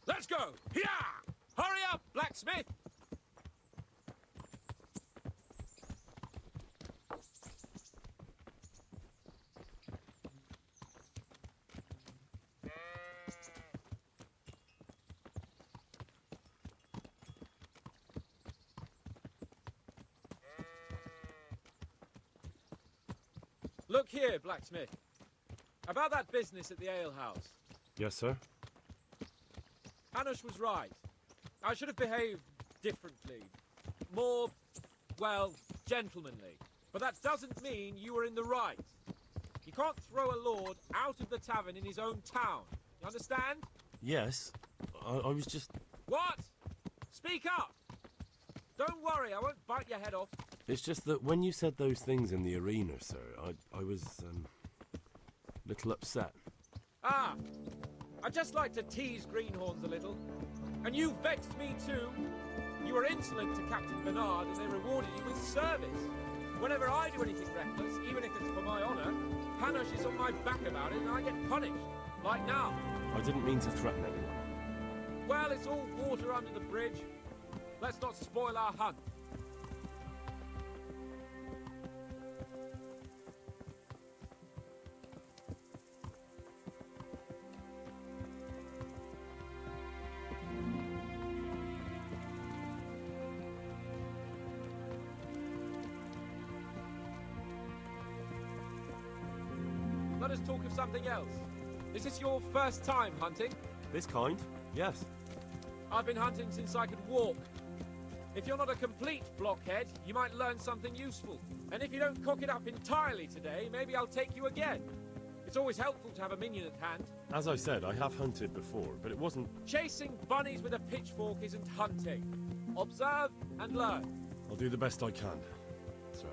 Let's go! Here! Hurry up, blacksmith! Look here, blacksmith. About that business at the alehouse. Yes, sir? Hanush was right. I should have behaved differently. More, well, gentlemanly. But that doesn't mean you were in the right. You can't throw a lord out of the tavern in his own town. You understand? Yes. I was just... What? Speak up! Don't worry, I won't bite your head off. It's just that when you said those things in the arena, sir, I was, a little upset. Ah! I just like to tease greenhorns a little. And you vexed me too. You were insolent to Captain Bernard and they rewarded you with service. Whenever I do anything reckless, even if it's for my honour, Hanush is on my back about it and I get punished. Like now. I didn't mean to threaten anyone. Well, it's all water under the bridge. Let's not spoil our hunt. Let us talk of something else. Is this your first time hunting? This kind? Yes. I've been hunting since I could walk. If you're not a complete blockhead, you might learn something useful. And if you don't cock it up entirely today, maybe I'll take you again. It's always helpful to have a minion at hand. As I said, I have hunted before, but it wasn't... Chasing bunnies with a pitchfork isn't hunting. Observe and learn. I'll do the best I can, sir.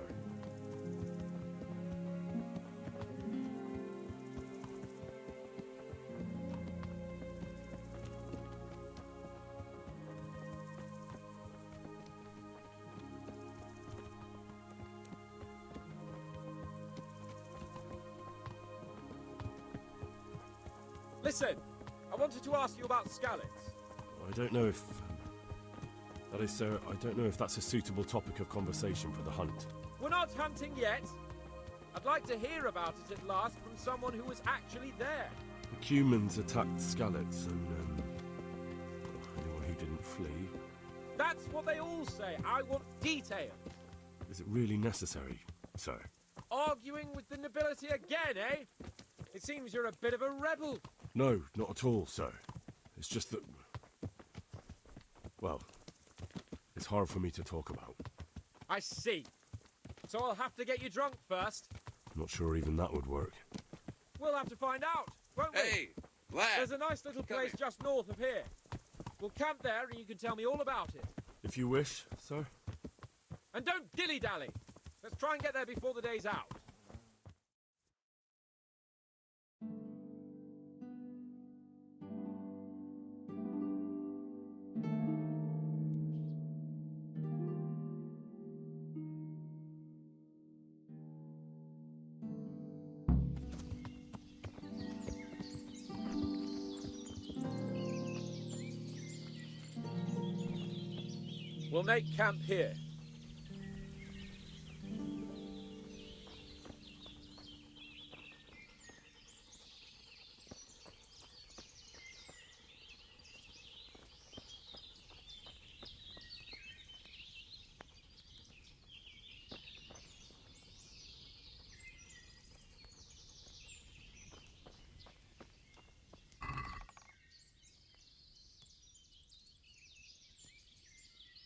Listen, I wanted to ask you about scallops. I don't know if... that is, sir, I don't know if that's a suitable topic of conversation for the hunt. We're not hunting yet. I'd like to hear about it at last from someone who was actually there. The Cumans attacked Skallets and, anyone who didn't flee. That's what they all say. I want detail. Is it really necessary, sir? Arguing with the nobility again, eh? It seems you're a bit of a rebel. No, not at all, sir. It's just that... well, it's hard for me to talk about. I see. So I'll have to get you drunk first. I'm not sure even that would work. We'll have to find out, won't we? Hey, lad! There's a nice little place just north of here. We'll camp there and you can tell me all about it. If you wish, sir. And don't dilly-dally. Let's try and get there before the day's out. We'll make camp here.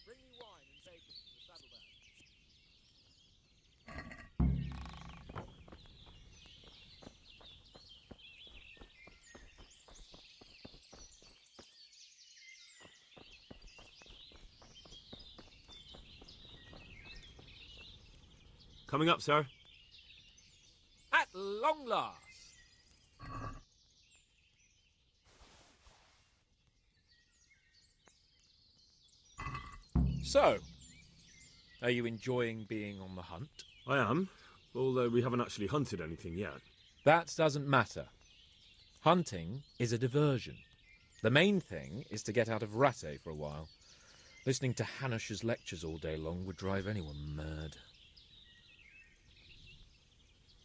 Bring me wine and bacon from the saddlebag. Coming up, sir. At long last. So, are you enjoying being on the hunt? I am, although we haven't actually hunted anything yet. That doesn't matter. Hunting is a diversion. The main thing is to get out of Rattay for a while. Listening to Hanush's lectures all day long would drive anyone mad.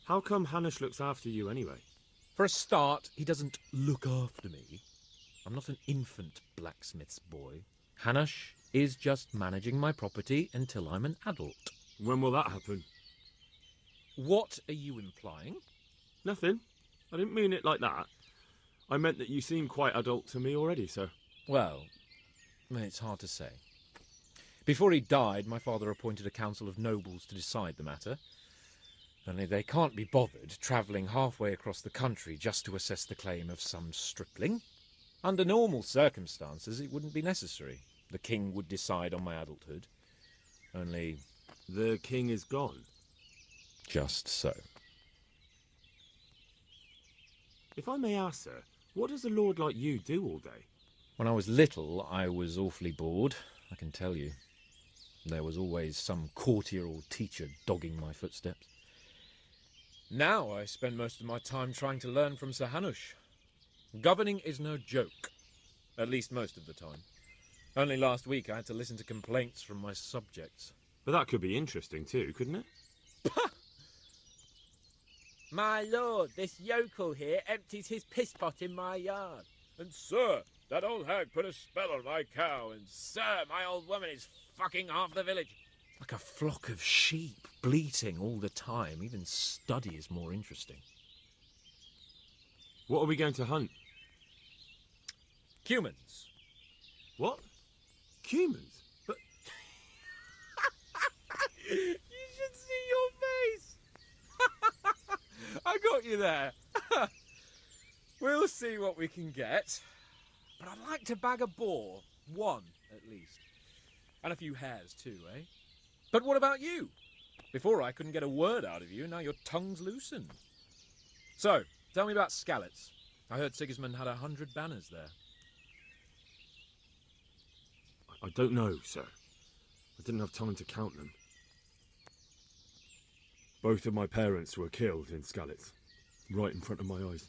How come Hanush looks after you anyway? For a start, he doesn't look after me. I'm not an infant blacksmith's boy. Hanush is just managing my property until I'm an adult. When will that happen? What are you implying? Nothing. I didn't mean it like that. I meant that you seem quite adult to me already, sir. Well, it's hard to say. Before he died, my father appointed a council of nobles to decide the matter. Only they can't be bothered travelling halfway across the country just to assess the claim of some stripling. Under normal circumstances, it wouldn't be necessary. The king would decide on my adulthood. Only... The king is gone. Just so. If I may ask, sir, what does a lord like you do all day? When I was little, I was awfully bored, I can tell you. There was always some courtier or teacher dogging my footsteps. Now I spend most of my time trying to learn from Sir Hanush. Governing is no joke, at least most of the time. Only last week I had to listen to complaints from my subjects. But that could be interesting too, couldn't it? My lord, this yokel here empties his piss pot in my yard. And sir, that old hag put a spell on my cow, and sir, my old woman is fucking half the village. Like a flock of sheep, bleating all the time. Even study is more interesting. What are we going to hunt? Humans. What? Humans? But... You should see your face! I got you there. We'll see what we can get. But I'd like to bag a boar. One, at least. And a few hares, too, eh? But what about you? Before I couldn't get a word out of you, now your tongue's loosened. So, tell me about Skalitz. I heard Sigismund had 100 banners there. I don't know, sir. I didn't have time to count them. Both of my parents were killed in Skalitz, right in front of my eyes.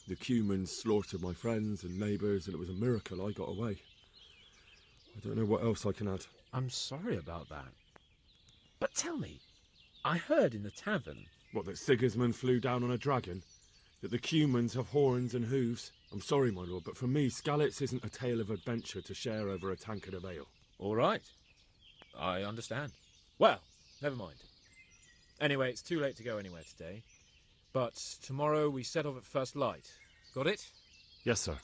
The Cumans slaughtered my friends and neighbours, and it was a miracle I got away. I don't know what else I can add. I'm sorry about that. But tell me, I heard in the tavern... What, that Sigismund flew down on a dragon? That the Cumans have horns and hooves? I'm sorry, my lord, but for me, Skalitz isn't a tale of adventure to share over a tankard of ale. All right. I understand. Well, never mind. Anyway, it's too late to go anywhere today. But tomorrow we set off at first light. Got it? Yes, sir.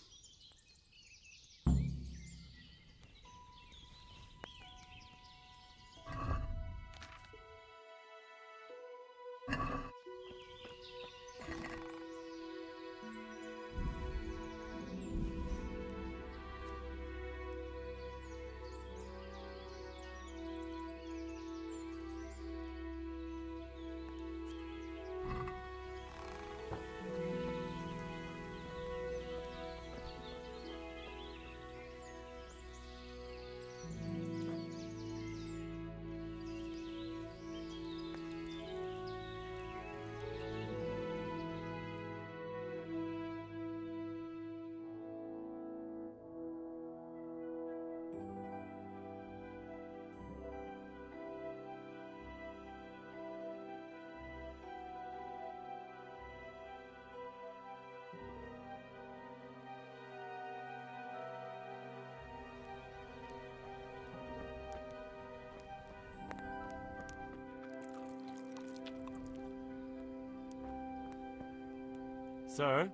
Sir?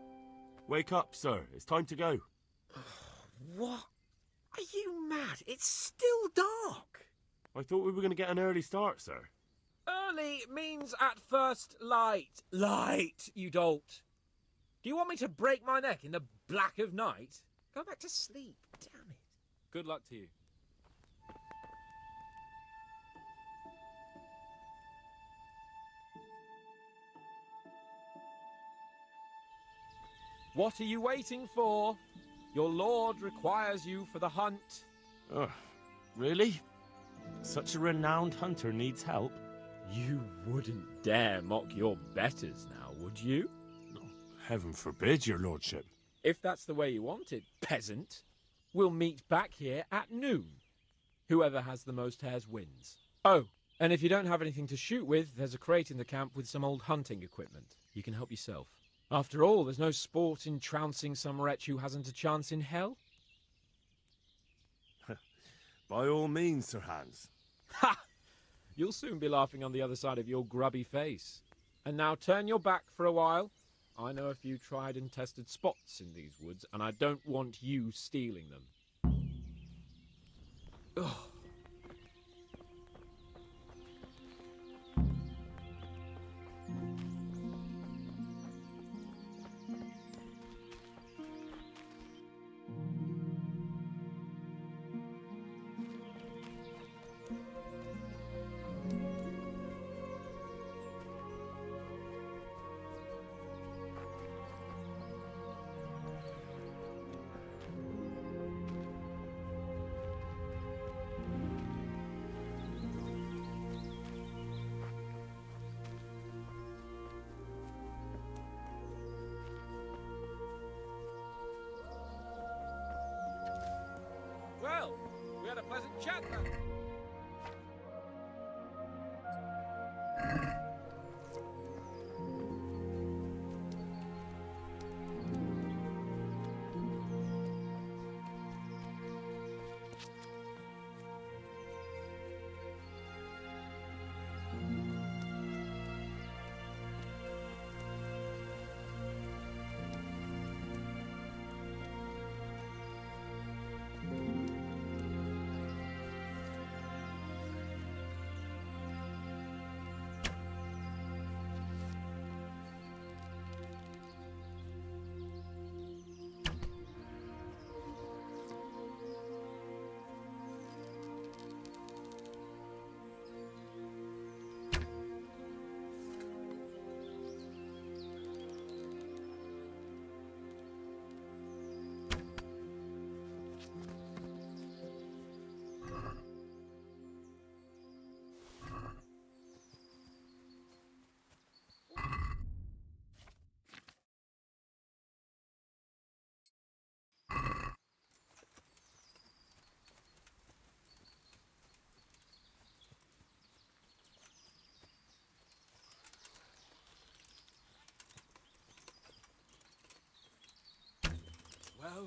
Wake up, sir. It's time to go. What? Are you mad? It's still dark. I thought we were going to get an early start, sir. Early means at first light. Light, you dolt. Do you want me to break my neck in the black of night? Go back to sleep. Damn it. Good luck to you. What are you waiting for? Your lord requires you for the hunt. Oh, really? Such a renowned hunter needs help? You wouldn't dare mock your betters now, would you? Oh, heaven forbid, your lordship. If that's the way you want it, peasant, we'll meet back here at noon. Whoever has the most hares wins. Oh, and if you don't have anything to shoot with, there's a crate in the camp with some old hunting equipment. You can help yourself. After all, there's no sport in trouncing some wretch who hasn't a chance in hell. By all means, Sir Hans. Ha! You'll soon be laughing on the other side of your grubby face. And now turn your back for a while. I know a few tried and tested spots in these woods, and I don't want you stealing them. Ugh. Well, we had a pleasant chat then.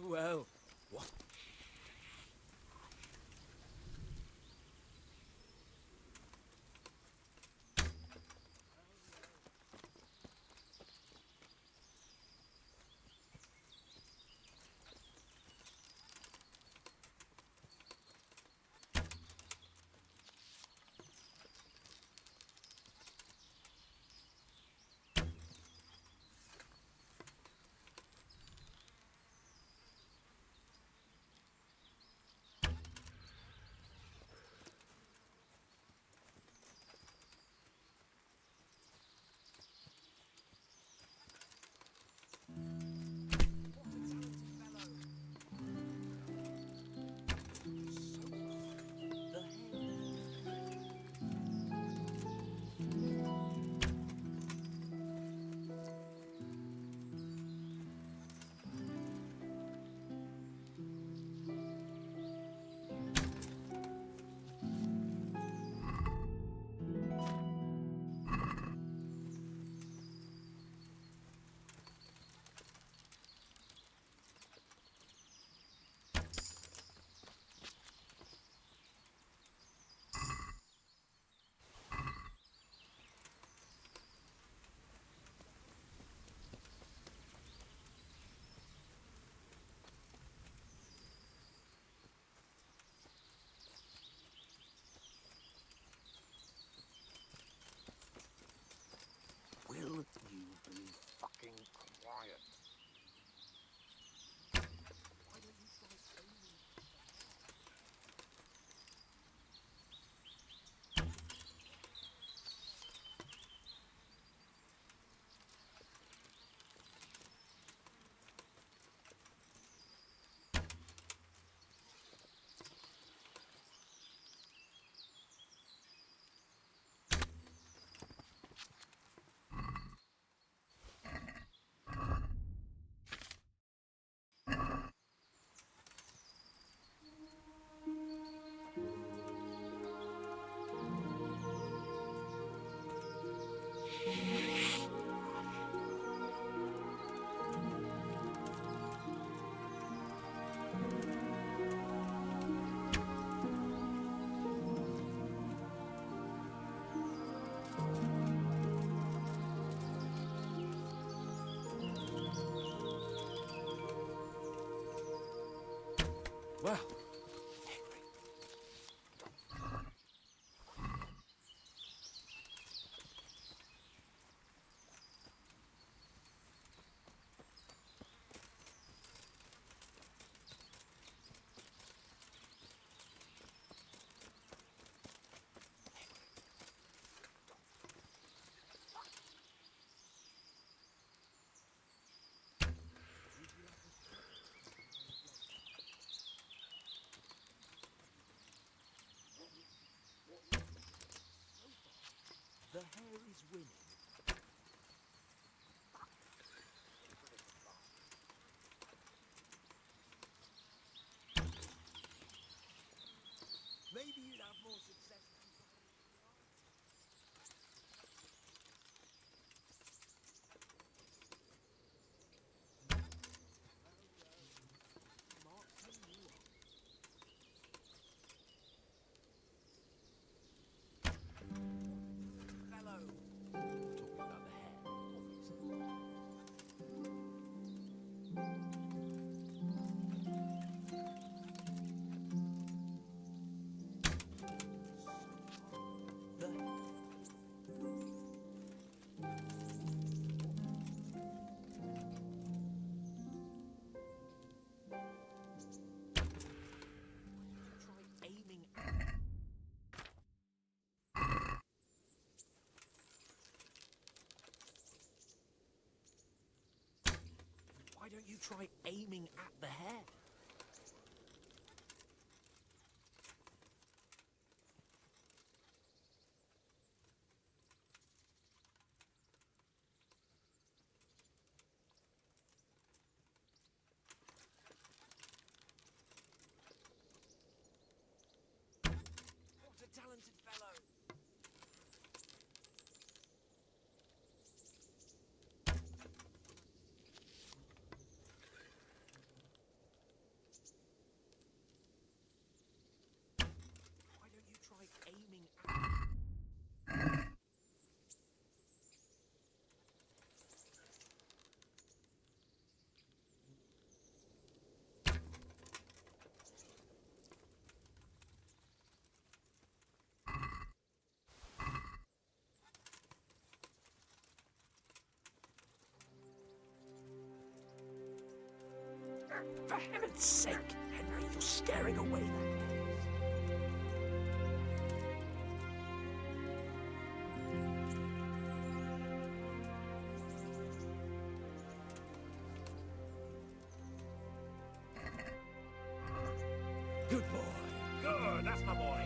Well. What? hare is winning. Maybe you'd have more success. Why don't you try aiming at the hare? What a talented fellow! Why don't you try aiming at... For heaven's sake, Henry, you're scaring away that hares. Good boy. Good, that's my boy.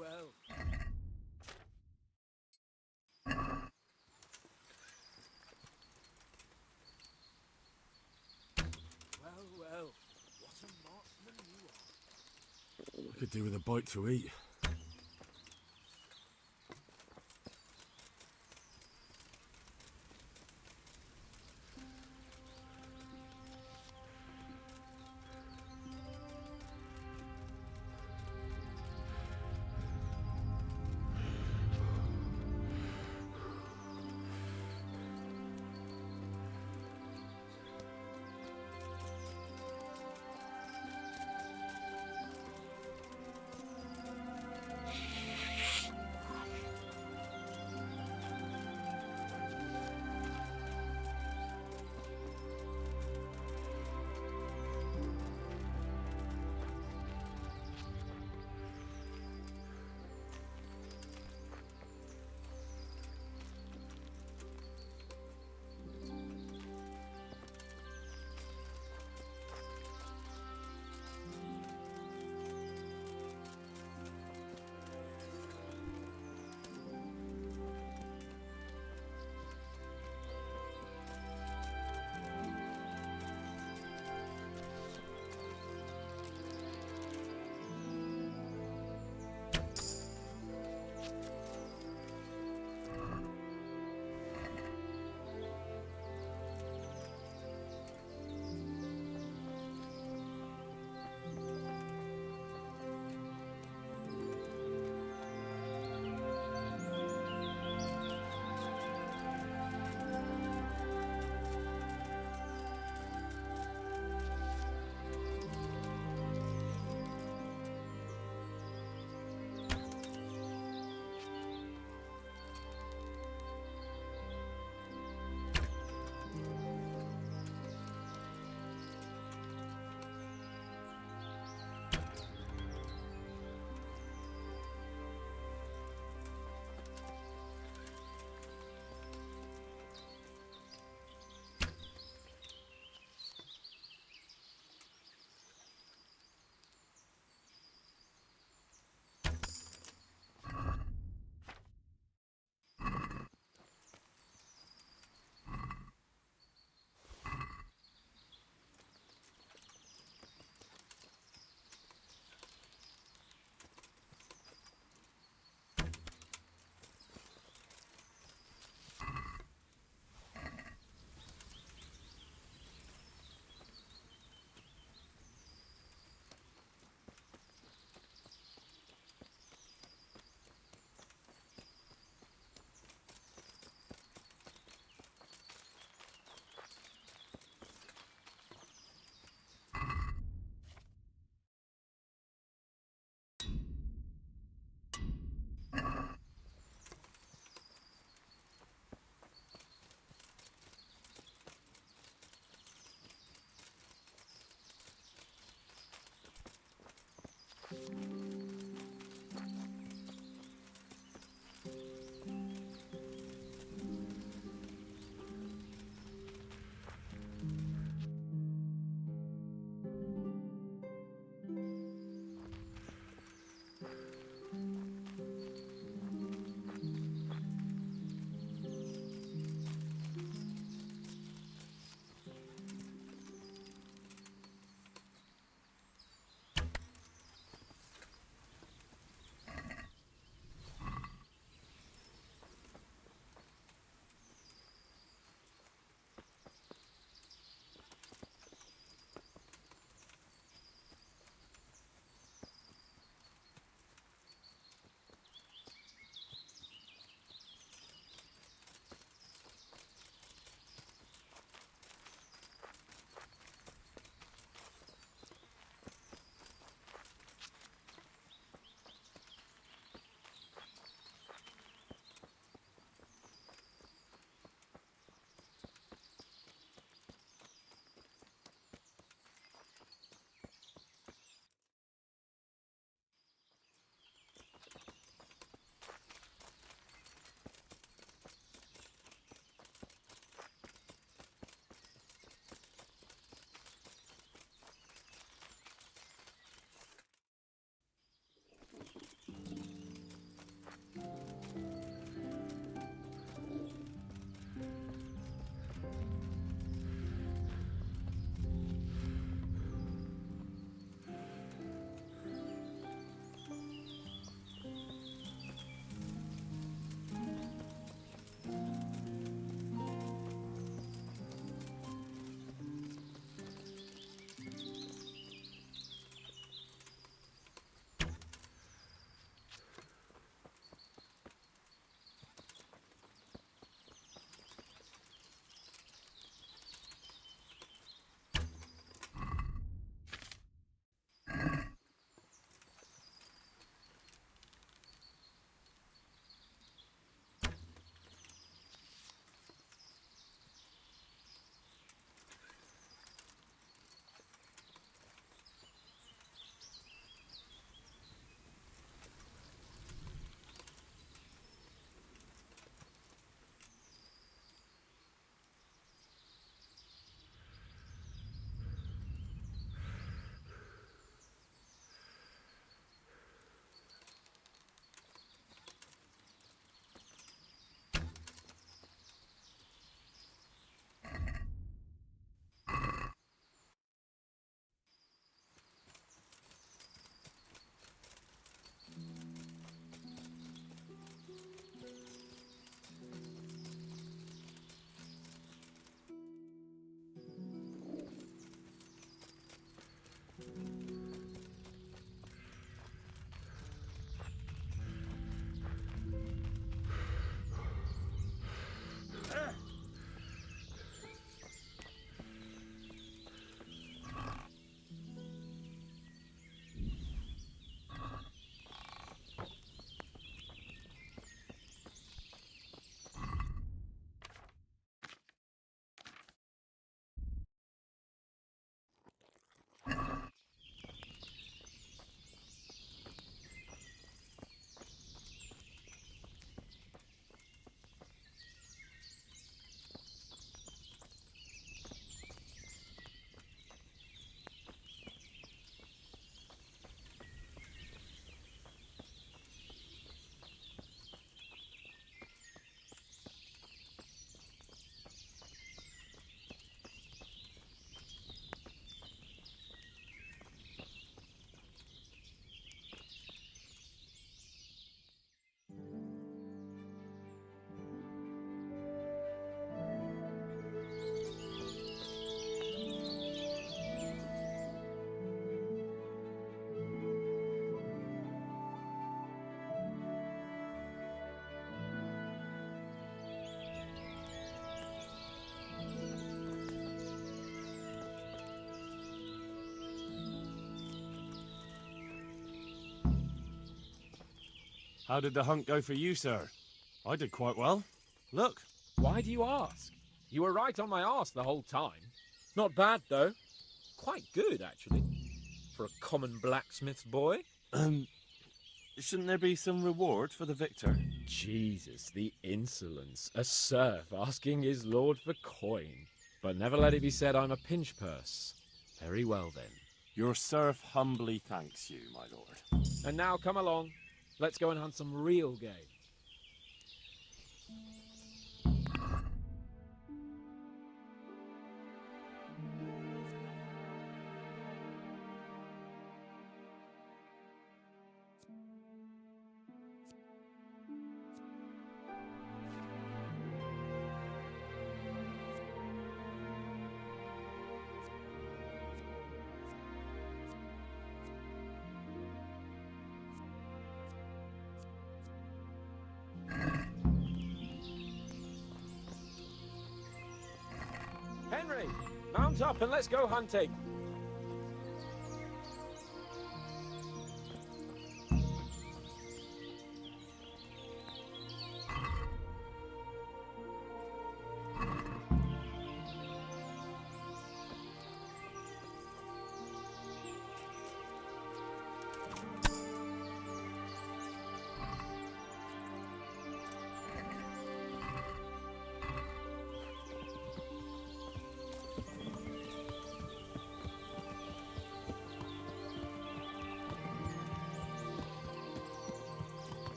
well. Well, well. What a marksman you are. I could do with a bite to eat. How did the hunt go for you, sir? I did quite well. Look. Why do you ask? You were right on my arse the whole time. Not bad, though. Quite good, actually. For a common blacksmith's boy. Shouldn't there be some reward for the victor? Jesus, the insolence. A serf asking his lord for coin. But never let it be said I'm a pinch purse. Very well, then. Your serf humbly thanks you, my lord. And now come along. Let's go and hunt some real game. Henry, mount up and let's go hunting.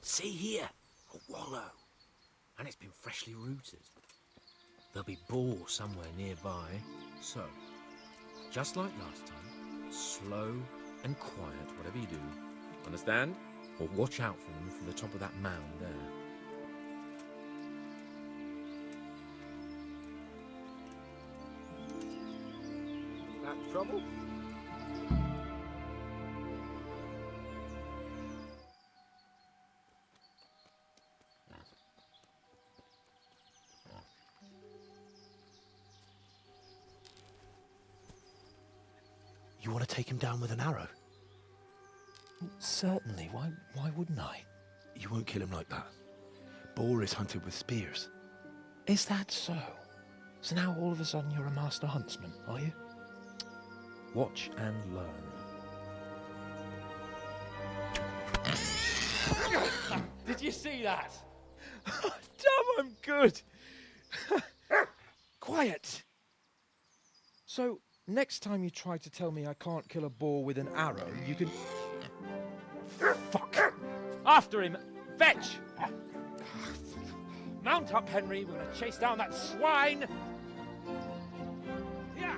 See here, a wallow. And it's been freshly rooted. There'll be boar somewhere nearby. So, just like last time, slow and quiet, whatever you do. Understand? Or watch out for them from the top of that mound there. That trouble? You want to take him down with an arrow? Certainly. Why wouldn't I? You won't kill him like that. Boar is hunted with spears. Is that so? So now all of a sudden you're a master huntsman, are you? Watch and learn. Did you see that? Damn, I'm good. Quiet. So, next time you try to tell me I can't kill a boar with an arrow, you can... Fuck! After him! Fetch! Mount up, Henry. We're going to chase down that swine! Yeah!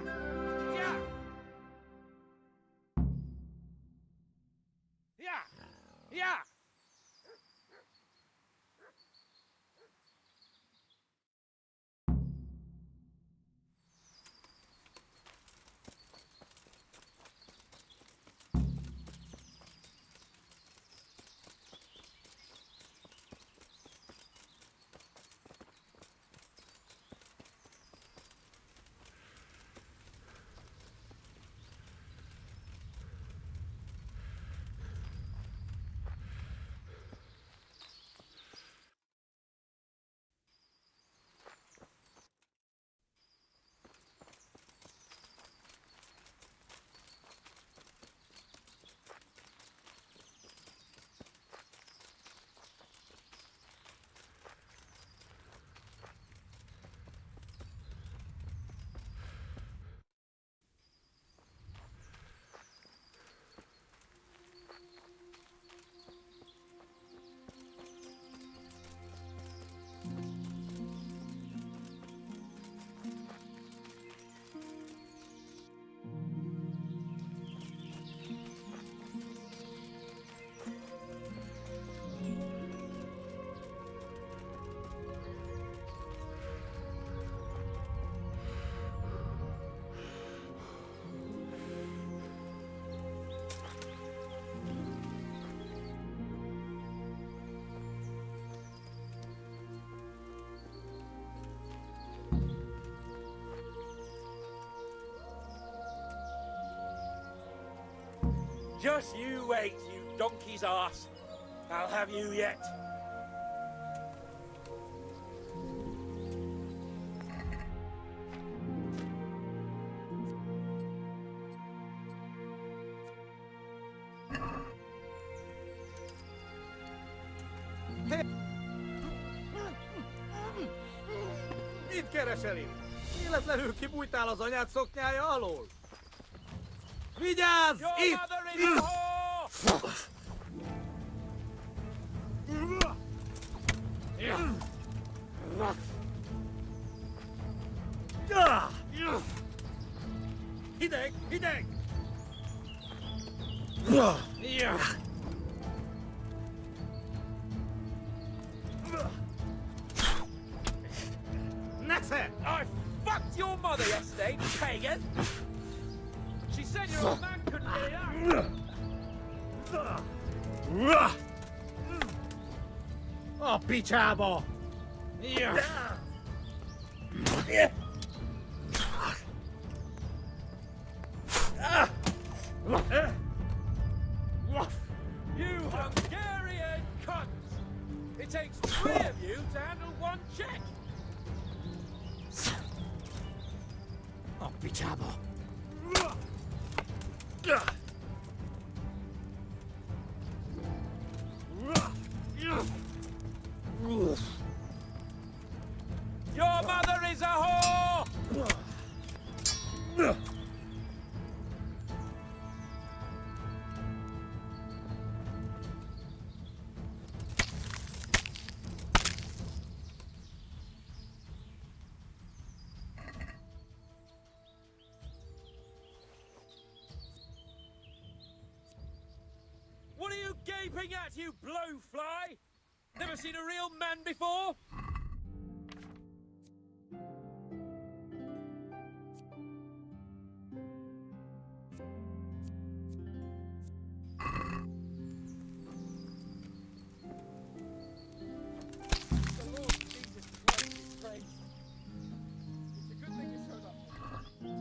Just you wait, you donkey's arse. I'll have you yet. Mit keresel itt? Életlenül kibújtál az anyád szoknyája alól? Vigyázz! Itt! Hideg! Hideg! Nesze! I fucked your mother yesterday, pagan! She said your old man couldn't get it up! A picsába! You Hungarian cunt! It takes 3 of you to handle 1 check! A picsába! Your mother is a whore! What are you gaping at, you blowfly? Never seen a real man before? The Lord Jesus Christ is praised. It's a good thing you showed up. I'm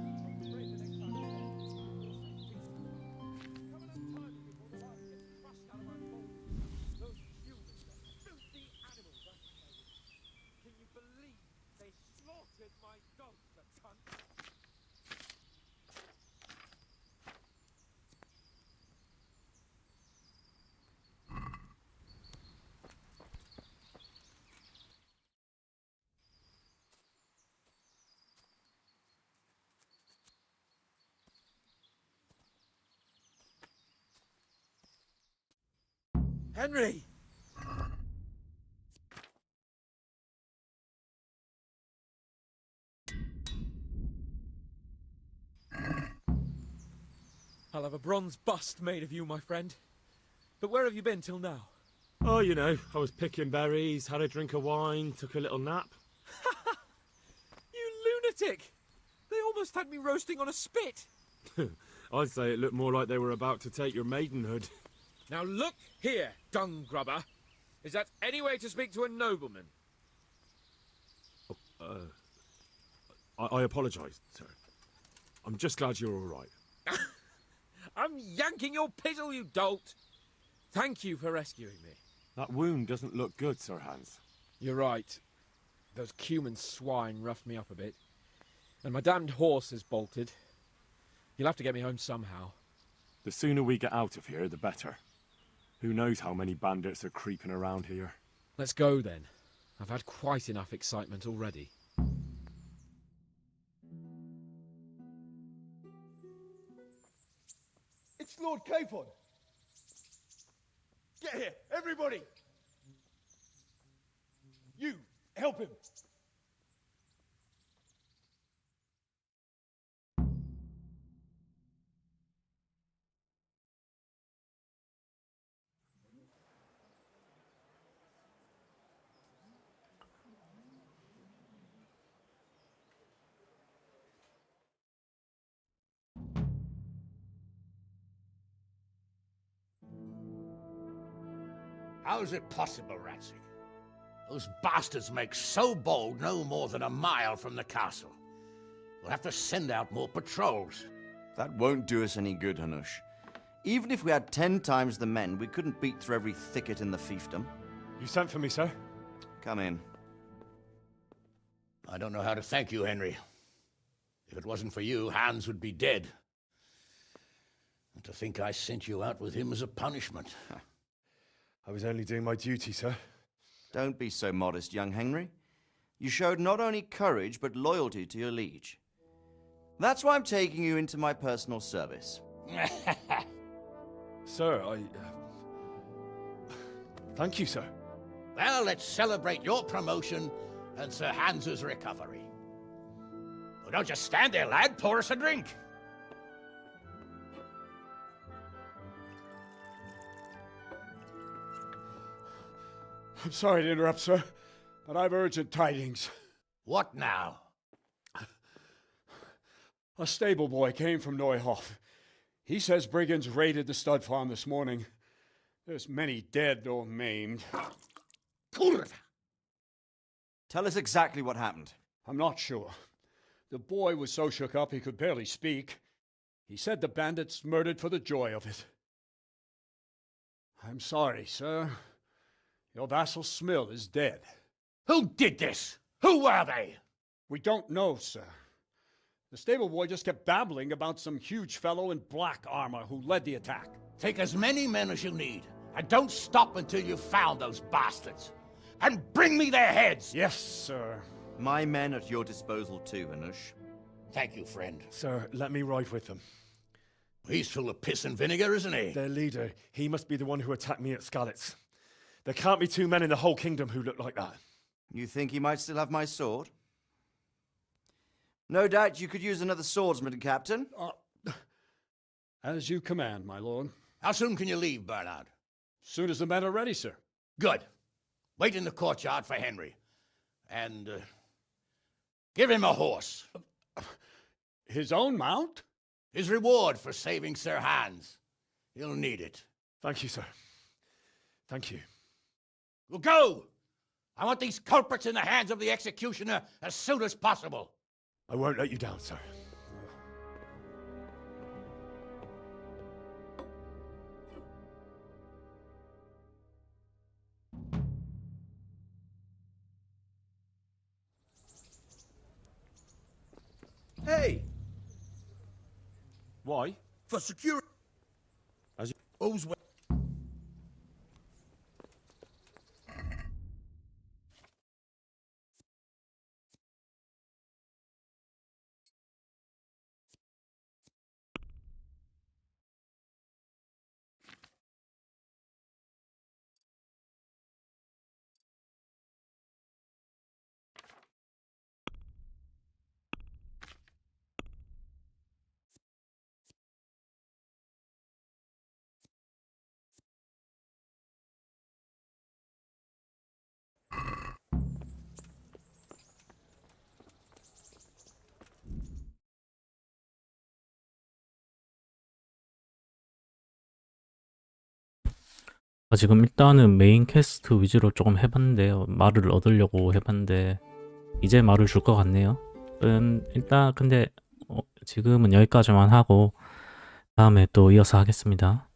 afraid the next time you come, you'll see peace. Come enough time before the light gets crushed out of our bones. Those humans, those filthy animals, can you believe they slaughtered my dog, the cunt? Henry! I'll have a bronze bust made of you, my friend. But where have you been till now? Oh, you know, I was picking berries, had a drink of wine, took a little nap. You lunatic! They almost had me roasting on a spit! I'd say it looked more like they were about to take your maidenhood. Now look here, dung grubber. Is that any way to speak to a nobleman? I apologise, sir. I'm just glad you're all right. I'm yanking your pizzle, you dolt! Thank you for rescuing me. That wound doesn't look good, Sir Hans. You're right. Those Cuman swine roughed me up a bit. And my damned horse is bolted. You'll have to get me home somehow. The sooner we get out of here, the better. Who knows how many bandits are creeping around here. Let's go, then. I've had quite enough excitement already. It's Lord Capon! Get here, everybody! You, help him! How is it possible, Ratsy? Those bastards make so bold no more than a mile from the castle. We'll have to send out more patrols. That won't do us any good, Hanush. Even if we had 10 times the men, we couldn't beat through every thicket in the fiefdom. You sent for me, sir? Come in. I don't know how to thank you, Henry. If it wasn't for you, Hans would be dead. And to think I sent you out with him as a punishment. I was only doing my duty, sir. Don't be so modest, young Henry. You showed not only courage, but loyalty to your liege. That's why I'm taking you into my personal service. Sir, thank you, sir. Well, let's celebrate your promotion and Sir Hans's recovery. Well, don't just stand there, lad. Pour us a drink. I'm sorry to interrupt, sir, but I've urgent tidings. What now? A stable boy came from Neuhof. He says brigands raided the stud farm this morning. There's many dead or maimed. Tell us exactly what happened. I'm not sure. The boy was so shook up he could barely speak. He said the bandits murdered for the joy of it. I'm sorry, sir. Your vassal Smill is dead. Who did this? Who were they? We don't know, sir. The stable boy just kept babbling about some huge fellow in black armor who led the attack. Take as many men as you need, and don't stop until you've found those bastards. And bring me their heads! Yes, sir. My men at your disposal too, Hanush. Thank you, friend. Sir, let me ride with them. He's full of piss and vinegar, isn't he? Their leader, he must be the one who attacked me at Skalitz. There can't be two men in the whole kingdom who look like that. You think he might still have my sword? No doubt you could use another swordsman, Captain. As you command, my lord. How soon can you leave, Bernard? Soon as the men are ready, sir. Good. Wait in the courtyard for Henry. And give him a horse. His own mount? His reward for saving Sir Hans. He'll need it. Thank you, sir. Thank you. Well, go! I want these culprits in the hands of the executioner as soon as possible. I won't let you down, sir. Hey! Why? For security. As you... Who's well? 지금 일단은 메인 퀘스트 위주로 조금 해봤는데요. 말을 얻으려고 해봤는데 이제 말을 줄 것 같네요. 일단 근데 지금은 여기까지만 하고 다음에 또 이어서 하겠습니다.